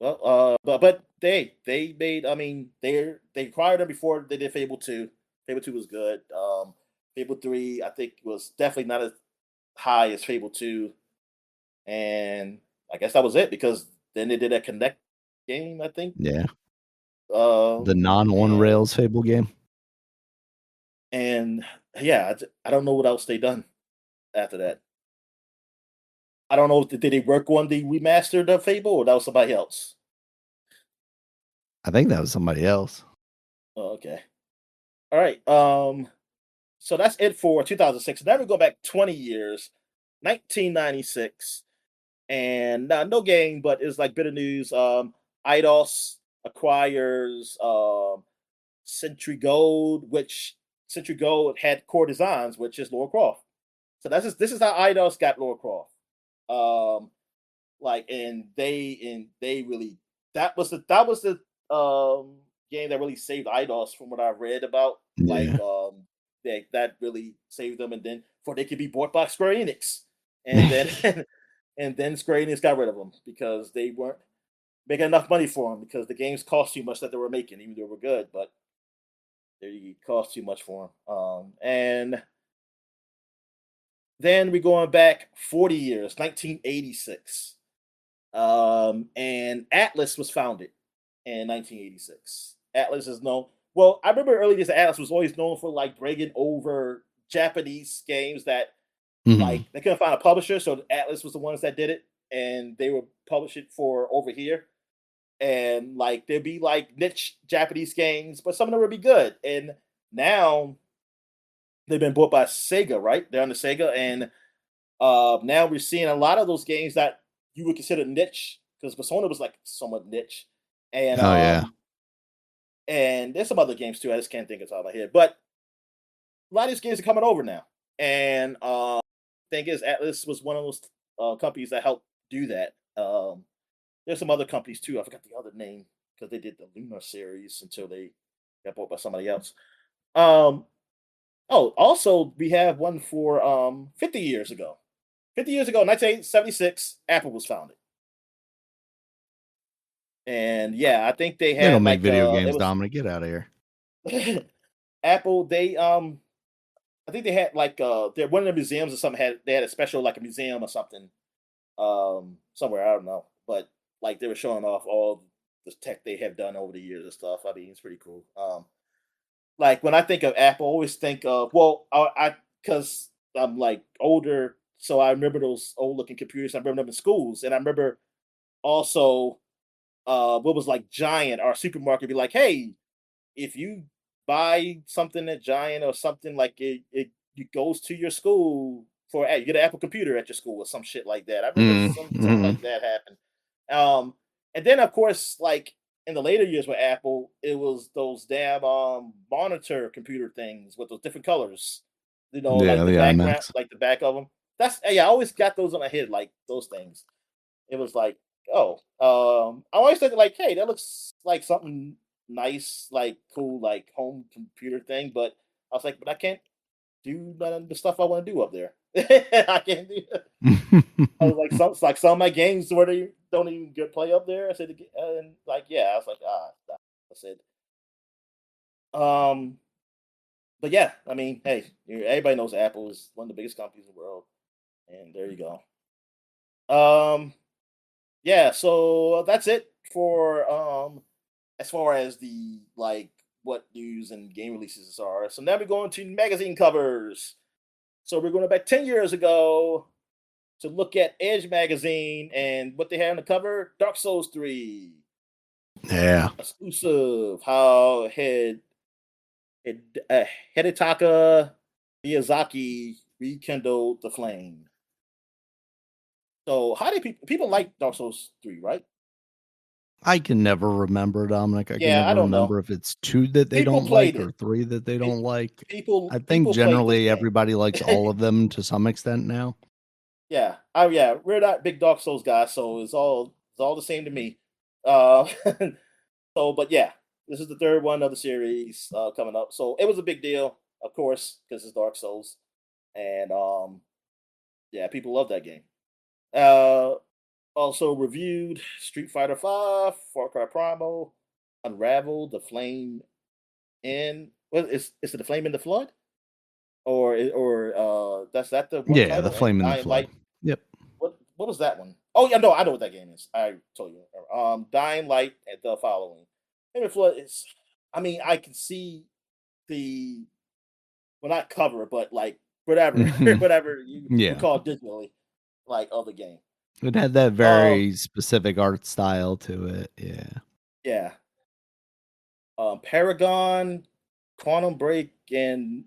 B: Well. But they made. I mean, they acquired them before they did Fable 2. Fable 2 was good. Fable 3, I think, was definitely not as high as Fable 2, and I guess that was it because then they did a Connect game, I think.
A: Yeah. The
B: Um,
A: non on
B: and
A: rails Fable game.
B: and yeah, I don't know what else they done after that. I don't know if did they work on the remastered of Fable or that was somebody else.
A: I think that was somebody else.
B: Oh, okay. All right. So that's it for 2006. Now we go back 20 years, 1996, and no game, but it's like bit of news. Eidos acquires Century Gold, which Century Gold had core designs, which is Lara Croft. So this is how Eidos got Lara Croft. Um, and they really that was the game that really saved Eidos from what I read about.
A: Yeah.
B: That really saved them, and then for they could be bought by Square Enix, and then and then Square Enix got rid of them because they weren't making enough money for them because the games cost too much that they were making, even though they were good, but they cost too much for them. And then we're going back 40 years, 1986. And Atlas was founded in 1986. Atlas is known. Well, I remember early days Atlas was always known for like bringing over Japanese games that
A: Mhm.
B: like they couldn't find a publisher, so Atlas was the ones that did it, and they would publish it for over here. And like there'd be like niche Japanese games, but some of them would be good. And now they've been bought by Sega, right? They're on the Sega, and now we're seeing a lot of those games that you would consider niche because Persona was like somewhat niche, and
A: Oh, yeah.
B: there's some other games too. I just can't think of the top of my head, but a lot of these games are coming over now. And thing is, Atlas was one of those companies that helped do that. There's some other companies too. I forgot the other name because they did the Lunar series until they got bought by somebody else. Um, oh, also we have one for 50 years ago. 50 years ago, 1976, Apple was founded. And yeah, I think they
A: They don't
B: had
A: make
B: like
A: video
B: it
A: games,
B: was
A: Dominic. Get out of here.
B: Apple, I think they had like they're one of the museums or something had they had a special like a museum or something somewhere, I don't know. But like they were showing off all the tech they have done over the years and stuff. I mean, it's pretty cool. Like when I think of Apple, I always think of well, I because I'm like older, so I remember those old looking computers. I remember them in schools, and I remember also what was like Giant or supermarket be like, hey, if you buy something at Giant or something like it goes to your school for you get an Apple computer at your school or some shit like that. I remember
A: Mm,
B: something
A: mhm.
B: like that happened. And then of course like in the later years with Apple, it was those damn monitor computer things with those different colors. You know,
A: Yeah,
B: like the
A: the
B: background,
A: IMAX.
B: like the back of them. That's yeah, I always got those on my head, like those things. It was like, oh, I always think like, hey, that looks like something nice, like cool, like home computer thing. But I was like, but I can't do none of the stuff I want to do up there. I can't do. I was like some of my games where they don't even get play up there. I said, and like yeah, I was like stop. I said, um, but yeah, I mean, hey, everybody knows Apple is one of the biggest companies in the world, and there you go. Um, yeah, so that's it for as far as the like what news and game releases are. So now we're going to magazine covers. So we're going back 10 years ago to look at Edge magazine and what they had on the cover, Dark Souls 3
A: Yeah.
B: exclusive. How Hid- uh, Hidetaka Miyazaki rekindled the flame. So how do people like Dark Souls 3, right?
A: I can never remember, Dominic. I can
B: Yeah, I
A: never
B: don't know.
A: remember if it's 2 that they
B: People
A: don't
B: played
A: like or
B: it.
A: 3 that they
B: Pe-
A: don't like. I think
B: people played this
A: generally
B: game.
A: everybody likes all of them to some extent now.
B: Yeah, yeah, we're not big Dark Souls guys, so it's all the same to me. So, but yeah. This is the third one of the series coming up, so it was a big deal, of course, because it's Dark Souls, and yeah, people love that game. Uh, Also reviewed Street Fighter Five, Far Cry Primal, Unravel, The Flame in. What is it? The Flame in the Flood, or that's that the one
A: Yeah, the
B: title, and
A: flame in the
B: Dying
A: flood.
B: Light.
A: Yep.
B: What was that one? Oh yeah, no, I know what that game is. I told you. Dying Light and the following. Flame in the Flood is. I mean, I can see the well, not cover, but like whatever,
A: Mhm.
B: whatever you would
A: Yeah.
B: call digitally, like of the game.
A: It had that
B: Um,
A: very specific art style to it. Yeah.
B: yeah. Paragon, Quantum Break, and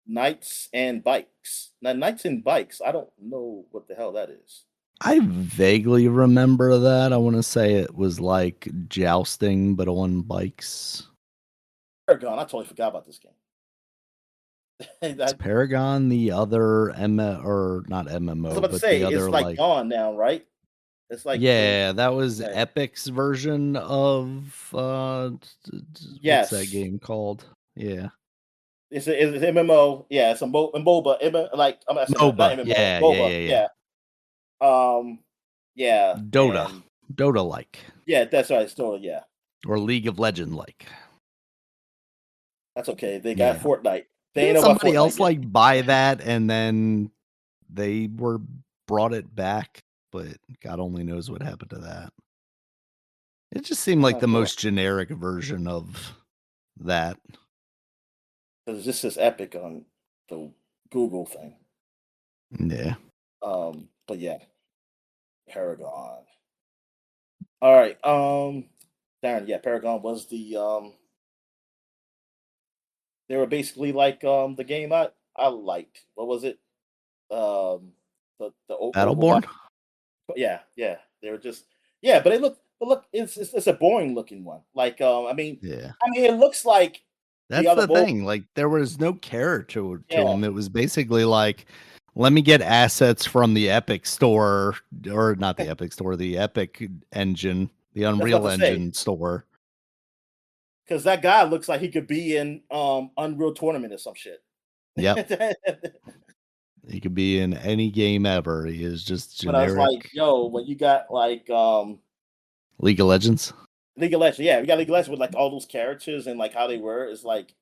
B: Knights and Bikes. Now, Knights and Bikes, I don't know what the hell that is.
A: I vaguely remember that. I want to say it was like jousting, but on bikes.
B: Paragon, I totally forgot about this game.
A: Is
B: I
A: Paragon the other or not
B: was
A: MMO,
B: about to
A: but the
B: say it's
A: other
B: like
A: like
B: gone now, right? It's like the
A: yeah, that was
B: yeah.
A: Epic's version of what's that
B: Yes,
A: game called? Yeah.
B: it's an MMO. Yeah, it's a MOBA. Like I'm not saying that, not
A: MOBA.
B: MMO,
A: Yeah, yeah,
B: MOBA.
A: yeah, yeah.
B: Yeah, um, yeah,
A: Dota.
B: and
A: Dota like.
B: yeah, that's right. Still, yeah,
A: Or League of Legend like.
B: that's okay. They got
A: Yeah.
B: Fortnite. They ain't
A: Didn't
B: know about
A: somebody
B: Fortnite
A: else
B: yet.
A: like buy that and then they were brought it back, but God only knows what happened to that. It just seemed
B: I'm
A: like
B: not
A: the
B: sure
A: most generic version of that.
B: because this is Epic on the Google thing.
A: Yeah.
B: But yeah, Paragon. All right. Darren, yeah, Paragon was the they were basically like the game I liked. What was it? Um Overwatch.
A: Battleborn?
B: Yeah, yeah. They were just yeah, but look, it's a boring looking one. Like
A: Yeah.
B: I mean it looks like the
A: That's
B: other
A: the
B: mobile.
A: thing. Like there was no character to
B: Yeah,
A: him. It was basically like, let me get assets from the Epic store, or not the Epic store, the Epic engine, the
B: that's what
A: Unreal
B: to say.
A: Engine store.
B: Because that guy looks like he could be in Unreal Tournament or some shit.
A: Yep.
B: But
A: He could be in any game ever. He is just
B: I was like,
A: generic
B: yo, when you got like
A: League of Legends.
B: League of Legends, yeah, we got League of Legends with like all those characters and like how they were. It's like,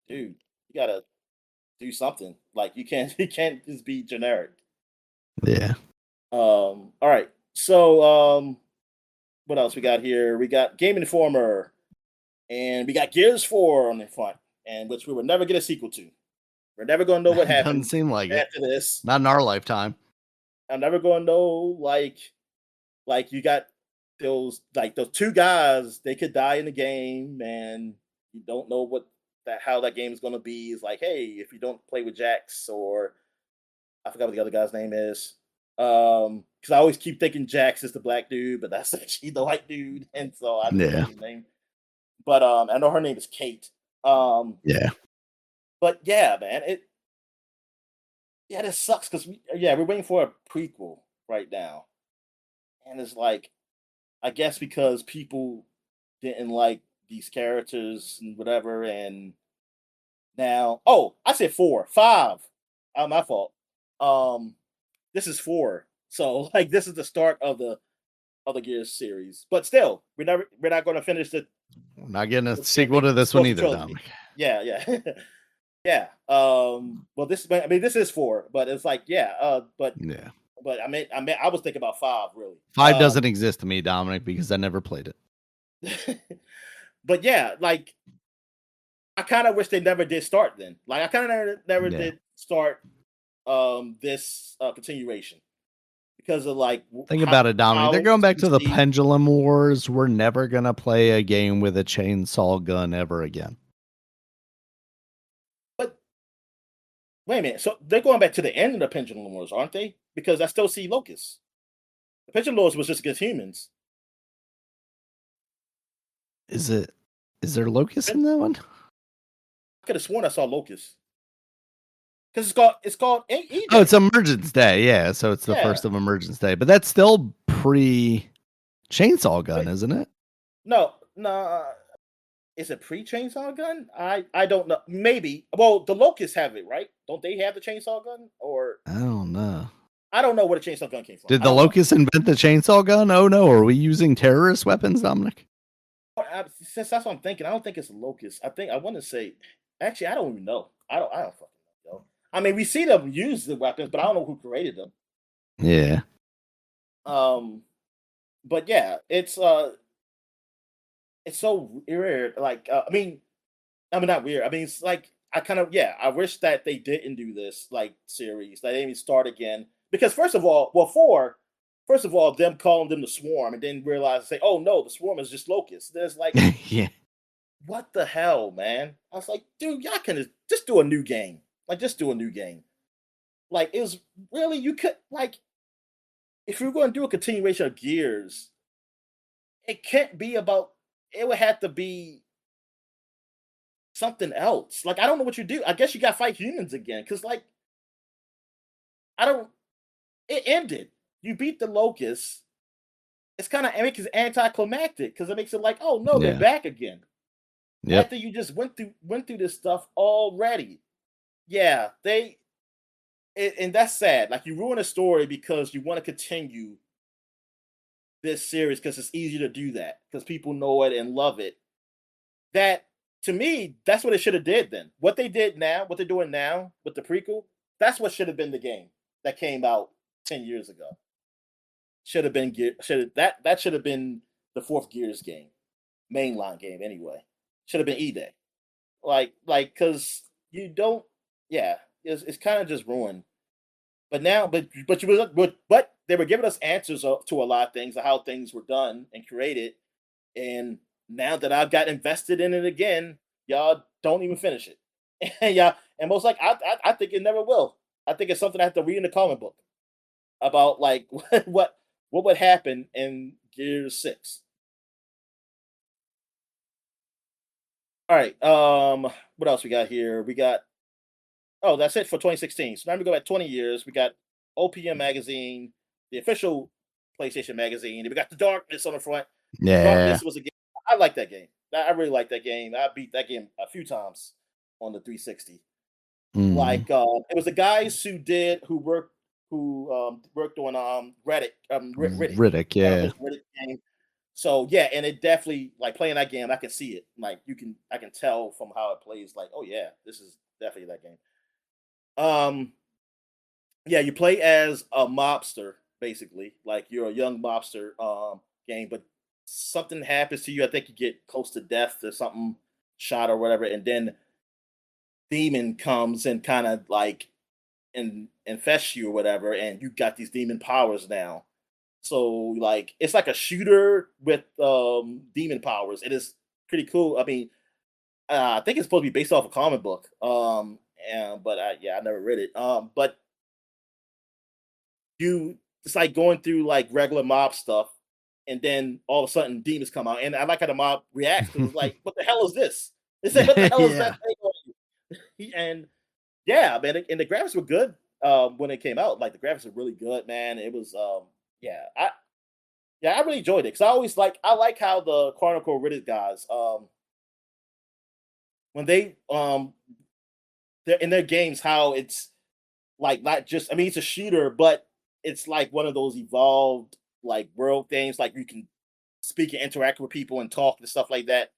B: dude, you gotta do something. Like you can't you can't just be generic.
A: Yeah.
B: All right. So what else we got here? We got Game Informer and we got Gears 4 on the front, and which we will never get a sequel to. We're never gonna know what
A: Doesn't
B: happened
A: seem like it.
B: after this.
A: Not in our lifetime.
B: I'm never gonna know like you got those two guys, they could die in the game, and you don't know what that how that game is gonna be. It's like, hey, if you don't play with Jax or I forgot what the other guy's name is. Because I always keep thinking Jax is the black dude, but that's actually the white dude, and so I just
A: Yeah.
B: forget his name. But I know her name is Kate.
A: Yeah.
B: But yeah, man, this sucks because we're waiting for a prequel right now, and it's like I guess because people didn't like these characters and whatever, and now I said 4, 5. My fault. Um, this is 4. So like this is the start of the other Gears series. But still, we're not gonna finish
A: We're not getting a
B: the
A: sequel to this one either,
B: trilogy.
A: Dominic.
B: Yeah, yeah. Yeah. Well this is 4, but it's like, yeah,
A: Yeah.
B: but I was thinking about 5 really.
A: 5 doesn't exist to me, Dominic, because I never played it.
B: But yeah, like I kind of wish they never did start then. Like I kind of never
A: Yeah.
B: did start this continuation because of like
A: Think about it, Dominic. They're
B: how
A: going back to the
B: CC
A: Pendulum Wars. We're never gonna play a game with a chainsaw gun ever again.
B: But wait a minute, so they're going back to the end of the Pendulum Wars, aren't they? Because I still see Locust. The Pendulum Wars was just against humans.
A: Is it? Is there Locust
B: I
A: in that one?
B: could have sworn I saw Locust because it's called E
A: Oh, it's
B: Day.
A: Emergence Day. Yeah, so it's the
B: Yeah,
A: first of Emergence Day, but that's still pre Chainsaw Gun,
B: wait,
A: isn't it?
B: no, no. Is it pre-chainsaw gun? I don't know. Maybe. Well, the locusts have it, right? Don't they have the chainsaw gun? Or
A: I don't know.
B: I don't know where the chainsaw gun came from.
A: Did
B: I
A: the
B: don't know.
A: Locusts invent the chainsaw gun? Oh no, are we using terrorist weapons, Dominic?
B: Since that's what I'm thinking, I don't think it's a locust. I think I want to say. Actually, I don't even know. I don't fucking know. I mean, we see them use the weapons, but I don't know who created them.
A: Yeah.
B: Um, but yeah, it's so weird. Like, I mean, not weird. I mean, it's like I kind of yeah. I wish that they didn't do this like series. That they didn't even start again because first of all, them calling them the swarm and then realize say, oh no, the swarm is just locusts. There's like,
A: Yeah.
B: what the hell, man? I was like, dude, y'all can just do a new game. Like, just do a new game. Like, it was really you could like if you were going to do a continuation of Gears, it can't be about. It would have to be something else. Like, I don't know what you do. I guess you got to fight humans again because like I don't. It ended. You beat the locusts. It's kind of it makes it anticlimactic because it makes it like, oh no, they're
A: Yeah.
B: back again
A: Yep.
B: after you just went through this stuff already. Yeah, and that's sad. Like you ruin a story because you want to continue this series because it's easy to do that because people know it and love it. That to me, that's what it should have did then. What they did now, what they're doing now with the prequel, that's what should have been the game that came out 10 years ago. Should have been that should have been the fourth Gears game, mainline game anyway. Should have been E-Day. Because you don't, yeah, it's kind of just ruined. But now, but they were giving us answers to a lot of things, of how things were done and created. And now that I've got invested in it again, y'all don't even finish it. And yeah, and most like I think it never will. I think it's something I have to read in the comic book about like what would happen in Gears 6. All right. What else we got here? We got oh, that's it for 2016. So now we go back 20 years. We got OPM magazine, the official PlayStation magazine. And we got the Darkness on the front.
A: Yeah.
B: Darkness was a game. I like that game. I really like that game. I beat that game a few times on the 360.
A: Mhm.
B: Like it was the guys who worked on Riddick,
A: Riddick, yeah.
B: Chronicles Riddick game. So yeah, and it definitely like playing that game, I can see it. Like I can tell from how it plays. Like, oh yeah, this is definitely that game. Um, yeah, you play as a mobster basically. Like you're a young mobster game, but something happens to you. I think you get close to death or something, shot or whatever, and then demon comes and kind of like infests you or whatever, and you got these demon powers now. So like it's like a shooter with demon powers. It is pretty cool. I mean, I think it's supposed to be based off a comic book. But I never read it. But you it's like going through like regular mob stuff, and then all of a sudden demons come out, and I like how the mob reacts because it's like, what the hell is this? They say, what the hell is that
A: Yeah.
B: thing on you? And yeah, man, and the graphics were good when it came out. Like the graphics were really good, man. It was yeah, I really enjoyed it because I like how the Chronicle Riddick guys when they're in their games how it's like not just I mean it's a shooter, but it's like one of those evolved like world games like you can speak and interact with people and talk and stuff like that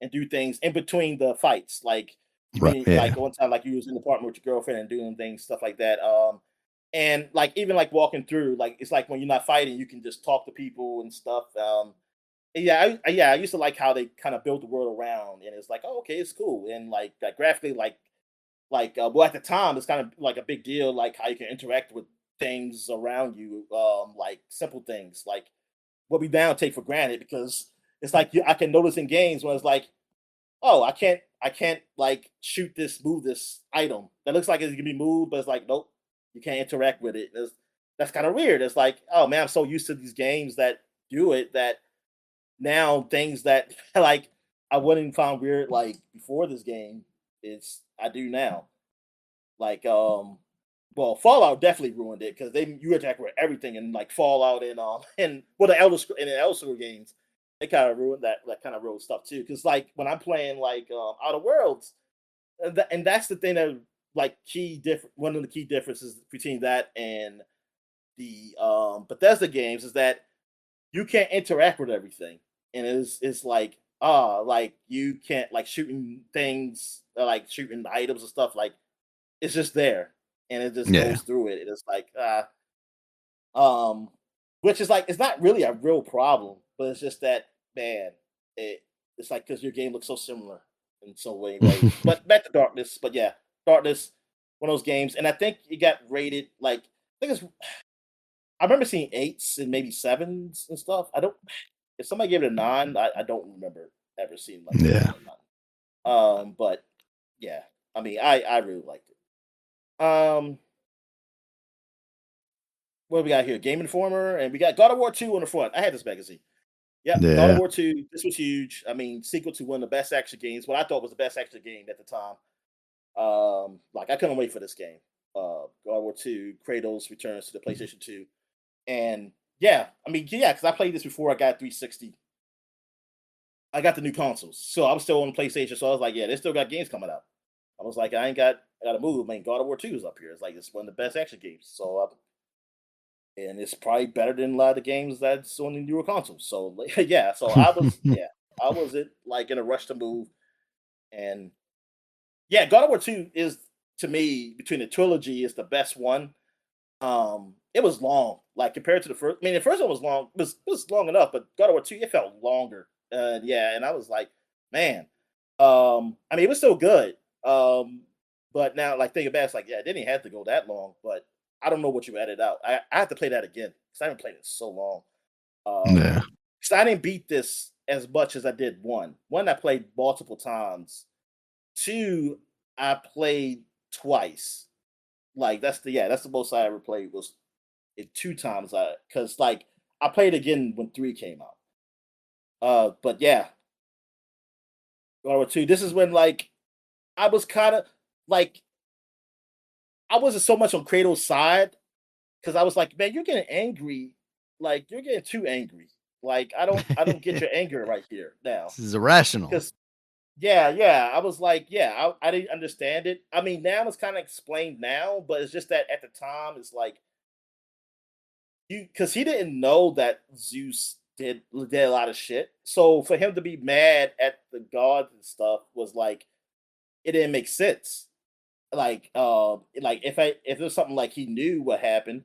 B: and do things in between the fights. Like you
A: Right,
B: mean
A: yeah.
B: like one time like you was in the apartment with your girlfriend and doing things, stuff like that. And like even like walking through, like it's like when you're not fighting, you can just talk to people and stuff. Yeah, I used to like how they kind of built the world around, and it's like, oh, okay, it's cool, and like graphically, well, at the time, it's kind of like a big deal, like how you can interact with things around you, like simple things, like what we now take for granted because it's like I can notice in games when it's like, oh, I can't like shoot this, move this item that looks like it's gonna be moved, but it's like, nope, you can't interact with it. That's kind of weird. It's like, oh man, I'm so used to these games that do it that now things that like I wouldn't find weird like before this game, it's I do now. Like well, Fallout definitely ruined it because they you interact with everything in like Fallout and and well the Elder in the Elder Scrolls games. they kind of ruined that kind of ruined stuff too. Because like when I'm playing like Outer Worlds, and that's the thing that like one of the key differences between that and the Bethesda games is that you can't interact with everything, and it's like you can't like shooting things like shooting items and stuff like it's just there and it just
A: Yeah.
B: goes through it and it's like um which is like it's not really a real problem, but it's just that man it's like because your game looks so similar in so many ways. But back to Darkness, but yeah, Darkness, one of those games, and I think it got rated like I think it's I remember seeing eights and maybe sevens and stuff. I don't if somebody gave it a nine, I don't remember ever seeing like a
A: Yeah.
B: nine or nine. But yeah, I mean, I really liked it. What do we got here? Game Informer, and we got God of War 2 on the front. I had this magazine. Yep, God of
A: Yeah.
B: War 2. This was huge. I mean, sequel to one of the best action games. What I thought was the best action game at the time. Like I couldn't wait for this game. God of War 2, Kratos returns to the PlayStation 2. And yeah, I mean, yeah, because I played this before I got 360. I got the new consoles, so I was still on PlayStation. So I was like, yeah, they still got games coming out. I was like, I got to move. Man, God of War 2 is up here. It's like it's one of the best action games. So, and it's probably better than a lot of the games that's on the newer consoles. So, yeah, so I was it like in a rush to move, and yeah, God of War 2 is to me between the trilogy is the best one. It was long, like compared to the first. I mean, the first one was long, was long enough, but God of War 2 it felt longer. Yeah, and I was like, man, I mean, it was still good. But now, like thinking back, it's like, yeah, it didn't have to go that long, but I don't know what you added out. I have to play that again because I haven't played it in so long.
A: Yeah.
B: Because I didn't beat this as much as I did one. One I played multiple times. Two, I played twice. Like that's the most I ever played was it two times. I because like I played again when three came out. But yeah, God of War 2. This is when like I was kind of like I wasn't so much on Kratos' side because I was like, man, you're getting angry. Like you're getting too angry. Like I don't get your anger right here now.
A: This is irrational.
B: Because yeah. I was like, yeah, I didn't understand it. I mean, now it's kind of explained now, but it's just that at the time, it's like you because he didn't know that Zeus did a lot of shit. So for him to be mad at the gods and stuff was like it didn't make sense. Like if it was something like he knew what happened,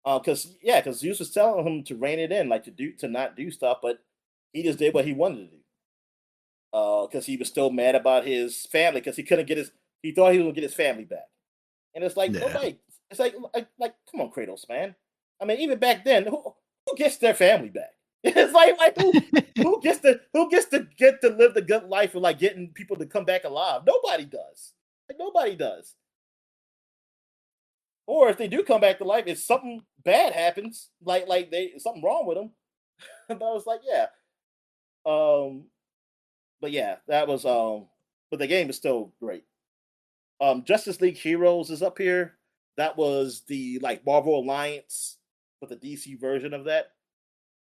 B: because Zeus was telling him to rein it in, like to not do stuff, but he just did what he wanted to do. Because he was still mad about his family because he couldn't get his he thought he was gonna get his family back. And it's like
A: Yeah.
B: nobody it's like come on, Kratos, man. I mean, even back then, who gets their family back? It's like who gets to get to live the good life of like getting people to come back alive? Nobody does. Like nobody does. Or if they do come back to life, if something bad happens, like they something wrong with them. But I was like, yeah. Um, but yeah, that was but the game is still great. Justice League Heroes is up here. That was the like Marvel Alliance with the DC version of that.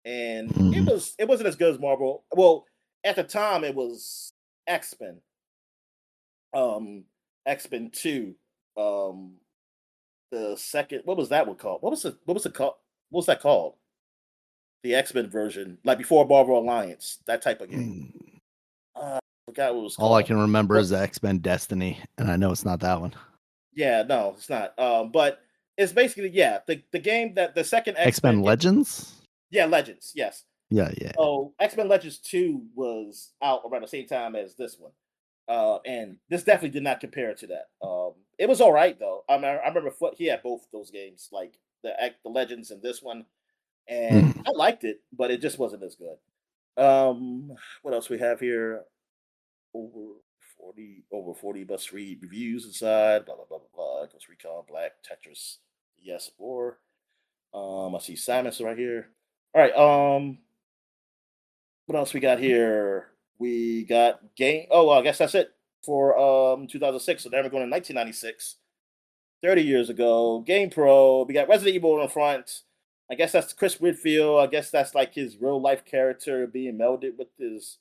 B: And
A: Mhm.
B: it wasn't as good as Marvel. Well, at the time it was X-Men. Um X-Men 2. Um the second what was that one called? What was it called? What was that called? The X-Men version, like before Marvel Alliance, that type of game.
A: Mm.
B: I forgot what it was
A: All I
B: called.
A: can remember
B: But
A: is the X-Men Destiny, and I know it's not that one.
B: yeah, no, it's not. But it's basically yeah, the game that the second X-Men
A: X-Men
B: game.
A: Legends?
B: Yeah, Legends, yes.
A: Yeah, yeah.
B: So X-Men Legends 2 was out around the same time as this one. And this definitely did not compare to that. It was all right though. I remember he had both those games, like the Legends and this one, and
A: Mhm.
B: I liked it, but it just wasn't as good. What else we have here? Over 40 must read reviews inside. Blah blah blah blah blah. Ghost Recon, Black, Tetris, yes, or I see Simon's right here. All right. What else we got here? We got game. Oh, well, I guess that's it for 2006. So now we're going to 1996, 30 years ago. Game Pro. We got Resident Evil on the front. I guess that's Chris Whitfield. I guess that's like his real life character being melded with his.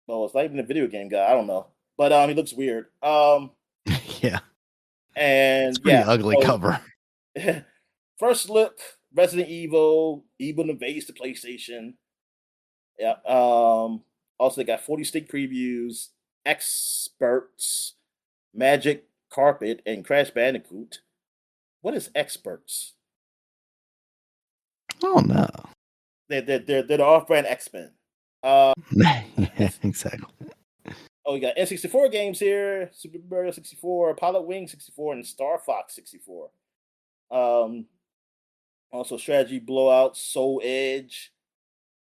B: Well, it's not even a video game guy. I don't know, but he looks weird.
A: Yeah, it's
B: And
A: pretty
B: yeah,
A: ugly
B: so
A: cover.
B: first look, Resident Evil, Evil invades the PlayStation. Yeah. Also, they got 40 stick previews, experts, Magic Carpet, and Crash Bandicoot. What is experts?
A: Oh no.
B: They're the off-brand X-Men. Uh,
A: Yeah, exactly.
B: oh, we got N64 games here: Super Mario 64, Pilot Wing 64, and Star Fox 64. Um, Also strategy blowout, Soul Edge,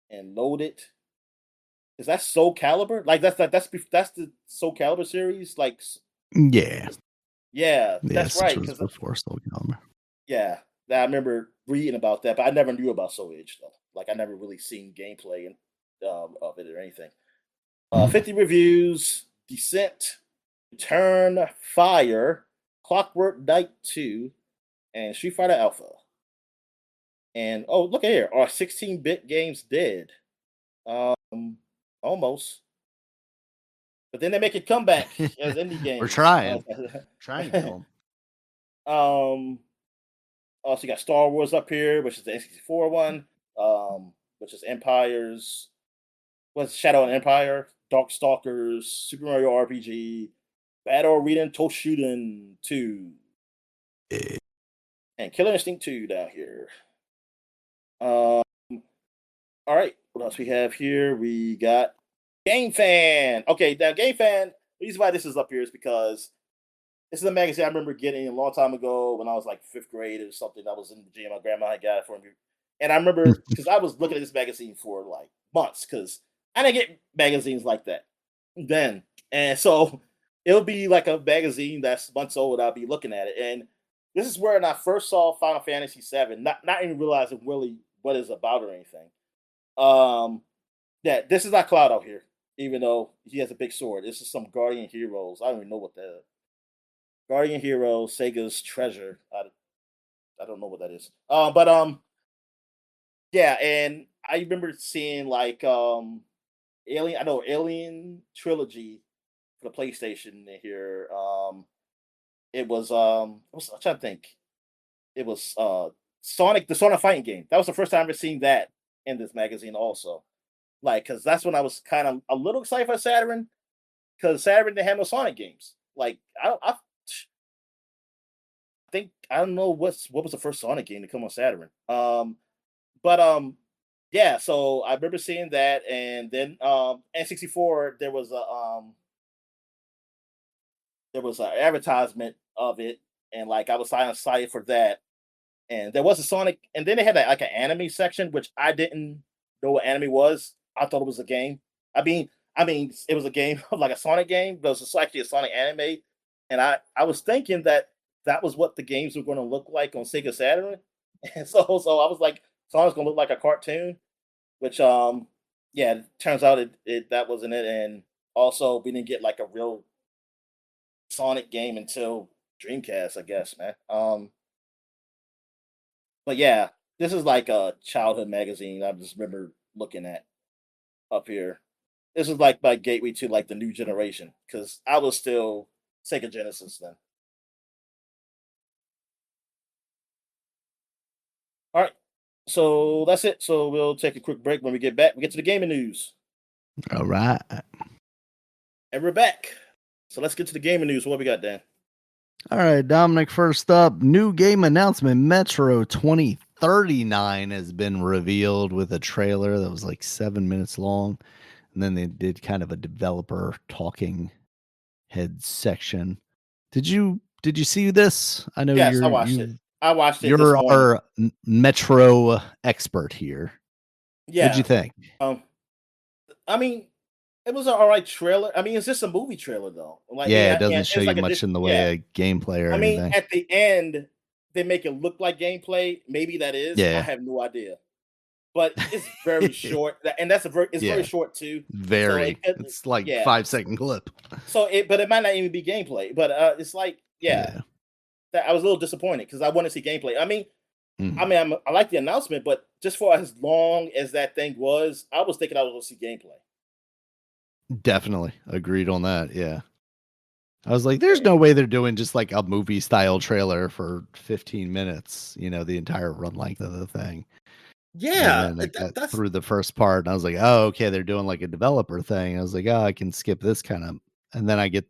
B: and Loaded. Is that Soul Calibur? Like that's the Soul Calibur series. Like,
A: Yeah.
B: yeah, that's
A: Yes, this
B: right.
A: was
B: Because
A: before Soul Calibur.
B: yeah, I remember reading about that, but I never knew about Soul Edge though. Like I never really seen gameplay of it or anything.
A: Mhm.
B: 50 reviews: Descent, Return, Fire, Clockwork Knight 2, and Street Fighter Alpha. And oh, look at here. Are 16-bit games dead? Almost. But then they make a comeback as indie
A: We're
B: games.
A: trying to kill him.
B: Um, Also, you got Star Wars up here, which is the N64 one, which is Empires. What's Shadow and Empire? Darkstalkers, Super Mario RPG, Battle Arena Toshuden 2,
A: Eh,
B: and Killer Instinct 2 down here. Um, all right, what else we have here? We got Game Fan. Okay, now Game Fan. The reason why this is up here is because this is a magazine I remember getting a long time ago when I was like fifth grade or something. I was in Virginia. My grandma had got it for me. And I remember because I was looking at this magazine for like months because I didn't get magazines like that then. And so it'll be like a magazine that's months old. I'll be looking at it. And this is where I first saw Final Fantasy VII, not even realizing really what it's about or anything. Um, yeah, this is not Cloud out here, even though he has a big sword. This is some Guardian Heroes. I don't even know what that is. Guardian Hero, Sega's Treasure. I don't know what that is. Yeah, and I remember seeing like Alien. I know Alien Trilogy for the PlayStation in here. It was I'm trying to think. It was Sonic, the Sonic fighting game. That was the first time I ever seen that in this magazine. Also, like, because that's when I was kind of a little excited for Saturn because Saturn didn't have no Sonic games. Like I think I don't know what was the first Sonic game to come on Saturn. But yeah, so I remember seeing that, and then N64 there was an advertisement of it, and like I was excited for that, and there was a Sonic, and then they had like an anime section, which I didn't know what anime was. I thought it was a game. I mean, it was a game like a Sonic game, but it was actually a Sonic anime, and I was thinking that that was what the games were going to look like on Sega Saturn, and so I was like, Sonic's going to look like a cartoon, which yeah, it turns out it that wasn't it, and also we didn't get like a real Sonic game until Dreamcast, I guess, man. But yeah, this is like a childhood magazine. I just remember looking at up here. This is like my gateway to like the new generation because I was still Sega Genesis then. All right, so that's it. So we'll take a quick break. When we get back, we get to the gaming news,
A: All right.
B: and we're back. So let's get to the gaming news. What we got, Dan?
A: All right, Dominic, first up, new game announcement. Metro 2039 has been revealed with a trailer that was like 7 minutes long. And then they did kind of a developer talking head section. Did you see this? I know
B: Yes, I watched it. I watched it this
A: you're
B: morning.
A: our Metro expert here. What'd you
B: Yeah.
A: think?
B: Um, I mean, it was an alright trailer. I mean, it's just a movie trailer though. Like,
A: Yeah, it
B: yeah,
A: doesn't show
B: it's
A: you
B: like a
A: much in the
B: yeah.
A: way of gameplay or
B: I mean,
A: anything.
B: at the end, they make it look like gameplay. Maybe that is. I
A: Yeah.
B: have no idea. But it's very short, and it's very
A: Yeah,
B: short too. So
A: very. It's like
B: yeah.
A: 5 second clip.
B: So but it might not even be gameplay. But it's like, yeah,
A: Yeah.
B: that I was a little disappointed because I want to see gameplay. I mean, I
A: Mhm.
B: mean, I like the announcement, but just for as long as that thing was, I was thinking I was going to see gameplay.
A: Definitely agreed on that. Yeah. I was like, there's
B: Eh,
A: no way they're doing just like a movie style trailer for 15 minutes, the entire run length of the thing. And
B: Yeah,
A: then I got
B: that's
A: through the first part and I was like, oh, okay, they're doing like a developer thing. I was like, oh, I can skip this kind of, and then I get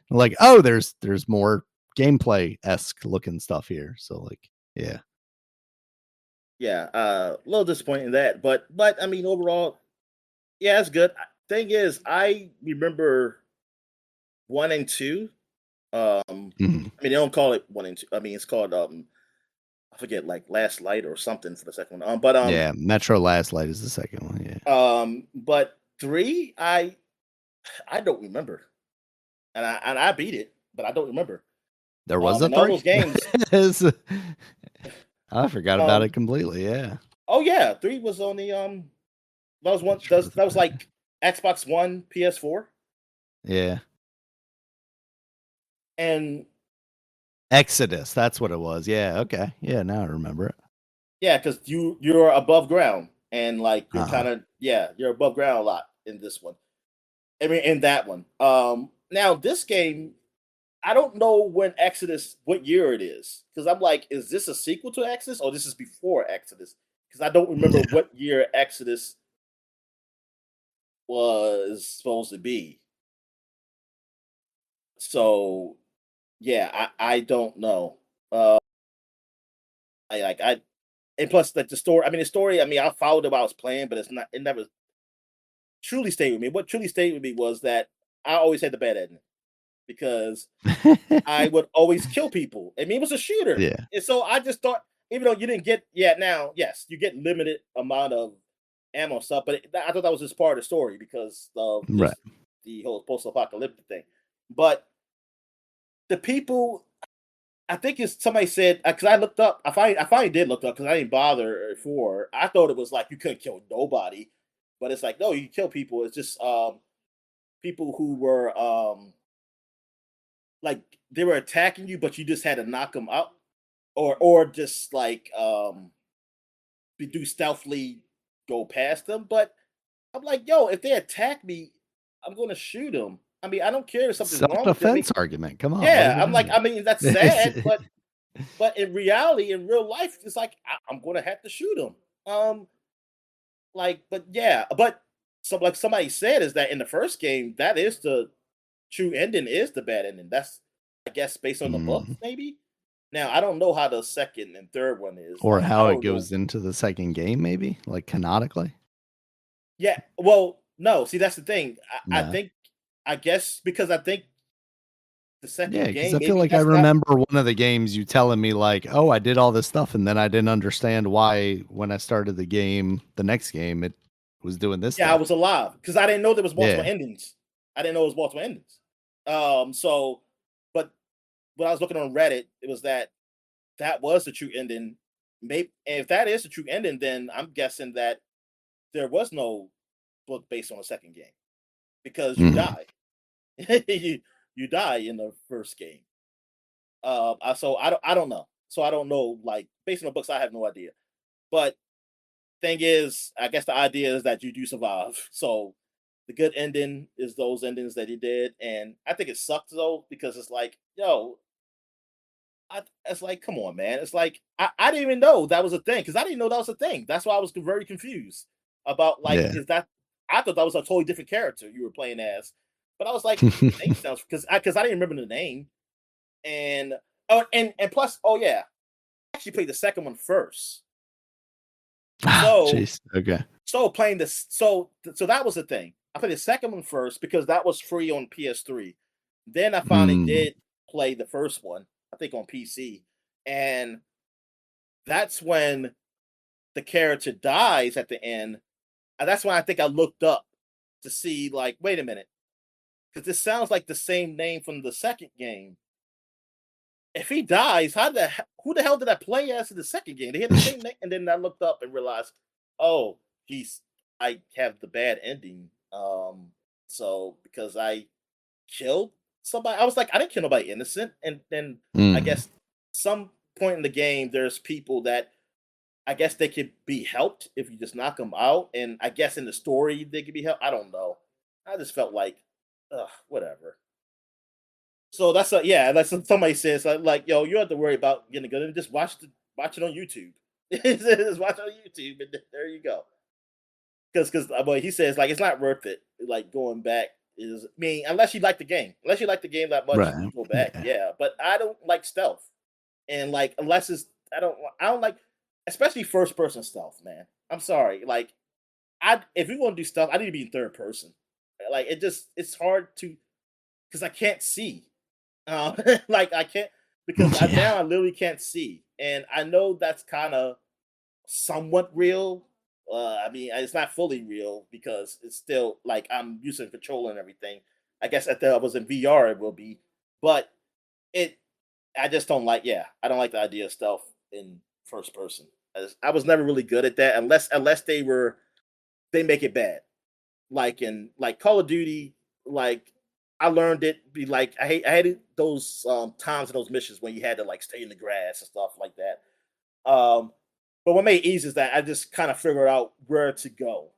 A: like, oh, there's more gameplay esque looking stuff here. So like, yeah.
B: yeah, a little disappointing in that, but I mean, overall, yeah, it's good. Thing is, I remember 1 and 2.
A: Mhm.
B: I mean, they don't call it 1 and 2. I mean, it's called I forget, like Last Light or something for the second one.
A: Yeah. Metro Last Light is the second one. Yeah.
B: But 3, I don't remember, and I beat it, but I don't remember.
A: There was a
B: And all
A: three.
B: those games,
A: I forgot about it
B: um,
A: completely. Yeah.
B: oh yeah, 3 was on the that was one
A: Metro
B: that was
A: 3.
B: like Xbox One, PS4,
A: Yeah.
B: and
A: Exodus, that's what it was. Yeah, okay. Yeah, now I remember it.
B: yeah, because you're above ground and like you're
A: Uh-huh.
B: kind of yeah, you're above ground a lot in this one. I mean, in that one. Now this game, I don't know when Exodus, what year it is, because I'm like, is this a sequel to Exodus or this is before Exodus? Because I don't remember
A: Yeah.
B: what year Exodus was supposed to be. So yeah, I don't know. Uh, I and plus like the story. I mean, the story. I mean, I followed it while I was playing, but it's not. It never truly stayed with me. What truly stayed with me was that I always had the bad ending because I would always kill people. I mean, it was a shooter,
A: Yeah,
B: and so I just thought, even though you didn't get, yeah, now yes, you get limited amount of ammo and stuff, but I thought that was just part of the story because of
A: right.
B: just the whole post-apocalyptic thing. But the people, I think it's somebody said because I looked up, I finally did look up because I didn't bother before. I thought it was like you couldn't kill nobody, but it's like no, you can kill people. It's just people who were like they were attacking you, but you just had to knock them out, or just like do stealthily go past them. But I'm like, yo, if they attack me, I'm gonna shoot them. I mean, I don't care if something's wrong with them. I mean,
A: Self-defense argument, come on, what does
B: yeah,
A: it
B: I'm like,
A: matter?
B: I mean, that's sad, but in reality, in real life, it's like I'm gonna have to shoot them. But yeah, but like somebody said, is that in the first game, that is the true ending, is the bad ending. That's I guess based on the books,
A: Mhm.
B: maybe. Now I don't know how the second and third one is.
A: Or
B: Like I
A: how it
B: don't know.
A: goes into the second game maybe, like, canonically?
B: Yeah, well, no. See, that's the thing. I
A: No.
B: think I guess because I think the
A: Yeah,
B: second
A: because
B: game
A: I feel
B: maybe
A: like I
B: that's not.
A: remember one of the games you telling me like, "Oh, I did all this stuff," and then I didn't understand why when I started the next game, it was doing this
B: Yeah, I
A: stuff.
B: was alive because I didn't know there was multiple
A: Yeah.
B: endings. I didn't know it was multiple endings. So, but when I was looking on Reddit, it was that was the true ending. Maybe if that is the true ending, then I'm guessing that there was no book based on the second game because you
A: Mhm.
B: die. You die in the first game. So I don't know. So I don't know. Like based on the books, I have no idea. But thing is, I guess the idea is that you do survive. So the good ending is those endings that he did, and I think it sucked though because it's like, yo, it's like, come on, man. It's like I didn't even know that was a thing because I didn't know that was a thing. That's why I was very confused about like,
A: Yeah.
B: is that? I thought that was a totally different character you were playing as, but I was like, the name sounds because I didn't remember the name, and and plus, oh yeah, I actually played the second one first.
A: Ah,
B: So
A: jeez. Okay.
B: playing this, so that was the thing. I played the second one first because that was free on PS3. Then I finally
A: Mm.
B: did play the first one, I think on PC, and that's when the character dies at the end. And that's when I think I looked up to see, like, wait a minute, because this sounds like the same name from the second game. If he dies, who the hell did I play as in the second game? They had the same name, and then I looked up and realized, oh, he's I have the bad ending. So because I killed somebody, I was like, I didn't kill nobody innocent, and then I
A: Mhm.
B: guess some point in the game, there's people that I guess they could be helped if you just knock them out, and I guess in the story they could be helped. I don't know. I just felt like, ugh, whatever. So that's a yeah. That's what somebody says like yo, you don't have to worry about getting good. Just watch it on YouTube. Just watch it on YouTube, and there you go. Because but he says like it's not worth it. Like going back is I mean unless you like the game, unless you like the game that much,
A: Right.
B: you go back.
A: Yeah.
B: Yeah, but I don't like stealth, and like unless it's I don't like especially first person stealth. Man, I'm sorry. Like I if we want to do stuff, I need to be in third person. Like it's hard to because I can't see. Like I can't because
A: Yeah.
B: now I literally can't see, and I know that's kind of somewhat real. I mean, it's not fully real because it's still like I'm using a controller and everything. I guess if I was in VR, it will be, but it. I just don't like. Yeah, I don't like the idea of stealth in first person. I was never really good at that unless they make it bad. Like in like Call of Duty, like I learned it. Be like I hated those times in those missions when you had to like stay in the grass and stuff like that. But what made it easy is that I just kind of figured out where to go,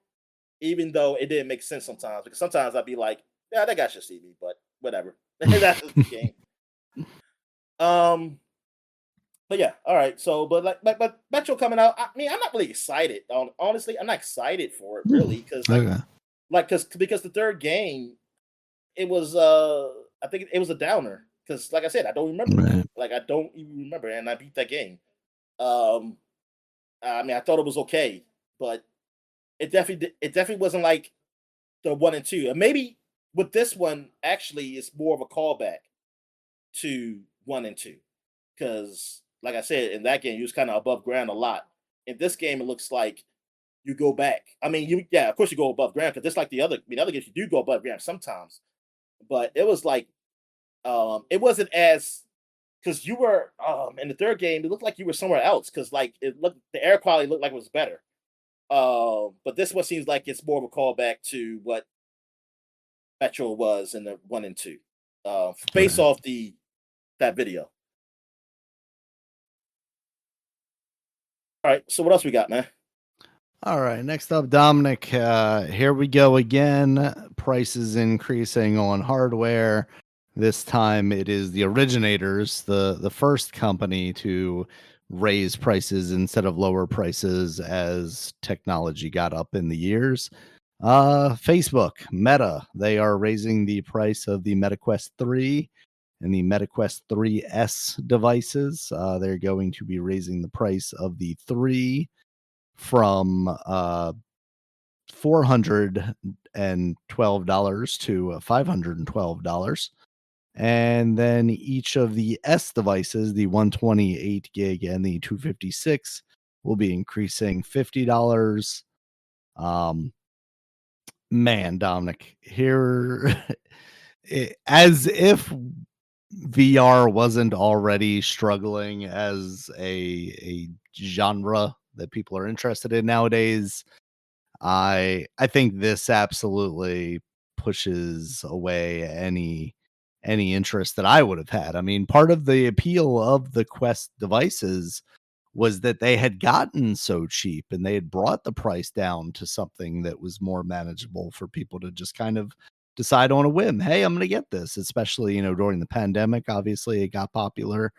B: even though it didn't make sense sometimes. Because sometimes I'd be like, "Yeah, that guy should see me," but whatever. That's just the game. Um, but yeah, all right. So, but Metro coming out. I mean, I'm not really excited. Honestly, I'm not excited for it
A: Hmm,
B: really because
A: okay.
B: because the third game it was I think it was a downer because like I said, I don't remember it.
A: Right.
B: Like I don't even remember, and I beat that game. Um, I mean, I thought it was okay, but it definitely wasn't like the one and two. And maybe with this one, actually, it's more of a callback to one and two because, like I said, in that game, you was kind of above ground a lot. In this game, it looks like you go back. I mean, you yeah, of course you go above ground because just like the other, I mean, other games you do go above ground sometimes, but it was like it wasn't as because you were in the third game, it looked like you were somewhere else because like it looked the air quality looked like it was better. But this one seems like it's more of a callback to what Metro was in the one and two, based
A: Right.
B: off the that video. All right, so what else we got, man?
A: All right, next up, Dominic. Here we go again. Prices increasing on hardware. This time, it is the originators, the first company to raise prices instead of lower prices as technology got up in the years. Facebook, Meta, they are raising the price of the MetaQuest 3 and the MetaQuest 3S devices. They're going to be raising the price of the 3 from $412 to $512. And then each of the S devices, the 128 gig and the 256, will be increasing $50. Um, man, Dominic, here, as if VR wasn't already struggling as a genre that people are interested in nowadays, I think this absolutely pushes away any interest that I would have had. I mean, part of the appeal of the Quest devices was that they had gotten so cheap and they had brought the price down to something that was more manageable for people to just kind of decide on a whim. Hey, I'm going to get this, especially, during the pandemic. Obviously, it got popular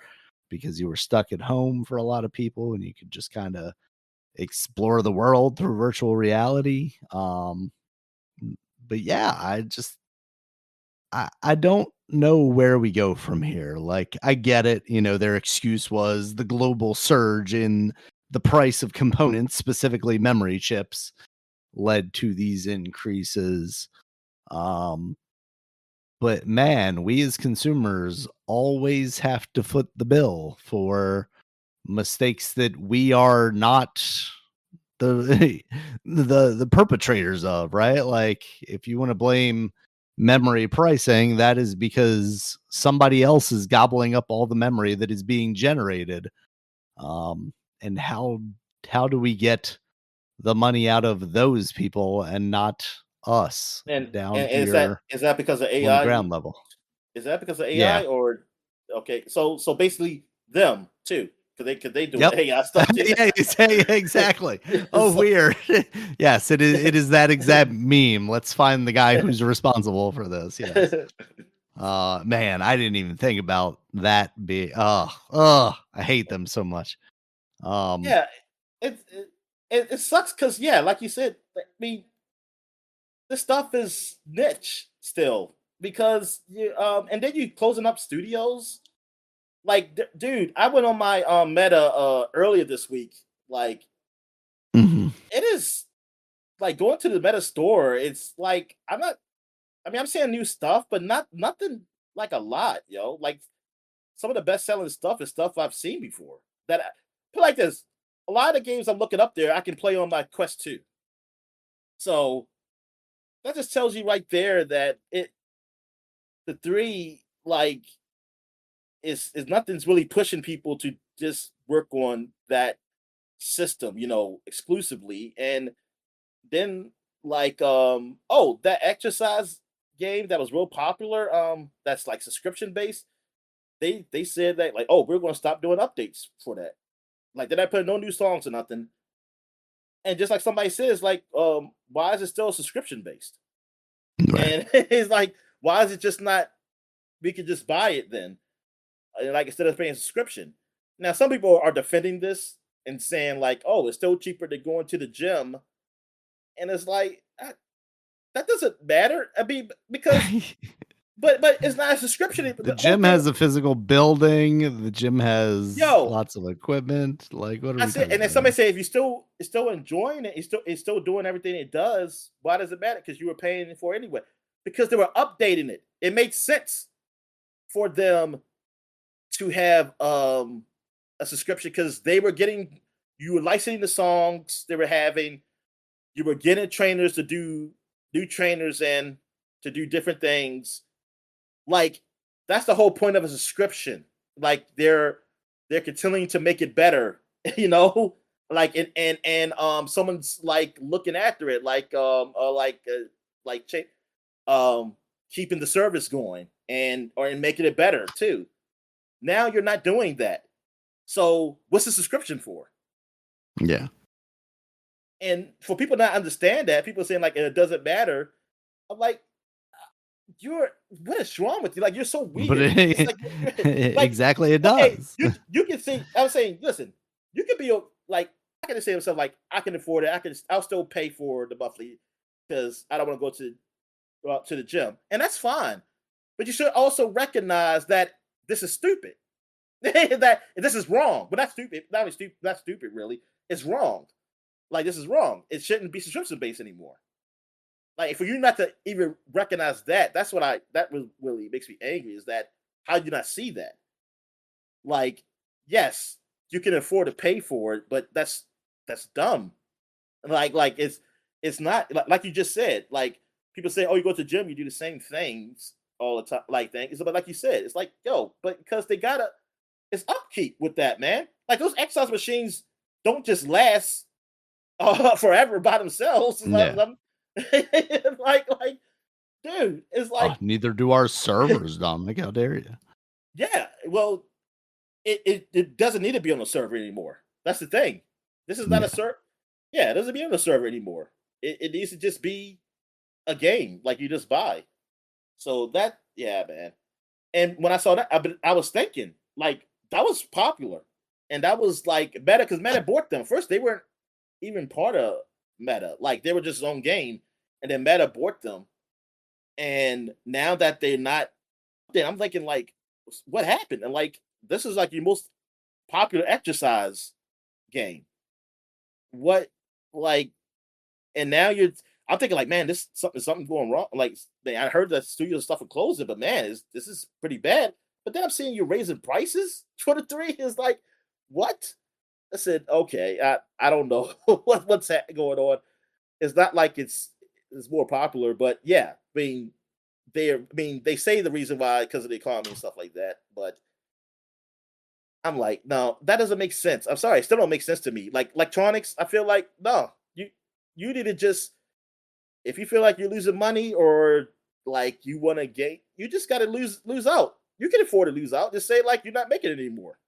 A: because you were stuck at home for a lot of people and you could just kind of explore the world through virtual reality. But yeah, I don't know where we go from here. Like, I get it. Their excuse was the global surge in the price of components, specifically memory chips, led to these increases. Um, but man, we as consumers always have to foot the bill for mistakes that we are not the the perpetrators of, right? Like, if you want to blame memory pricing, that is because somebody else is gobbling up all the memory that is being generated. Um, and how do we get the money out of those people and not us down
B: And
A: here
B: is that because of
A: on the
B: AI?
A: ground level?
B: Is that because of
A: Yeah.
B: AI or okay? So basically them too. because they doing
A: Yep.
B: AI stuff too.
A: Yeah, exactly. Oh,
B: So
A: weird. Yes, it is that exact meme. Let's find the guy who's responsible for this. Yes. Man, I didn't even think about that be I hate them so much. Um,
B: yeah, it sucks because yeah, like you said, I mean, this stuff is niche still because you and then you closing up studios. Like, dude, I went on my Meta earlier this week. Like,
A: mhm.
B: it is like going to the Meta store. It's like I'm not. I mean, I'm seeing new stuff, but nothing like a lot, yo. Like some of the best selling stuff is stuff I've seen before. Put like this: a lot of the games I'm looking up there, I can play on my Quest 2. So that just tells you right there that the three like is nothing's really pushing people to just work on that system, exclusively. And then that exercise game that was real popular, that's like subscription based. They said that like, oh, we're gonna stop doing updates for that. Like they're not putting no new songs or nothing. And just like somebody says, like, why is it still subscription based?
A: Right.
B: And it's like, why is it just not we could just buy it then? Like instead of paying a subscription. Now some people are defending this and saying like, oh, it's still cheaper than going to the gym. And it's like that doesn't matter. I mean, because but it's not a subscription.
A: The
B: The whole
A: gym
B: thing,
A: has a physical building, the gym has
B: yo,
A: lots of equipment, like, what are
B: I
A: we
B: said,
A: talking
B: and then
A: about
B: somebody
A: here?
B: say if you still enjoying it, it's still doing everything it does. Why does it matter? Because you were paying for it anyway. Because they were updating it. It made sense for them to have a subscription because they were getting you were licensing the songs they were having. You were getting trainers to do new trainers and to do different things. Like that's the whole point of a subscription. Like they're continuing to make it better, you know. Like someone's like looking after it, like keeping the service going and making it better too. Now you're not doing that. So what's the subscription for?
A: Yeah.
B: And for people not understand that, people saying like it doesn't matter. I'm like, you're what is wrong with you? Like you're so
A: But
B: weird. It's like like
A: exactly, it
B: okay,
A: does.
B: you can see. I was saying, listen, you can be like I can say to myself like I can afford it. I'll still pay for the monthly because I don't want to go to the gym, and that's fine. But you should also recognize that this is stupid. That this is wrong. But that's stupid. Not only stupid, that's stupid. Really, it's wrong. Like this is wrong. It shouldn't be subscription based anymore. Like for you not to even recognize that, that really makes me angry. Is that how do you not see that? Like, yes, you can afford to pay for it, but that's dumb. Like it's not like you just said. Like people say, oh, you go to the gym, you do the same things all the time. Like things, but like you said, it's like yo, but because they gotta, it's upkeep with that man. Like those exercise machines don't just last forever by themselves.
A: Yeah.
B: Like, dude, it's
A: Oh,
B: like,
A: neither do our servers, Dominic. How dare you?
B: yeah, well, it doesn't need to be on the server anymore. That's the thing. This is not a
A: Yeah.
B: server. Yeah, it doesn't be on the server anymore. It needs to just be a game like you just buy. So that, yeah, man. And when I saw that, I was thinking like that was popular, and that was like Meta because Meta bought them. First, they weren't even part of Meta. Like they were just his own game, and then Meta bought them. And now that they're not, then I'm thinking like, what happened? And like, this is like your most popular exercise game. What, like, and now I'm thinking like, man, this something going wrong. Like, man, I heard that studio stuff are closing, but man, this is pretty bad. But then I'm seeing you raising prices for the three. Is like, what? I said, okay, I don't know what's going on. It's not like it's more popular, but yeah, they say the reason why because of the economy and stuff like that. But I'm like, no, that doesn't make sense. I'm sorry, it still don't make sense to me. Like electronics, I feel like no, you need to just if you feel like you're losing money or like you want to gain, you just got to lose out. You can afford to lose out. Just say like you're not making it anymore.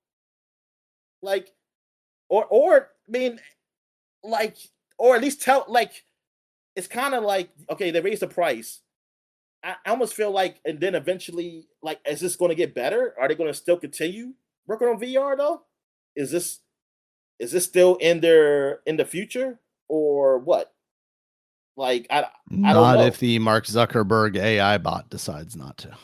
B: Like, or I mean, like, or at least tell like it's kind of like okay, they raise the price. I almost feel like, and then eventually, like, is this going to get better? Are they going to still continue working on VR though? Is this is this still in the future or what? Like, I don't
A: Not
B: know.
A: if the Mark Zuckerberg AI bot decides not to.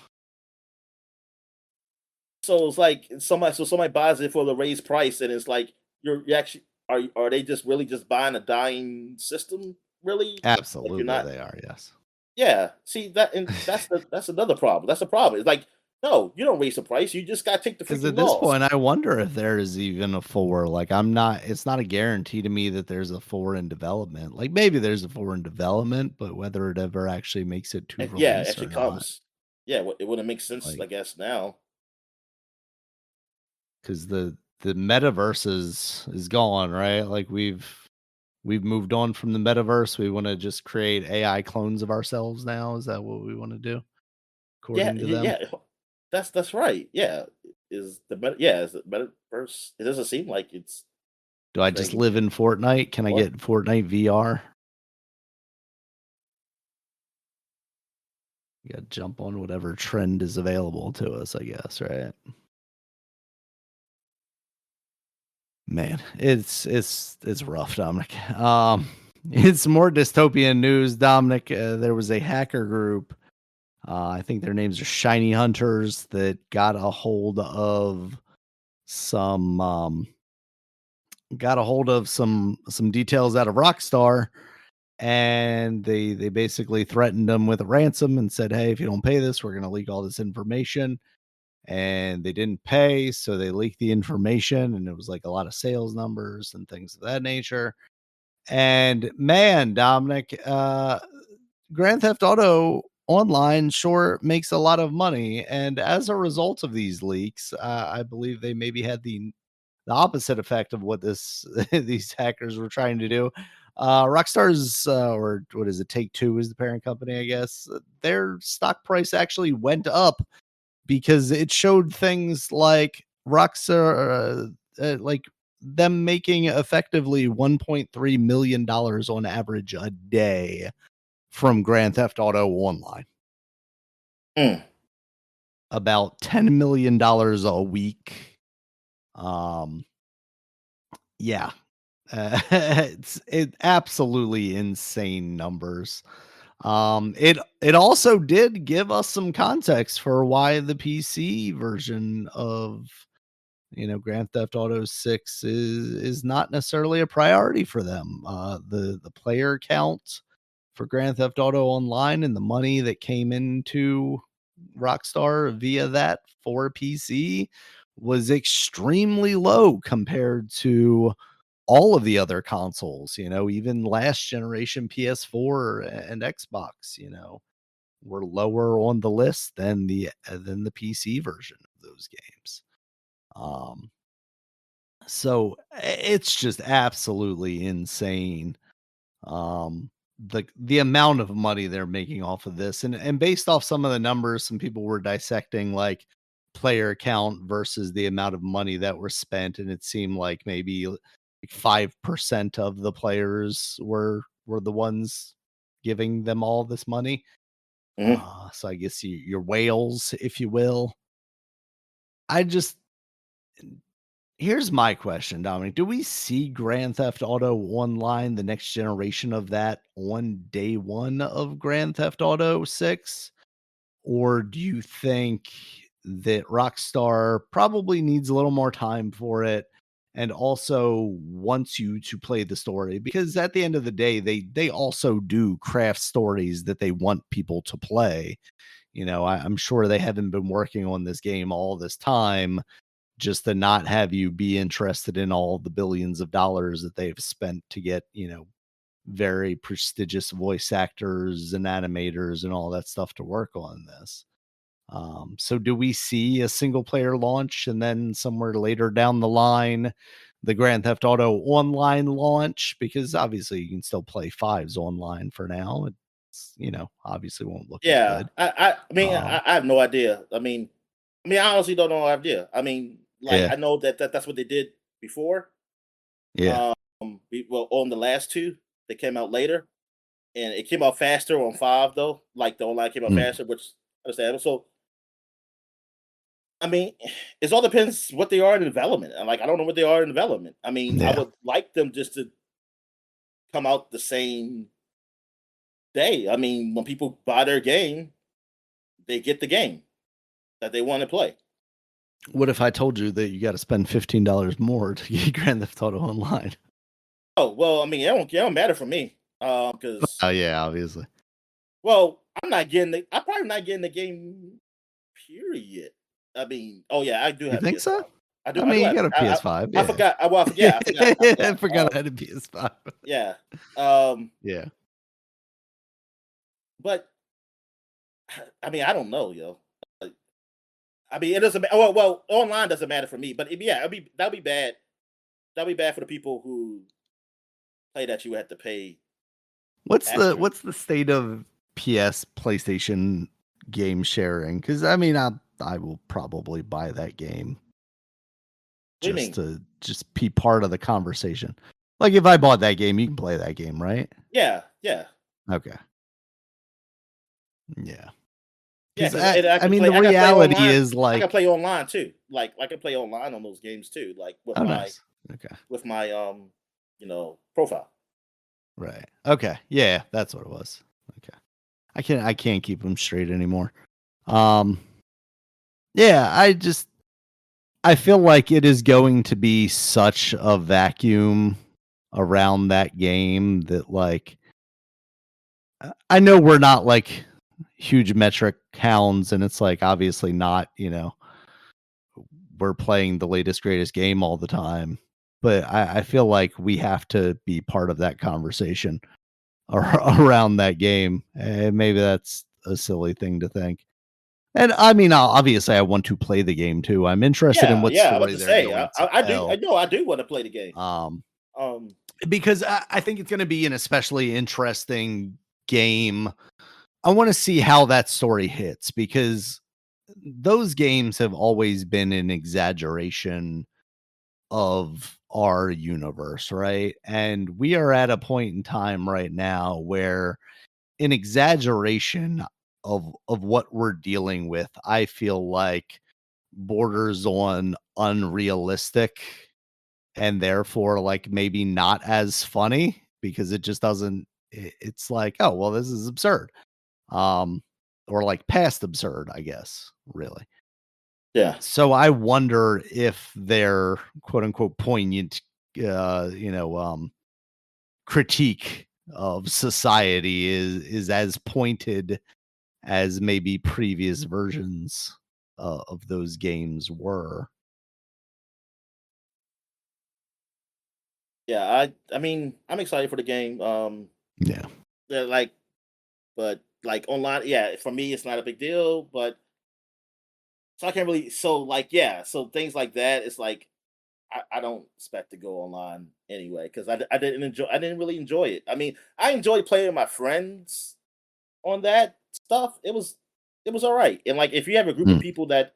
B: So it's like somebody buys it for the raised price, and it's like you actually are they just really just buying a dying system? Really? Like you're
A: Absolutely,
B: not.
A: they are. Yes.
B: Yeah. See that, and that's another problem. That's the problem. It's like no, you don't raise the price. You just got to take the
A: Because
B: freaking
A: at this
B: loss.
A: point, I wonder if there is even a 4. Like, I'm not. It's not a guarantee to me that there's a 4 in development. Like, maybe there's a 4 in development, but whether it ever actually makes it to
B: Yeah,
A: release
B: actually
A: or not,
B: comes. Yeah, it wouldn't make sense, I
A: like,
B: guess now.
A: because the metaverse is gone, right? Like, we've moved on from the metaverse. We want to just create AI clones of ourselves now. Is that what we want to do,
B: Yeah,
A: according to them?
B: yeah, that's right. Yeah, is the metaverse? It doesn't seem like it's
A: Do I just
B: ready
A: live in Fortnite? Can I
B: more.
A: get Fortnite VR? You got to jump on whatever trend is available to us, I guess, right? Man, it's rough, Dominic. It's more dystopian news, Dominic. There was a hacker group. I think their names are Shiny Hunters that got a hold of some some details out of Rockstar, and they basically threatened them with a ransom and said, "Hey, if you don't pay this, we're going to leak all this information." And they didn't pay, so they leaked the information, and it was like a lot of sales numbers and things of that nature. And man, Dominic, Grand Theft Auto Online sure makes a lot of money, and as a result of these leaks, I believe they maybe had the opposite effect of what this these hackers were trying to do. Rockstar's or what is it? Take Two is the parent company, I guess. Their stock price actually went up because it showed things like Rockstar, like them making effectively $1.3 million on average a day from Grand Theft Auto Online,
B: Mm.
A: about $10 million a week. Um, yeah, it absolutely insane numbers. It also did give us some context for why the PC version of Grand Theft Auto 6 is not necessarily a priority for them. The player count for Grand Theft Auto Online and the money that came into Rockstar via that for PC was extremely low compared to all of the other consoles, even last generation PS4 and Xbox, were lower on the list than the PC version of those games. Um, so it's just absolutely insane. The amount of money they're making off of this, and based off some of the numbers, some people were dissecting like player count versus the amount of money that were spent, and it seemed like maybe like 5% of the players were the ones giving them all this money.
B: Mhm.
A: So I guess your whales, if you will. I just Here's my question, Dominic. Do we see Grand Theft Auto Online, the next generation of that, on day one of Grand Theft Auto 6? Or do you think that Rockstar probably needs a little more time for it and also wants you to play the story? Because at the end of the day, they also do craft stories that they want people to play. I'm sure they haven't been working on this game all this time just to not have you be interested in all the billions of dollars that they've spent to get, very prestigious voice actors and animators and all that stuff to work on this. So do we see a single player launch and then somewhere later down the line, the Grand Theft Auto Online launch? Because obviously you can still play fives online for now. It's, obviously won't look as
B: Yeah,
A: good.
B: I mean,
A: Um,
B: I have no idea. I mean, I honestly don't know idea. I mean, like
A: yeah,
B: I know that that's what they did. before.
A: Yeah.
B: Well, on the last two, they came out later, and it came out faster on 5 though. Like the online came out
A: Mm.
B: faster, which understandable. So I mean, it all depends what they are in development. And like I don't know what they are in development. I mean, I
A: Yeah.
B: would like them just to come out the same day. I mean, when people buy their game, they get the game that they want to play.
A: What if I told you that you got to spend $15 more to get Grand Theft Auto Online?
B: Oh well, I mean, it don't matter for me. Because
A: Oh yeah, obviously.
B: well, I'm probably not getting the game. Period. I mean, oh yeah, I do
A: You
B: have
A: think so?
B: PS5. I do.
A: I
B: I do
A: mean, you
B: have.
A: got a PS5,
B: I
A: yeah.
B: forgot. Well, yeah, I forgot. I
A: I
B: forgot.
A: forgot I had a PS5.
B: Yeah. Um,
A: Yeah.
B: but I mean, I don't know, yo. I mean, it doesn't. Well, online doesn't matter for me. But yeah, that'd be bad. That'd be bad for the people who play that you had to pay extra.
A: What's the state of PS PlayStation game sharing? Because I mean, I will probably buy that game
B: What do you mean?
A: just be part of the conversation. Like if I bought that game, you can play that game, right?
B: Yeah, yeah,
A: Okay. Yeah.
B: yeah.
A: Because
B: Because I
A: I
B: can
A: mean,
B: play.
A: the
B: I can play
A: reality
B: online.
A: is
B: I can
A: like,
B: play online too. Like I can play online on those games too. Like
A: oh, nice. Okay.
B: with my profile.
A: Right. Okay. Yeah, that's what it was. Okay. I can't keep them straight anymore. Um. Yeah. I feel like it is going to be such a vacuum around that game that like I know we're not like huge metric hounds, and it's like obviously not, we're playing the latest greatest game all the time. But I feel like we have to be part of that conversation around that game. And maybe that's a silly thing to think. And I mean, obviously, I want to play the game too. I'm interested in
B: Yeah,
A: what
B: yeah. I was about
A: story
B: to
A: they're
B: say.
A: going to
B: I do. I
A: tell.
B: know. I do want to play the game.
A: Um,
B: Um.
A: because I think it's going to be an especially interesting game. I want to see how that story hits because those games have always been an exaggeration of our universe, right? And we are at a point in time right now where an exaggeration of what we're dealing with, I feel like borders on unrealistic and therefore like maybe not as funny because it just doesn't it's like, oh, well, this is absurd. Um or like past absurd, I guess, really.
B: Yeah.
A: So I wonder if their quote unquote poignant you know critique of society is as pointed as maybe previous versions of those games were.
B: Yeah. I mean, I'm excited for the game.
A: Yeah.
B: Yeah, like, but like online, yeah. For me, it's not a big deal. But so I can't really. So like, yeah. So things like that. It's like I don't expect to go online anyway because I didn't enjoy. I didn't really enjoy it. I mean, I enjoyed playing with my friends on that stuff. It was all right. And like, if you have a group of
A: Mm.
B: people that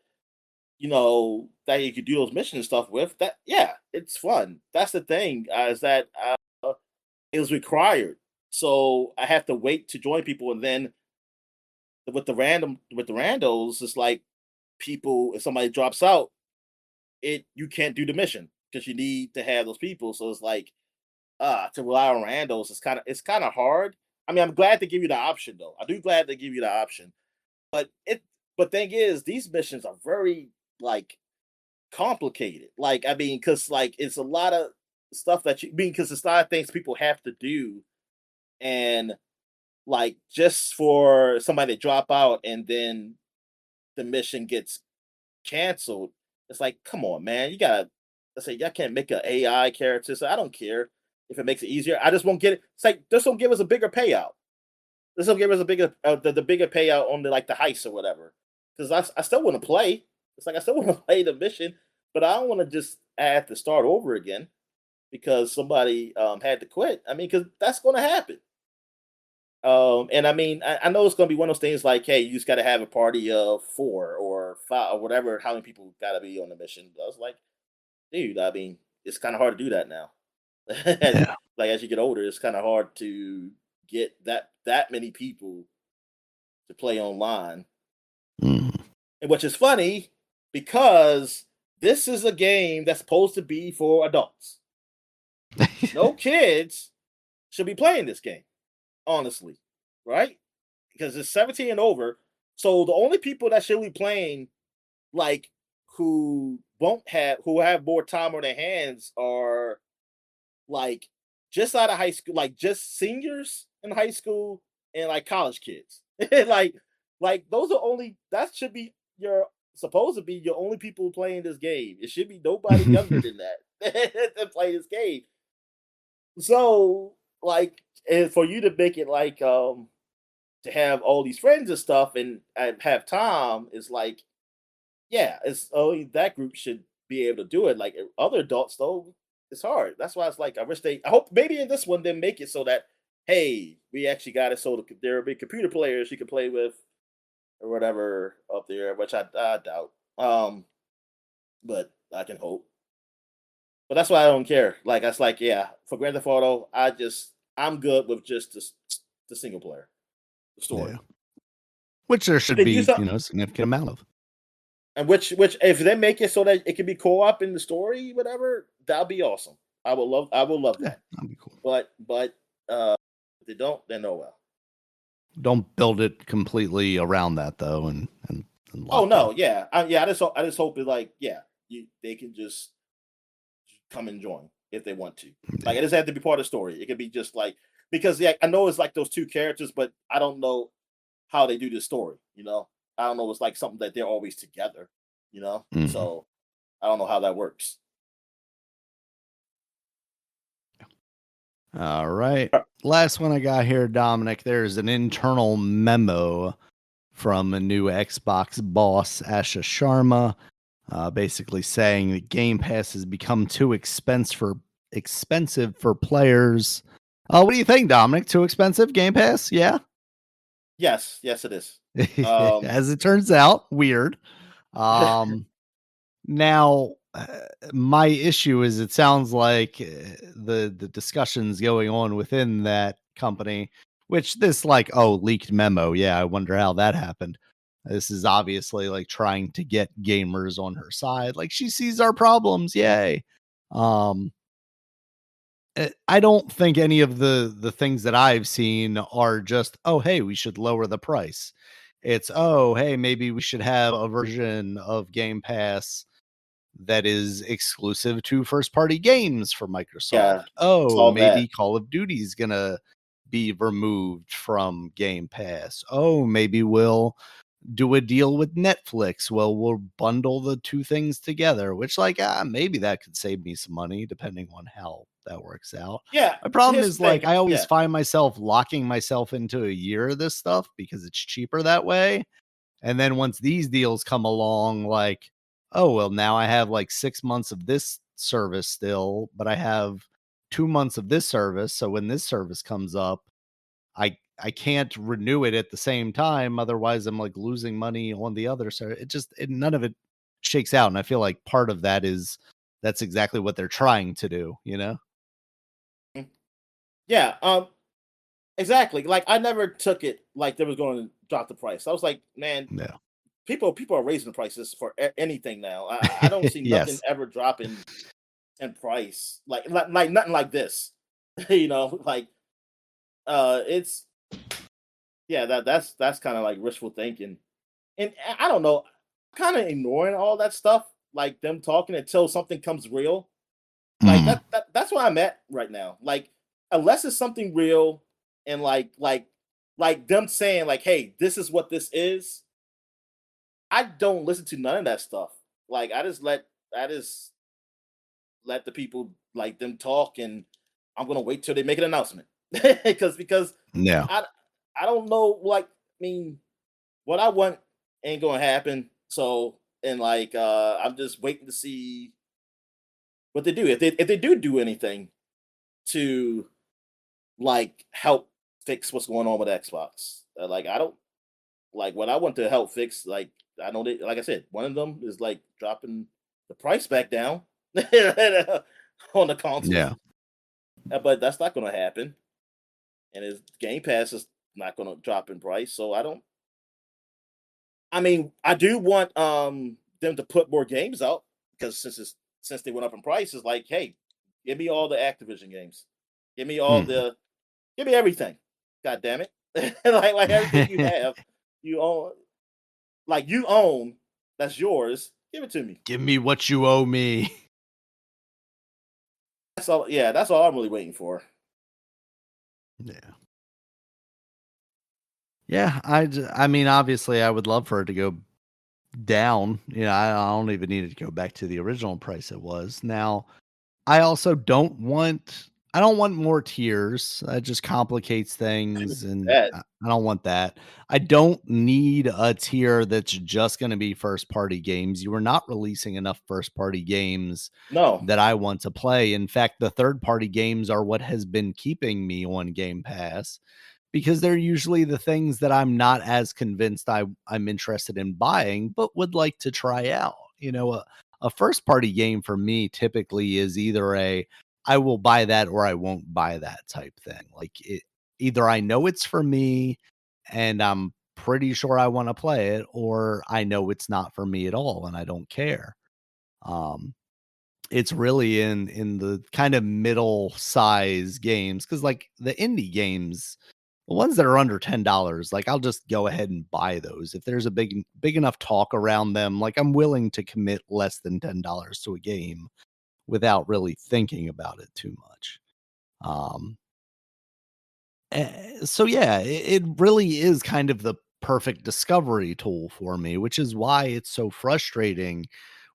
B: that you could do those mission stuff with, that yeah, it's fun. That's the thing is that it was required. So I have to wait to join people, and then with the randos, it's like people. If somebody drops out, you can't do the mission because you need to have those people. So it's like to rely on randos is it's kind of hard. I mean, I'm glad they give you the option though. I do glad they give you the option, but thing is, these missions are very like complicated. Like, I mean, because like it's a lot of stuff that you mean because it's a lot of things people have to do, and like just for somebody to drop out and then the mission gets canceled, it's like, come on, man, you gotta. Let's say y'all can't make an AI character, so I don't care if it makes it easier. I just won't get it. It's like just don't give us a bigger payout. This will give us a bigger the bigger payout on the like the heist or whatever. Because I still want to play. It's like I still want to play the mission, but I don't want to just have to start over again because somebody had to quit. I mean, because that's going to happen. And I mean, I know it's going to be one of those things like, hey, you just got to have a party of 4 or 5 or whatever, how many people got to be on the mission. I was like, dude, I mean, it's kind of hard to do that now.
A: Yeah.
B: As you get older, it's kind of hard to get that many people to play online.
A: Mhm.
B: And which is funny because this is a game that's supposed to be for adults. No kids should be playing this game, honestly, right? Because it's 17 and over. So the only people that should be playing, like who have more time on their hands are like just out of high school, like just seniors in high school and like college kids. like those are only that should be your supposed to be your only people playing this game. It should be nobody younger than that to play this game. So and for you to make it to have all these friends and stuff and have time is like, yeah, it's only that group should be able to do it. Like other adults, though, it's hard. That's why it's like I hope maybe in this one they make it so that hey, we actually got it so there will be computer players you can play with or whatever up there, which I doubt. But I can hope. But that's why I don't care. Like that's like yeah, for Grand Theft Auto, I'm good with just the single player, the story.
A: Yeah. Which there
B: If
A: should
B: they do
A: be,
B: something,
A: a significant amount of.
B: and which if they make it so that it can be co-op in the story, whatever, that'll be awesome. I will love
A: Yeah,
B: that.
A: that'd be cool.
B: But if they don't, then oh well.
A: Don't build it completely around that though, and
B: Oh
A: lock in.
B: no, yeah, I just hope it like yeah, they can just come and join if they want to. Like
A: Yeah.
B: it doesn't have to be part of the story. It could be just like because yeah, I know it's like those two characters, but I don't know how they do this story. I don't know. It's like something that they're always together.
A: Mhm.
B: So I don't know how that works.
A: All right. Last one I got here, Dominic. There's an internal memo from a new Xbox boss, Asha Sharma, basically saying that Game Pass has become too expensive for players. What do you think, Dominic? Too expensive, Game Pass? Yeah.
B: Yes, it is. Um,
A: As it turns out, weird. Um, Now, my issue is it sounds like the discussions going on within that company, which this like leaked memo. Yeah, I wonder how that happened. This is obviously like trying to get gamers on her side. Like she sees our problems. Yay. Um, I don't think any of the things that I've seen are just hey, we should lower the price. It's hey, maybe we should have a version of Game Pass that is exclusive to first party games for Microsoft.
B: yeah,
A: Oh,
B: saw that.
A: maybe Call of Duty is going to be removed from Game Pass. Oh, maybe we'll do a deal with Netflix. Well, we'll bundle the two things together, which like maybe that could save me some money depending on how that works out.
B: Yeah,
A: My problem
B: here's the
A: is like
B: thing.
A: I always
B: Yeah,
A: find myself locking myself into a year of this stuff because it's cheaper that way. And then once these deals come along, like, oh, well, now I have like 6 months of this service still, but I have 2 months of this service. So when this service comes up, I can't renew it at the same time. Otherwise, I'm like losing money on the other. So none of it shakes out. And I feel like part of that is that's exactly what they're trying to do, you know?
B: mm, yeah. Exactly. Like I never took it like they was going to drop the price. I was like, man,
A: Yeah.
B: people are raising the prices for anything now. I don't see nothing
A: Yes.
B: ever dropping in price like nothing like this. Like it's yeah that's kind of like wishful thinking, and I don't know, kind of ignoring all that stuff like them talking until something comes real. Like
A: Mhm.
B: that's where I'm at right now. Like unless it's something real and like them saying like, hey, this is what this is. I don't listen to none of that stuff. Like I just let the people like them talk, and I'm gonna wait till they make an announcement because
A: Yeah.
B: I I don't know. Like I mean, what I want ain't gonna happen. So and like I'm just waiting to see what they do. If they do anything to like help fix what's going on with Xbox, like I don't like what I want to help fix. Like I know they like I said, one of them is like dropping the price back down. on the consoles.
A: Yeah.
B: But that's not going to happen, and his Game Pass is not going to drop in price. So I don't. I mean, I do want them to put more games out because since they went up in price, it's like, hey, give me all the Activision games, give me all
A: Mhm.
B: the, give me everything. God damn it! like everything you have, you own, like you own, that's yours. Give it to me.
A: Give me what you owe me.
B: That's all. Yeah, that's all I'm really waiting for.
A: Yeah. Yeah, I mean, obviously, I would love for it to go down. I don't even need it to go back to the original price it was. Now, I also I don't want more tiers. That just complicates things, and
B: That
A: I don't want that. I don't need a tier that's just gonna be first party games. You are not releasing enough first party games
B: no,
A: that I want to play. In fact, the third party games are what has been keeping me on Game Pass because they're usually the things that I'm not as convinced I'm interested in buying, but would like to try out. A first party game for me typically is either I will buy that or I won't buy that type thing. Either I know it's for me and I'm pretty sure I want to play it, or I know it's not for me at all and I don't care. Um, it's really in the kind of middle size games because like the indie games, the ones that are under $10, like I'll just go ahead and buy those. If there's a big enough talk around them, like I'm willing to commit less than $10 to a game without really thinking about it too much. Um, so yeah, it really is kind of the perfect discovery tool for me, which is why it's so frustrating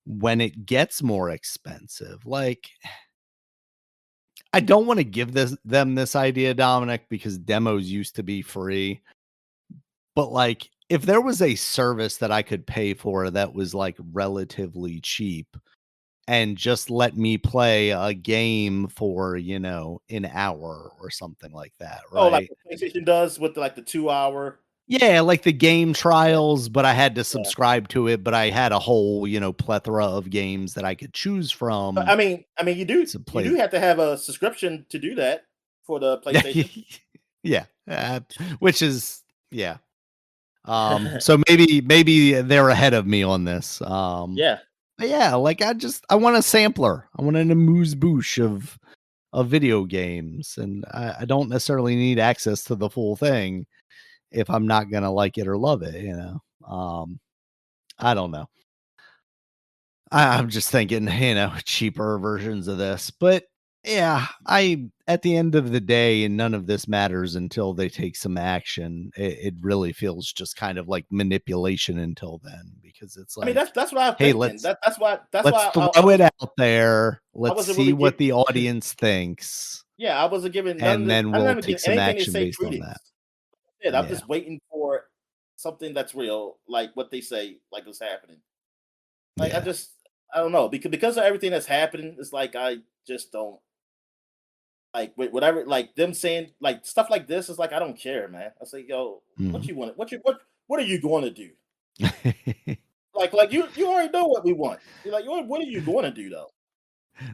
A: when it gets more expensive. Like I don't want to give them this idea, Dominic, because demos used to be free. But like if there was a service that I could pay for that was like relatively cheap and just let me play a game for, an hour or something like that,
B: oh, like
A: right?
B: what PlayStation does with like the 2 hour.
A: Yeah, like the game
B: Yeah,
A: trials, but I had to
B: yeah.
A: subscribe to it, but I had a whole, plethora of games that I could choose
B: But
A: from
B: I mean,
A: to
B: you
A: play.
B: do have to have a subscription to do that for the PlayStation.
A: Yeah, which is yeah. So maybe they're ahead of me on this.
B: Yeah.
A: But yeah, like I want a sampler. I want an amuse bouche of video games, and I don't necessarily need access to the full thing if I'm not gonna like it or love it. I don't know. I'm just thinking, cheaper versions of this. But yeah, I at the end of the day, and none of this matters until they take some action. It really feels just kind of like manipulation until then, because it's
B: I mean,
A: like,
B: that's what I'm
A: hey,
B: thinking. That's
A: let's
B: why
A: throw it out there.
B: I
A: Let's
B: wasn't
A: see
B: really
A: what
B: give
A: the audience thinks,
B: yeah, I wasn't giving none of
A: and
B: this.
A: then
B: I'm
A: we'll
B: not even
A: take
B: giving
A: some
B: anything they
A: action
B: say
A: based on
B: credence.
A: that.
B: Yeah, I'm
A: Yeah.
B: just waiting for something that's real, like what they say, like what's happening. Like
A: Yeah.
B: I don't know because of everything that's happening. It's like I just don't like whatever like them saying like stuff like this is like I don't care, man. I say, yo, what
A: Mhm.
B: you want? What are you going to do? Like you already know what we want. You're like, what are you going to do though?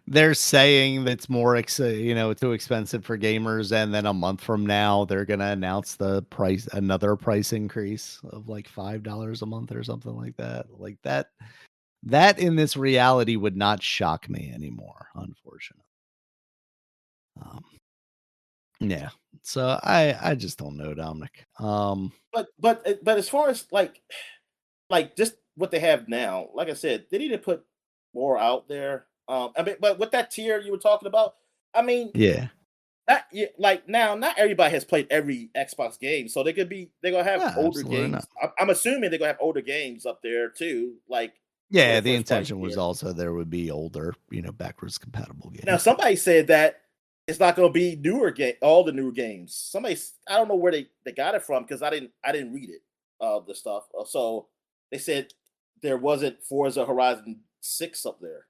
A: They're saying that's too expensive for gamers, and then a month from now, they're gonna announce another price increase of like $5 a month or something like that. Like that in this reality would not shock me anymore, unfortunately. Um, yeah. So I just don't know, Dominic.
B: But as far as like just what they have now, like I said, they need to put more out there. I mean, but with that tier you were talking about, I mean,
A: Yeah.
B: not yeah, like now, not everybody has played every Xbox game, so they're gonna have
A: Yeah,
B: older
A: absolutely not.
B: games. I'm assuming they're gonna have older games up there too, like for
A: Yeah,
B: the
A: the
B: first party
A: intention was
B: tier.
A: also there would be older, backwards compatible
B: Now,
A: games.
B: somebody said that it's not gonna be all the newer games. I don't know where they got it from because I didn't read it the stuff. So they said there wasn't Forza Horizon 6 up there.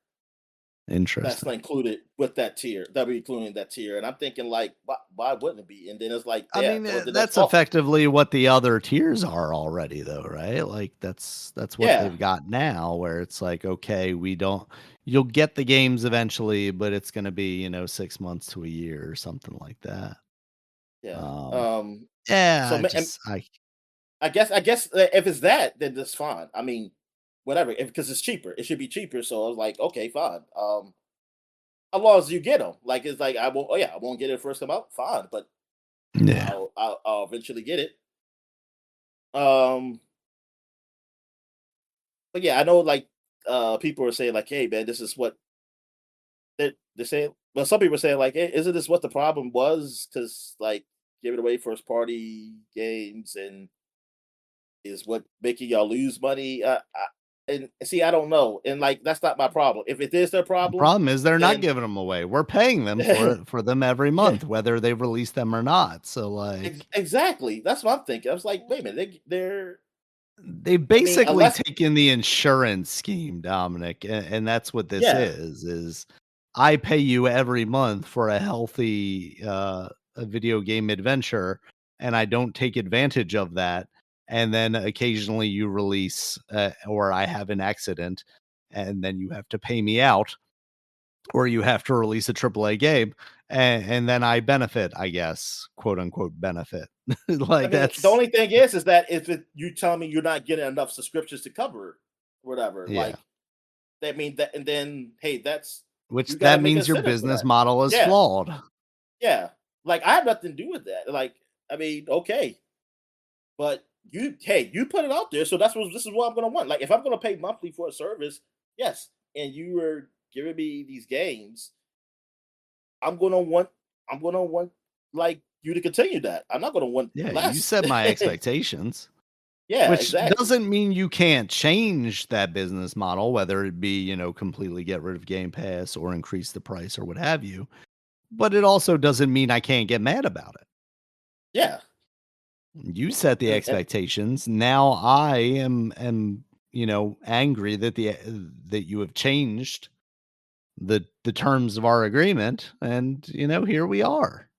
B: that's
A: Interesting.
B: not included with that tier. That'll be including that tier, and I'm thinking like, why wouldn't it be? And then it's like,
A: I
B: yeah,
A: mean,
B: so then that's
A: that's
B: off.
A: effectively what the other tiers are already, though, right? Like that's what
B: Yeah,
A: they've got now, where it's like, okay, we don't. You'll get the games eventually, but it's going to be 6 months to a year or something like that.
B: yeah.
A: Um, yeah,
B: So and
A: I
B: I guess if it's that, then that's fine. I mean, whatever, because it's cheaper. It should be cheaper. So I was like, okay, fine. As long as you get them, like it's like I won't. Oh yeah, I won't get it first come out. Fine, but
A: yeah,
B: I'll eventually get it. Um, but yeah, I know like people are saying like, hey man, this is what they're saying. Well, some people are saying like, hey, isn't this what the problem was? Because like giving away first party games and is what making y'all lose money. And see, I don't know, and like that's not my problem. If it is their
A: the
B: problem,
A: problem is they're not
B: then
A: giving them away. We're paying them for them every
B: yeah,
A: month, whether they release them or not. So like,
B: exactly. That's what I'm thinking. I was like, wait a minute, they're.
A: they've
B: I mean,
A: basically
B: unless
A: taken the insurance scheme, Dominic, and that's what this
B: yeah,
A: is I pay you every month for a healthy a video game adventure, and I don't take advantage of that. And then occasionally you release or I have an accident, and then you have to pay me out, or you have to release a AAA game, and then I benefit, I guess, quote unquote benefit.
B: I
A: Like
B: mean, the
A: that's
B: only thing is that if you tell me you're not getting enough subscriptions to cover whatever,
A: yeah.
B: like that mean that, and then hey, that's
A: Which
B: you got to
A: that
B: make
A: means your
B: incentive for
A: business
B: that.
A: model is
B: Yeah,
A: flawed.
B: yeah. Like I have nothing to do with that. Like, I mean, okay, but hey, you put it out there, so that's what this is what I'm gonna want. Like, if I'm gonna pay monthly for a service, yes, and you were giving me these games, I'm gonna want, I'm gonna want like you to continue that. I'm not gonna want
A: Yeah, you
B: less.
A: set my expectations,
B: Yeah,
A: which
B: exactly.
A: doesn't mean you can't change that business model, whether it be, completely get rid of Game Pass or increase the price or what have you. But it also doesn't mean I can't get mad about it.
B: Yeah,
A: You set the
B: and
A: expectations. Now I am, angry that that you have changed the terms of our agreement, and here we are.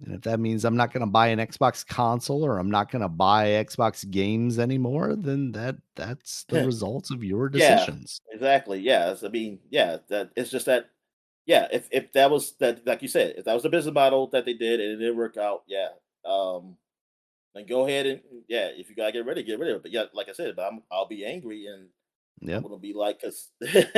A: And if that means I'm not gonna buy an Xbox console or I'm not gonna buy Xbox games anymore, then that's the result of your
B: yeah,
A: decisions.
B: exactly. Yeah, I mean, yeah, that it's just that. Yeah, if that was that, like you said, if that was the business model that they did and it didn't work out, yeah, then go ahead and yeah, if you gotta get rid of it. But yeah, like I said, but I'll be angry and I'm
A: Yep.
B: gonna be like, cause because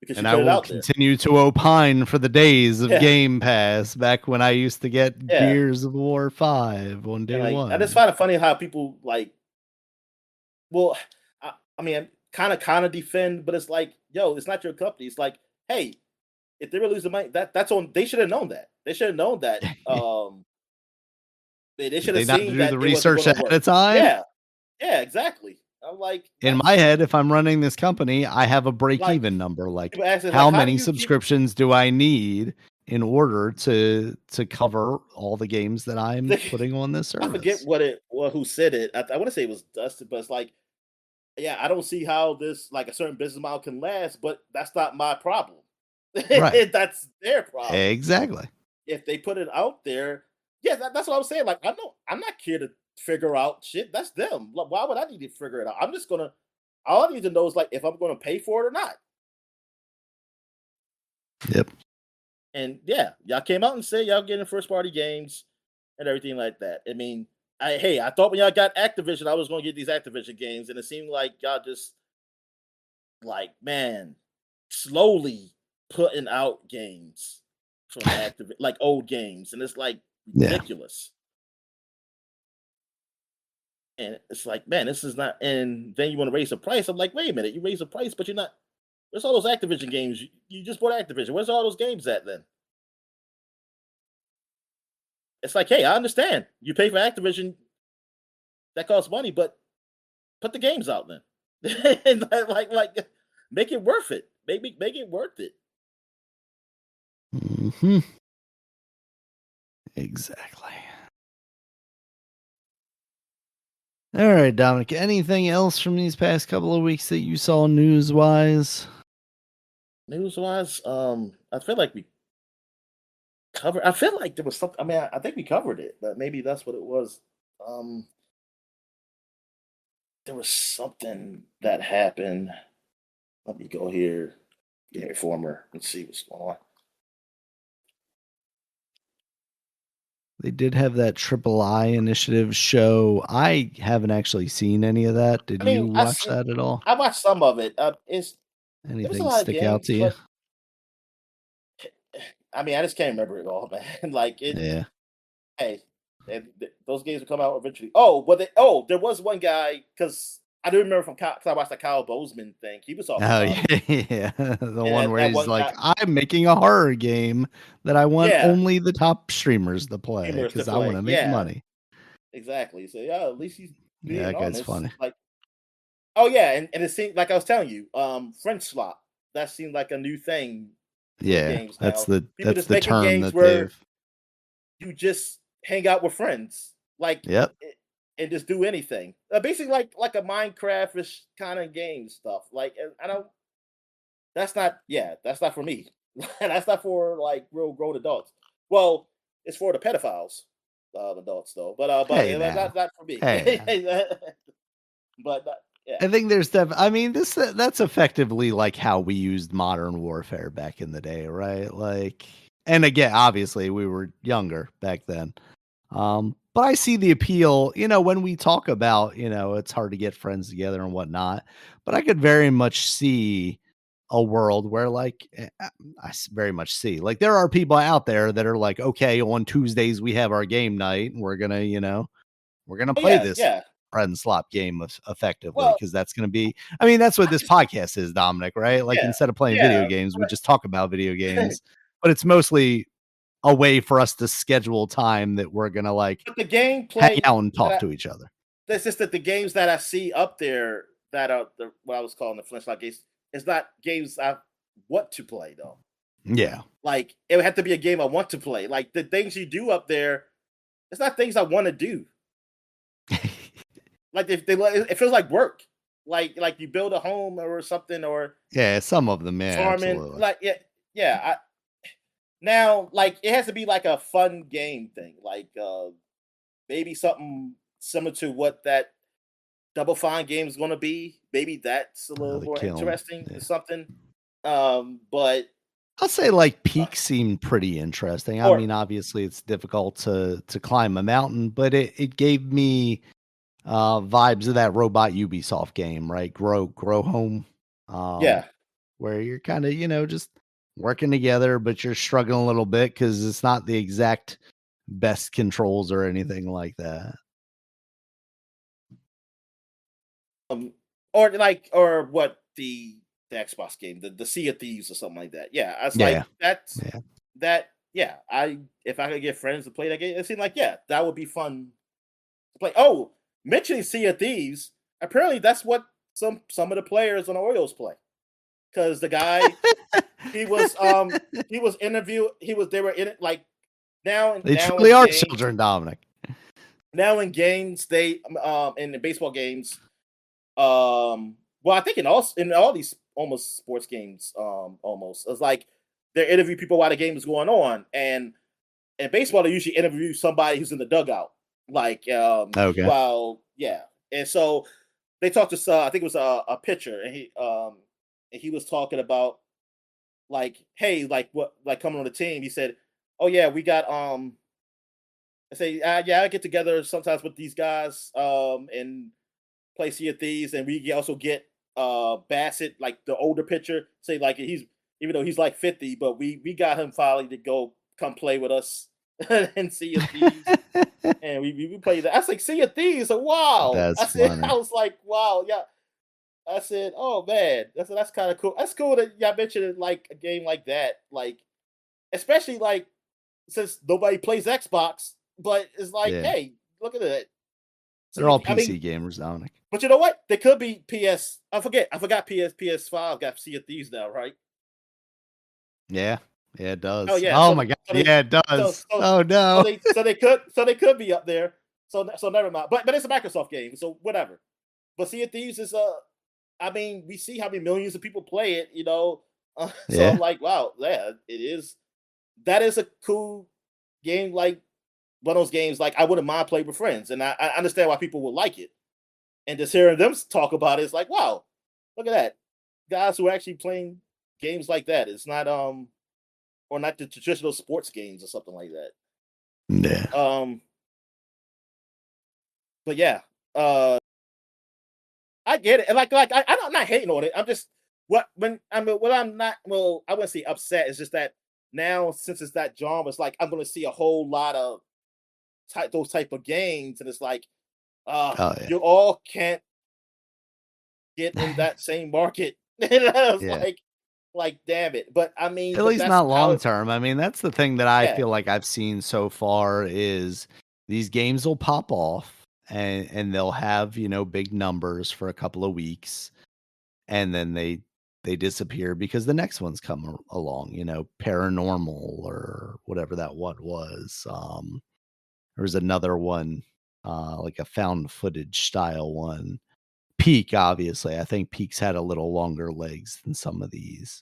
B: you
A: And I
B: put it
A: will
B: out there.
A: continue to opine for the days of
B: Yeah,
A: Game Pass back when I used to get
B: yeah,
A: Gears of War 5 on
B: and
A: day
B: like I just
A: 1.
B: find it funny how people like, well, I mean, kind of defend, but it's like, yo, it's not your company. It's like, hey, if they were losing money, that's on. They should have known that. They should have known that. They
A: Did
B: should have
A: they not
B: seen
A: do
B: that
A: the
B: it wasn't
A: research
B: going to
A: ahead
B: work.
A: of time?
B: Yeah, yeah, exactly. I'm like,
A: In my
B: that's
A: head, if I'm running this company, I have a
B: like
A: break-even number, like,
B: people asking, like,
A: how
B: how do
A: many
B: you keep?
A: subscriptions do I need in order to cover all the games that I'm putting on this
B: I forget
A: service?
B: who said it. I want to say it was Dustin, but it's like, yeah, I don't see how this like a certain business model can last, but that's not my problem.
A: Right.
B: That's their problem.
A: Exactly.
B: If they put it out there, yeah, that's what I was saying. Like, I know I'm not here to figure out shit. That's them. Like, why would I need to figure it out? I'm just gonna. All I need to know is like if I'm gonna pay for it or not.
A: Yep.
B: And yeah, y'all came out and said y'all getting first party games and everything like that. I mean, I thought when y'all got Activision, I was gonna get these Activision games, and it seemed like y'all just like, man, slowly putting out games from Activision, like old games, and it's like
A: Yeah.
B: ridiculous. And it's like, man, this is not. And then you want to raise the price. I'm like, wait a minute, you raise the price, but you're not. Where's all those Activision games? You just bought Activision. Where's all those games at then? It's like, hey, I understand you pay for Activision, that costs money, but put the games out then. And make it worth it. Make it worth it.
A: Mhm. Exactly. All right, Dominic, anything else from these past couple of weeks that you saw news-wise?
B: news wise, I feel like we covered. I feel like there was something. I mean, I think we covered it, but maybe that's what it was. Um, there was something that happened. Let me go here, get informer, and see what's going on.
A: They did have that Triple I initiative show. I haven't actually seen any of that. Did
B: I
A: you
B: mean,
A: watch that at all?
B: I watched some of it. There was a
A: Anything
B: lot of
A: stick out
B: games,
A: to you?
B: but I mean, I just can't remember it all, man. Like it.
A: Yeah.
B: Hey, those games will come out eventually. Oh, but there was one guy because I do remember from because I watched the Kyle Bozeman thing. He was talking
A: Oh,
B: about it,
A: yeah, yeah. The
B: and
A: one where
B: that
A: he's
B: one
A: like,
B: guy,
A: "I'm making a horror game that I want
B: yeah,
A: only the top streamers to play
B: humorous to
A: because I
B: play.
A: wanna make
B: Yeah,
A: money."
B: exactly. So yeah, at least he's
A: Yeah,
B: being
A: that guy's
B: honest.
A: funny.
B: Like, oh yeah, and it seemed like I was telling you, French slot. That seemed like a new thing with
A: Yeah,
B: games now. People
A: that's
B: just
A: the
B: making
A: term
B: games
A: that
B: where
A: they've
B: you just hang out with friends, like,
A: Yep.
B: and just do anything. Basically, like a Minecraft-ish kind of game stuff. Like, and I don't. That's not. Yeah, that's not for me. That's not for like real grown adults. Well, it's for the pedophiles, adults though.
A: Hey,
B: Not
A: now.
B: not for me.
A: Hey, now.
B: Yeah,
A: I think I mean, that's effectively like how we used modern warfare back in the day, right? Like, and again, obviously we were younger back then. But I see the appeal, when we talk about, it's hard to get friends together and whatnot, but I could very much see a world where very much see, like, there are people out there that are like, okay, on Tuesdays we have our game night and we're gonna
B: oh
A: play
B: yeah,
A: this
B: yeah.
A: friend slop game effectively
B: Well,
A: because that's gonna be. I mean, that's what
B: I
A: this
B: just
A: podcast is, Dominic, right? Like,
B: yeah,
A: instead of playing video
B: yeah.
A: games, we just talk about video games, but it's mostly a way for us to schedule time that we're gonna like
B: But the
A: hang
B: gameplay
A: out and
B: that
A: talk to each other.
B: that's just that the games that I see up there that are what I was calling the flintlock games, it's not games I want to play though.
A: Yeah.
B: Like it would have to be a game I want to play. Like the things you do up there, it's not things I want to do. Like if it feels like work. Like you build a home or something or
A: Yeah, some of them, yeah,
B: farming.
A: absolutely.
B: Like yeah. Now like it has to be like a fun game thing. Like maybe something similar to what that Double Fine game is going to be. Maybe that's a little
A: The
B: more
A: kiln,
B: interesting or
A: yeah.
B: something. But
A: I'll say, like,
B: uh,
A: Peak seemed pretty interesting. I
B: or
A: mean, obviously, it's difficult to climb a mountain, but it gave me, vibes of that robot Ubisoft game, right? Grow Home, um,
B: yeah,
A: where you're kinda, just working together, but you're struggling a little bit because it's not the exact best controls or anything like that.
B: um, or like or what the Xbox game, the Sea of Thieves or something like that. Yeah, I was
A: Yeah.
B: like
A: Yeah.
B: that. Yeah, I if I could get friends to play that game, it seemed like yeah, that would be fun to play. Oh, mentioning Sea of Thieves, apparently that's what some of the players on the Orioles play because the guy he was interviewed. They were in it like
A: They
B: now
A: truly
B: in
A: are
B: games
A: children, Dominic.
B: they in the baseball games well I think in all these almost sports games almost it's like they interview people while the game is going on and in baseball they usually interview somebody who's in the dugout like
A: Okay.
B: while yeah and so they talked to I think it was a pitcher and he was talking about like hey like what like coming on the team he said oh yeah we got I say yeah I get together sometimes with these guys and play Sea of Thieves, and we also get Bassett, like the older pitcher. Say like he's even though he's like 50, but we got him finally to go come play with us in Sea of Thieves, and we played that. I was like Sea of Thieves, so wow.
A: That's
B: I said I
A: funny.
B: was like wow, yeah. I said oh man, that's kind of cool. That's cool that y'all mentioned like a game like that, like especially like since nobody plays Xbox, but it's like
A: Yeah.
B: hey, look at that.
A: They're
B: See,
A: all
B: I mean,
A: PC gamers, Dominic.
B: but you know what? They could be PS. I forgot PS5 got Sea of Thieves now, right?
A: Yeah. Yeah, it
B: Oh
A: does.
B: yeah.
A: Oh my god. Yeah, it does. Oh, no.
B: So they could be up there. So never mind. But it's a Microsoft game, so whatever. But Sea of Thieves is I mean, we see how many millions of people play it. You know, So I'm
A: Yeah.
B: like, wow, yeah, it is. That is a cool game. Like one of those games, like I wouldn't mind playing with friends, and I understand why people would like it. And just hearing them talk about it, it's like, wow, look at that, guys who are actually playing games like that. It's not or not the traditional sports games or something like that.
A: Yeah.
B: Um, but yeah, uh, I get it. And I'm not hating on it. I'm just what I'm not well, I wouldn't say upset. It's just that now since it's that genre, it's like I'm gonna see a whole lot of those type of games, and it's like
A: Oh,
B: you all can't get in
A: yeah.
B: that same market. It's
A: Yeah.
B: like damn it. But I mean,
A: At
B: but
A: least
B: that's
A: not
B: how
A: long
B: it
A: term. I mean, that's the thing that I
B: yeah,
A: feel like I've seen so far is these games will pop off and they'll have, big numbers for a couple of weeks and then they disappear because the next one's come along, paranormal or whatever that one was. There was another one, like a found footage style one. Peak, obviously. I think Peak's had a little longer legs than some of these.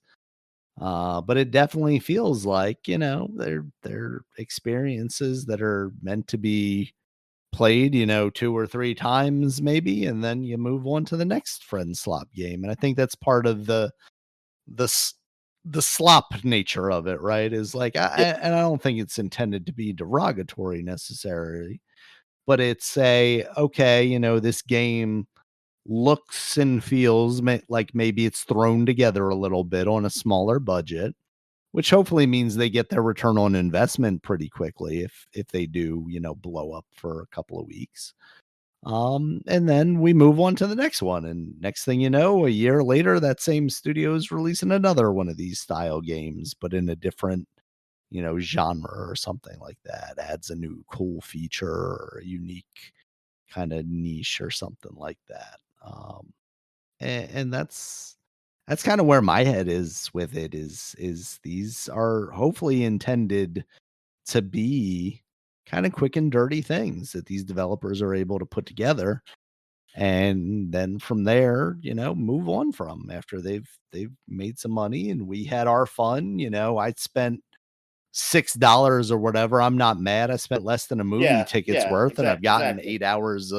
A: But it definitely feels like, they're experiences that are meant to be played, 2 or 3 times maybe, and then you move on to the next friend slop game. And I think that's part of the s the slop nature of it, right? Is like
B: yeah,
A: and I don't think it's intended to be derogatory necessarily, but it's okay, this game looks and feels like maybe it's thrown together a little bit on a smaller budget, which hopefully means they get their return on investment pretty quickly if they do, blow up for a couple of weeks. And then we move on to the next one. And next thing you know, a year later, that same studio is releasing another one of these style games, but in a different, genre or something like that. Adds a new cool feature or a unique kind of niche or something like that. And that's kind of where my head is with it is these are hopefully intended to be kind of quick and dirty things that these developers are able to put together and then from there, move on from after they've made some money and we had our fun. I spent $6 or whatever. I'm not mad. I spent less than a movie
B: yeah,
A: ticket's
B: yeah,
A: worth and I've gotten
B: exactly.
A: 8 hours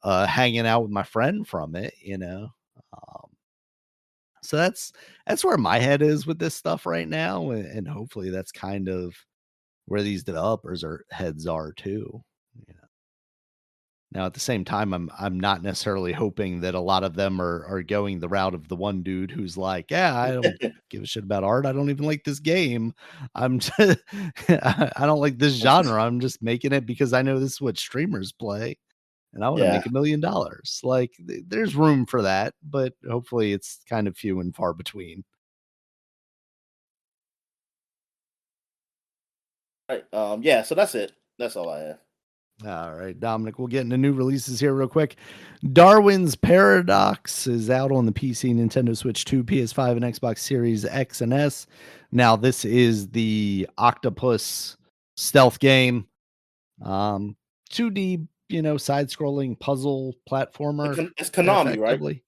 A: hanging out with my friend from it. Um, so that's where my head is with this stuff right now, and hopefully that's kind of where these developers are heads are too. You know? Now at the same time, I'm not necessarily hoping that a lot of them are going the route of the one dude who's like, yeah, I don't give a shit about art. I don't even like this game. I'm just, I don't like this genre. I'm just making it because I know this is what streamers play and I want to
B: Yeah.
A: make $1 million. Like there's room for that, but hopefully it's kind of few and far between.
B: Right. Yeah, so that's it. That's all I have.
A: All right, Dominic, we'll get into new releases here real quick. Darwin's Paradox is out on the PC, Nintendo Switch 2, PS5, and Xbox Series X and S. Now, this is the octopus stealth game. 2D, side-scrolling puzzle platformer,
B: It's Konami, right?
A: effectively.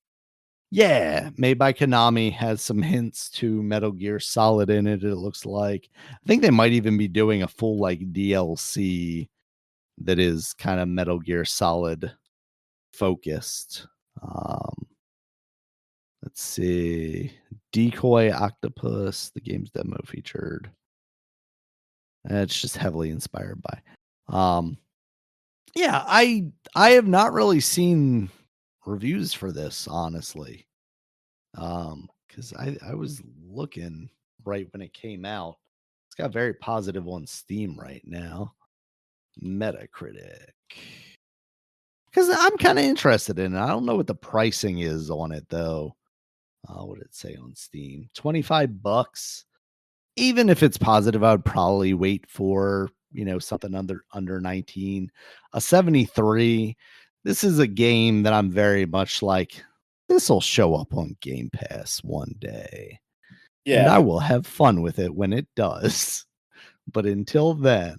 A: Yeah, made by Konami, has some hints to Metal Gear Solid in it, it looks like. I think they might even be doing a full, like, DLC that is kind of Metal Gear Solid focused. Um, let's see. Decoy Octopus, the game's demo featured. It's just heavily inspired by. Um, yeah, I have not really seen reviews for this, honestly. Because I was looking right when it came out. It's got very positive on Steam right now. Metacritic. Because I'm kind of interested in it. I don't know what the pricing is on it though. What did it say on Steam? $25. Even if it's positive, I would probably wait for something under 19. A 73. This is a game that I'm very much like. This will show up on Game Pass one day, and I
B: Yeah.
A: will have fun with it when it does. But until then,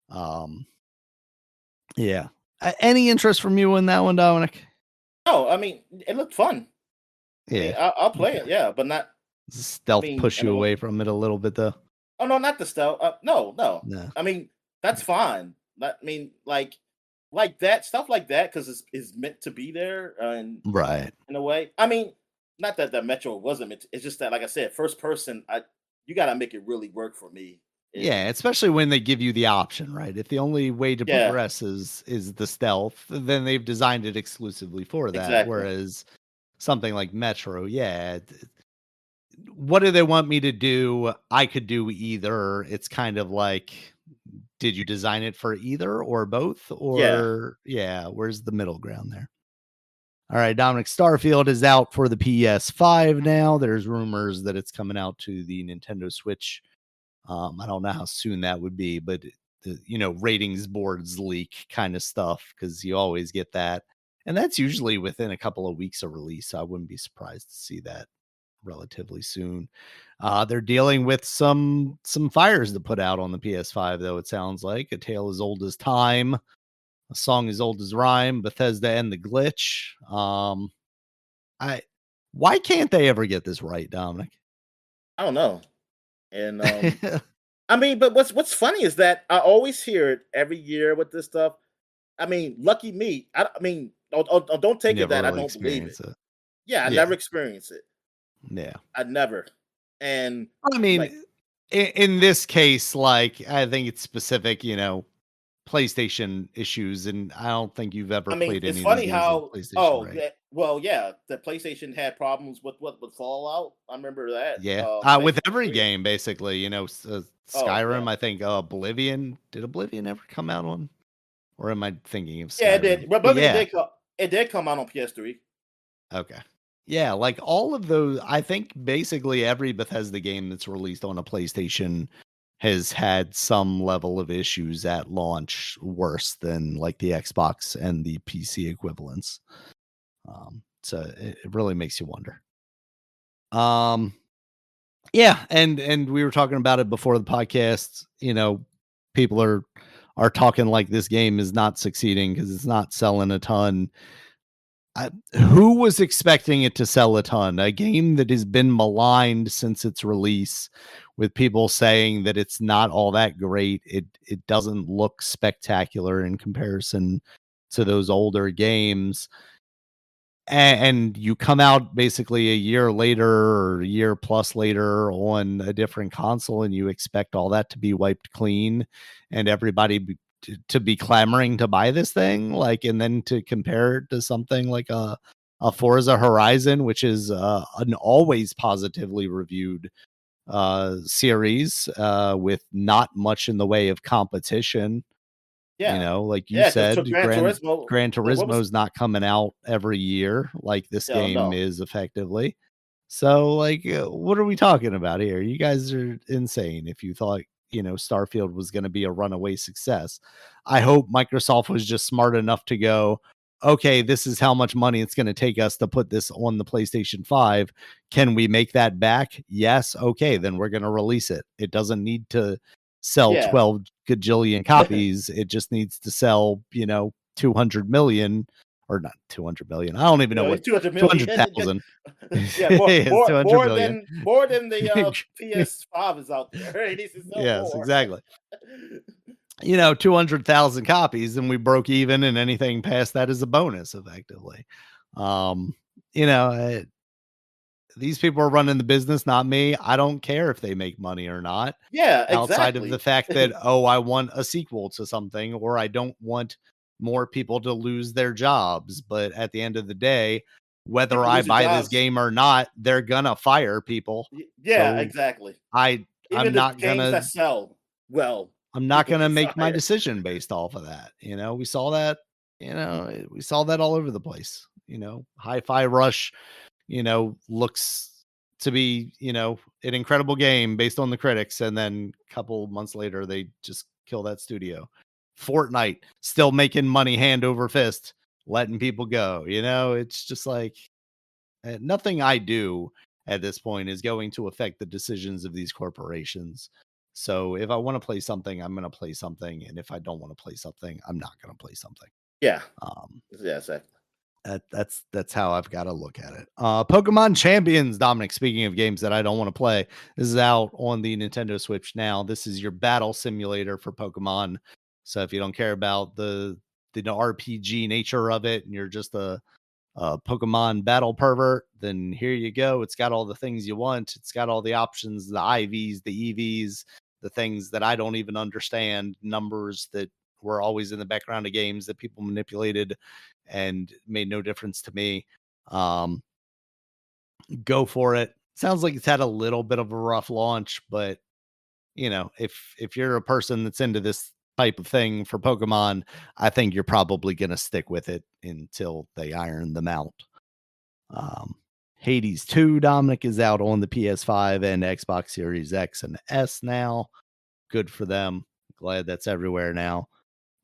A: um, yeah. Any interest from you in that one, Dominic?
B: No, I mean, it looked fun. I mean,
A: Yeah.
B: I'll play
A: Okay.
B: it, yeah, but not.
A: Does
B: I
A: stealth
B: mean,
A: push
B: in
A: you
B: a way.
A: away from it a little bit though?
B: Oh no, not the stealth. No, no.
A: No.
B: I mean, that's fine. I mean, like that stuff like that because it's meant to be there, and
A: Right.
B: in a way. I mean, not that the Metro wasn't meant. It's just that, like I said, first person. You got to make it really work for me. And
A: Yeah, especially when they give you the option, right? If the only way to
B: yeah,
A: progress is the stealth, then they've designed it exclusively for that.
B: exactly.
A: Whereas something like Metro, yeah, what do they want me to do? I could do either. It's kind of like, did you design it for either or both?
B: Yeah.
A: Or yeah, where's the middle ground there? All right, Dominic, Starfield is out for the PS5 now. There's rumors that it's coming out to the Nintendo Switch. I don't know how soon that would be, but ratings boards leak kind of stuff because you always get that. And that's usually within a couple of weeks of release. So I wouldn't be surprised to see that relatively soon. They're dealing with some fires to put out on the PS5, though. It sounds like A Tale as Old as Time, A Song as Old as Rhyme, Bethesda, and The Glitch. I Why can't they ever get this right, Dominic?
B: I don't know. And I mean, but what's funny is that I always hear it every year with this stuff. I mean, lucky me. I mean, don't take it
A: Never
B: that I
A: really
B: don't believe it.
A: experience it.
B: Yeah, I
A: Yeah,
B: never experienced it.
A: yeah.
B: I never. And
A: I mean,
B: like,
A: in this case, like I think it's specific, PlayStation issues, and I don't think you've ever
B: I mean,
A: played
B: it's
A: any of these
B: funny
A: games on
B: how.
A: PlayStation,
B: Oh,
A: right?
B: yeah. Well, yeah, the PlayStation had problems with with Fallout. I remember that.
A: Yeah, with
B: PlayStation
A: every
B: 3.
A: game, basically,
B: Oh yeah,
A: Skyrim. I think Oblivion. Did Oblivion ever come out on? Or am I thinking of
B: yeah, it
A: Skyrim?
B: did. But
A: But
B: it
A: yeah,
B: did come. It did come out on PS3.
A: okay. Yeah, like all of those, I think basically every Bethesda game that's released on a PlayStation has had some level of issues at launch worse than like the Xbox and the PC equivalents. So it really makes you wonder. Um, yeah, and we were talking about it before the podcast. People are talking like this game is not succeeding because it's not selling a ton. Who was expecting it to sell a ton? A game that has been maligned since its release, with people saying that it's not all that great. It doesn't look spectacular in comparison to those older games. And you come out basically a year later or a year plus later on a different console, and you expect all that to be wiped clean and everybody to be clamoring to buy this thing, like, and then to compare it to something like a Forza Horizon, which is an always positively reviewed series with not much in the way of competition.
B: Yeah,
A: Like you
B: yeah, because
A: said,
B: Gran Turismo.
A: Gran
B: What was?
A: Turismo's not coming out every year like this
B: Yeah,
A: game
B: no.
A: is effectively. So, like, what are we talking about here? You guys are insane if you thought, Starfield was going to be a runaway success. I hope Microsoft was just smart enough to go, okay, this is how much money it's going to take us to put this on the PlayStation 5. Can we make that back? Yes. Okay, then we're going to release it. It doesn't need to sell
B: Yeah,
A: 12 gajillion copies. It just needs to sell, 200 million or not 200 million. I don't even know what
B: it's 200,000,000.
A: 200,000
B: Yeah,
A: is 200 million.
B: more than the PS5 is out there. It needs to sell
A: Yes,
B: more.
A: exactly. 200,000 copies, and we broke even, and anything past that is a bonus, effectively. Um, you know, uh, these people are running the business, not me. I don't care if they make money or not,
B: Yeah,
A: outside of the
B: exactly.
A: fact that, oh, I want a sequel to something, or I don't want more people to lose their jobs. But at the end of the day, whether
B: People
A: I
B: losing
A: buy this
B: jobs.
A: game or not, they're gonna fire people.
B: Yeah,
A: So
B: exactly.
A: I
B: Even
A: I'm
B: the
A: not
B: games
A: gonna
B: that sell well,
A: I'm not
B: people
A: gonna
B: get
A: make my
B: fired.
A: decision based off of that. We saw that, we saw that all over the place. Hi-Fi Rush, looks to be, an incredible game based on the critics, and then a couple months later they just kill that studio. Fortnite still making money hand over fist, letting people go. It's just like nothing I do at this point is going to affect the decisions of these corporations. So if I want to play something, I'm going to play something, and if I don't want to play something, I'm not going to play something.
B: Yeah,
A: Um,
B: yeah, exactly.
A: That's how I've got to look at it. Pokemon Champions, Dominic. Speaking of games that I don't want to play, this is out on the Nintendo Switch now. This is your battle simulator for Pokemon. So if you don't care about the RPG nature of it, and you're just a Pokemon battle pervert, then here you go. It's got all the things you want. It's got all the options, the IVs, the EVs, the things that I don't even understand, numbers that were always in the background of games that people manipulated and made no difference to me. Um, go for it. Sounds like it's had a little bit of a rough launch, but if you're a person that's into this type of thing for Pokemon, I think you're probably going to stick with it until they iron them out. Um, Hades 2, Dominic, is out on the PS5 and Xbox Series X and S now. Good for them. Glad that's everywhere now.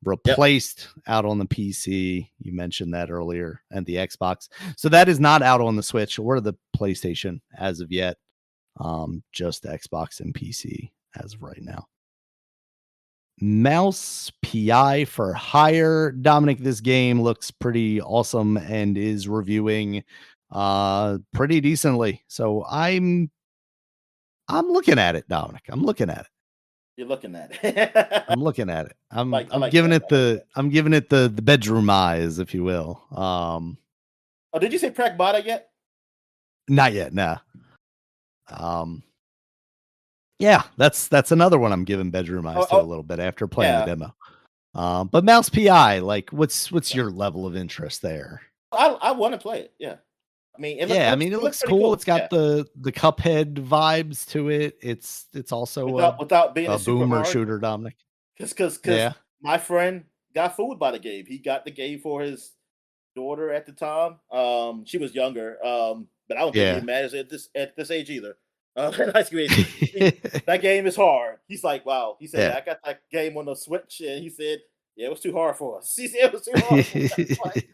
B: Yep.
A: Replaced out on the PC. You mentioned that earlier, and the Xbox. So that is not out on the Switch or the PlayStation as of yet. Just Xbox and PC as of right now. Mouse PI for Hire. Dominic, this game looks pretty awesome and is reviewing pretty decently. So I'm looking at it, Dominic. I'm looking at it.
B: You're looking at it.
A: I'm looking at it. I'm
B: I
A: I'm
B: like
A: giving
B: that.
A: it the I'm giving it the bedroom eyes, if you will.
B: Oh, did you say Pragmata yet?
A: Not yet, nah. Yeah, that's another one I'm giving bedroom eyes
B: Oh,
A: to a
B: oh,
A: little bit after playing the
B: yeah.
A: demo. But Mouse PI, like what's your level of interest there?
B: I want to play it. Yeah. I mean,
A: Yeah, I mean it
B: it looks
A: looks
B: pretty
A: cool.
B: cool.
A: It's got
B: Yeah.
A: the Cuphead vibes to it. It's also
B: Without being
A: a
B: a super
A: boomer
B: hard,
A: shooter, Dominic.
B: because
A: Yeah.
B: my friend got fooled by the game. He got the game for his daughter at the time. She was younger. But I don't think it
A: Yeah.
B: matters at this age either. In high school age. That game is hard. He's like, wow. He said,
A: Yeah.
B: I got that game on the Switch, and he said, yeah, it was too hard for us. He said it was too hard for us. Like,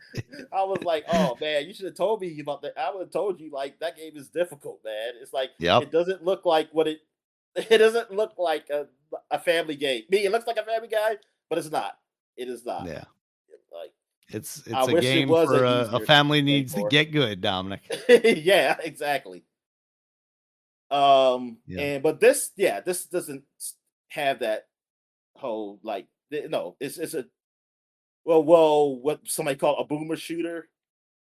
B: I was like, oh man, you should have told me about that. I would have told you like that game is difficult, man. It's like
A: Yep.
B: it doesn't look like what it. It doesn't look like a family game. Me, it looks like a family game, but it's not. It is not.
A: Yeah.
B: Like I
A: It's a
B: wish it
A: game
B: was
A: for
B: an
A: a
B: easier
A: family
B: game
A: needs to
B: for.
A: get good, Dominic.
B: Yeah, exactly.
A: Yeah.
B: And but this, yeah, this doesn't have that whole like no, it's a what somebody call a boomer shooter,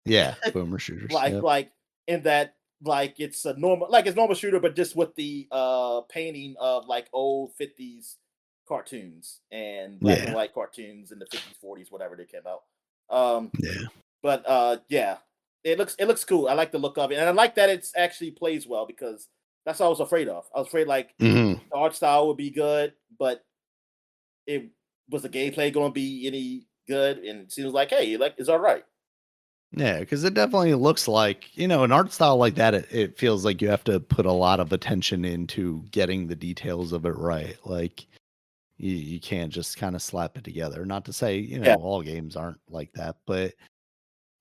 A: Yeah. Boomer shooters. Yep.
B: like in that like it's a normal like it's normal shooter, but just with the painting of like old 50s cartoons and black and
A: Yeah.
B: white cartoons in the 50s, 40s, whatever they came out. Um,
A: Yeah.
B: but yeah, it looks cool. I like the look of it, and I like that it's actually plays well because that's what I was afraid of. I was afraid like
A: Mhm.
B: the art style would be good, but it was the gameplay going to be any good? And it seems like, hey, like it's all right.
A: Yeah, because it definitely looks like, an art style like that, it feels like you have to put a lot of attention into getting the details of it right. Like you can't just kind of slap it together. Not to say,
B: Yeah,
A: all games aren't like that, but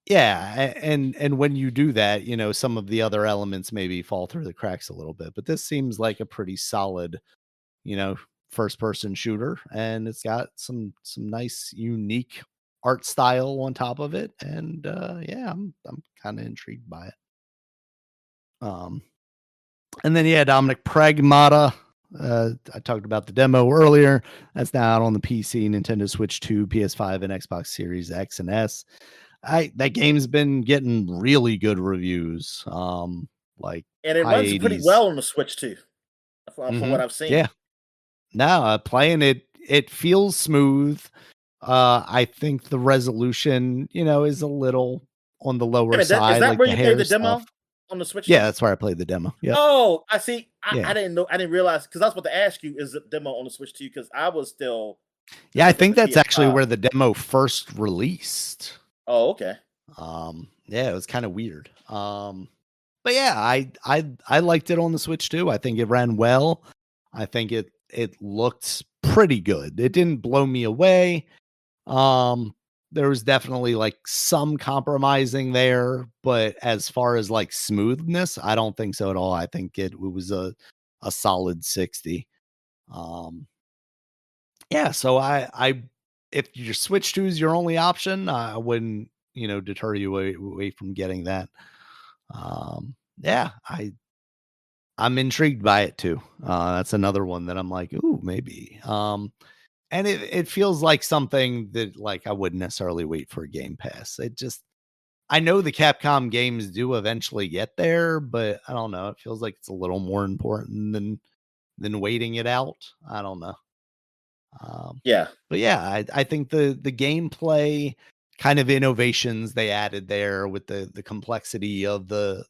A: yeah, and when you do that, some of the other elements maybe fall through the cracks a little bit. But this seems like a pretty solid, you know, first person shooter, and it's got some nice unique art style on top of it. And yeah, I'm kind of intrigued by it. Um and then yeah, Dominic, Pragmata. I talked about the demo earlier. That's now out on the PC, Nintendo Switch 2, PS5, and Xbox Series X and S. That game's been getting really good reviews. Like
B: and it
A: high
B: runs pretty
A: 80s.
B: well on the Switch too, from what I've
A: Yeah.
B: seen.
A: No, playing it feels smooth. I think the resolution, is a little on the
B: I
A: lower
B: mean, is
A: side,
B: that
A: like
B: where
A: the
B: you played
A: hair
B: the
A: stuff.
B: demo on the Switch
A: Yeah,
B: too?
A: that's where I played the demo. Yep.
B: Oh, I see. I
A: Yeah.
B: didn't know. I didn't realize because I was about to ask you, is the demo on the Switch too? Because I was still
A: Yeah, I
B: looking
A: think
B: for
A: that's actually
B: PS5.
A: where the demo first released.
B: Oh, okay.
A: Yeah, it was kind of weird. But yeah, I liked it on the Switch too. I think it ran well. I think it looked pretty good. It didn't blow me away. Um, there was definitely like some compromising there, but as far as like smoothness, I don't think so at all. I think it was a solid 60. Um, yeah, so I if your Switch 2 is your only option, I wouldn't, deter you away from getting that. Yeah, I'm intrigued by it too. That's another one that I'm like, ooh, maybe. And it feels like something that like I wouldn't necessarily wait for a Game Pass. I know the Capcom games do eventually get there, but I don't know. It feels like it's a little more important than waiting it out. I don't know.
B: Yeah.
A: But yeah, I think the gameplay kind of innovations they added there with the complexity of the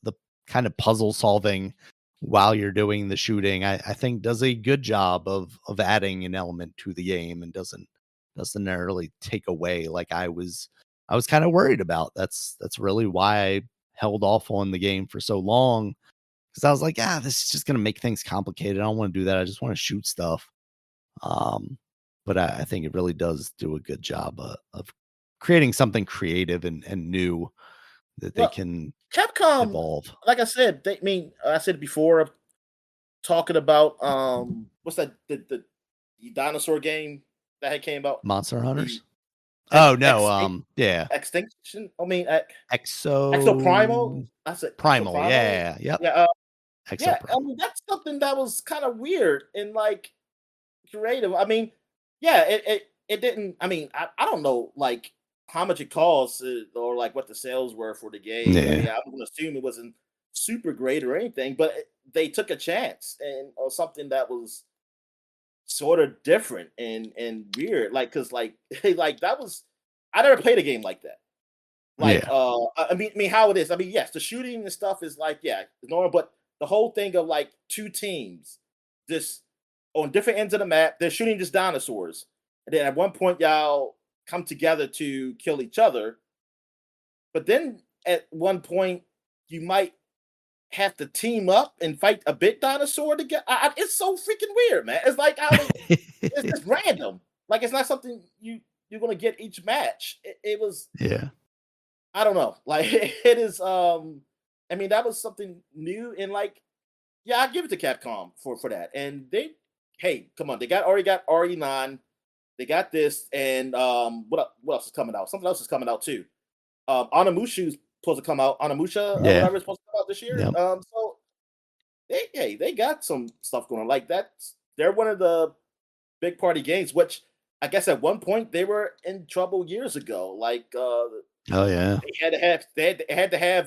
A: kind of puzzle solving while you're doing the shooting, I think does a good job of adding an element to the game and doesn't necessarily take away like I was kind of worried about. That's really why I held off on the game for so long because I was like, this is just gonna make things complicated. I don't want to do that. I just want to shoot stuff. Um, but I think it really does do a good job of creating something creative and new that they
B: Well,
A: can
B: Capcom,
A: evolve.
B: like I said, I said it before, talking about what's that the dinosaur game that had came out,
A: Monster
B: the
A: Hunters? Oh no,
B: Extinct
A: yeah.
B: Extinction. I mean, Exo Primal.
A: Exo
B: I said Exo
A: Primal,
B: Primal.
A: yeah, yep.
B: Yeah,
A: Exo
B: yeah. I
A: Primal.
B: mean, that's something that was kind of weird and like creative. I mean, yeah, it didn't. I mean, I don't know like how much it costs or like what the sales were for the game. I mean,
A: Yeah.
B: I would assume it wasn't super great or anything, but they took a chance and or something that was sort of different and weird. Like, cause like like that was I never played a game like that. Like,
A: Yeah.
B: I mean, how it is. I mean, yes, the shooting and stuff is like, yeah, it's normal, but the whole thing of like two teams just on different ends of the map, they're shooting just dinosaurs. And then at one point, y'all come together to kill each other. But then at one point, you might have to team up and fight a big dinosaur to get. It's so freaking weird, man. It's like it's just random. Like it's not something you're gonna get each match. It was
A: Yeah.
B: I don't know. Like it is I mean that was something new and like yeah, I give it to Capcom for that. And they hey, come on, they already got RE9, they got this, and what else is coming out? Something else is coming out too. Onimusha's supposed to come out, Onimusha,
A: Yeah.
B: whatever is supposed to come out this year.
A: Yep.
B: So they got some stuff going on. Like they're one of the big party games, which I guess at one point they were in trouble years ago. Like
A: Oh yeah.
B: they had to have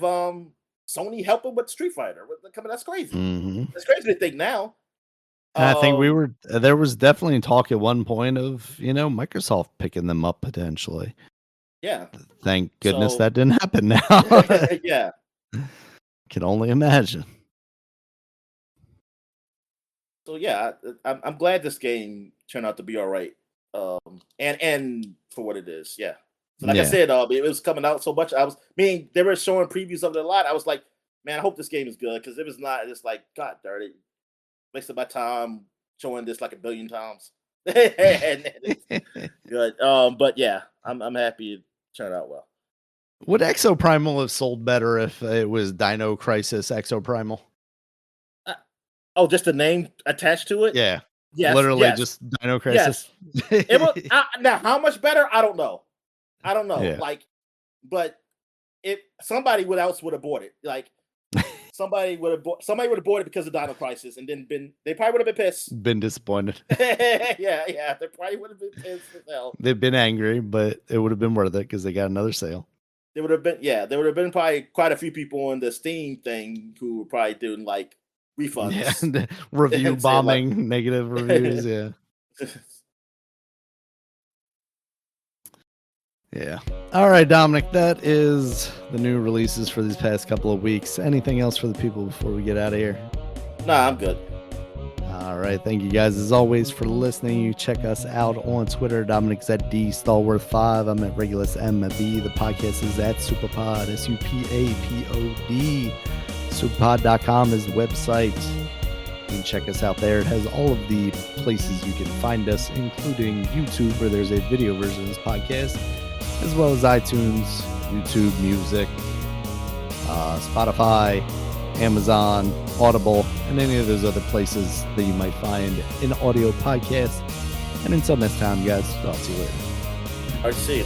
B: Sony help them with Street Fighter. That's crazy.
A: Mhm.
B: That's crazy to think now.
A: And I think
B: Um,
A: there was definitely talk at one point of, Microsoft picking them up potentially.
B: yeah.
A: Thank goodness
B: So
A: that didn't happen now.
B: yeah.
A: Can only imagine.
B: So yeah, I'm glad this game turned out to be all right. And for what it is, yeah. So like I
A: Yeah.
B: said, it was coming out so much. They were showing previews of it a lot. I was like, man, I hope this game is good because if it's not, it's like, God darn it, wasted my time showing this like a billion times. And it's good. But yeah, I'm happy it turned out well.
A: Would Exo Primal have sold better if it was Dino Crisis Exo Primal?
B: Uh, oh, just the name attached to it?
A: Yeah.
B: Yes,
A: Literally
B: yes,
A: just Dino
B: yes.
A: Crisis.
B: It was now how much better? I don't know. I don't know.
A: Yeah.
B: Like, but if somebody else would have bought it, like somebody would have bought it because of Dino Crisis, and then they probably would have been pissed.
A: Been disappointed.
B: yeah, they probably would have been pissed as hell.
A: They've been angry, but it would have been worth it because they got another sale.
B: There would have been probably quite a few people on the Steam thing who were probably doing like refunds.
A: Yeah. Review
B: and saying, like,
A: bombing, negative reviews. Yeah. Yeah. All right, Dominic, that is the new releases for these past couple of weeks. Anything else for the people before we get out of here?
B: Nah, I'm good.
A: All right. Thank you guys, as always, for listening. You check us out on Twitter. Dominic's at DStalworth5. I'm at Regulus M at B. The podcast is at SupaPod, SUPAPOD. SupaPod.com is the website. You can check us out there. It has all of the places you can find us, including YouTube, where there's a video version of this podcast, as well as iTunes, YouTube Music, Spotify, Amazon, Audible, and any of those other places that you might find an audio podcast. And until next time, guys, talk to you later.
B: All right, see you.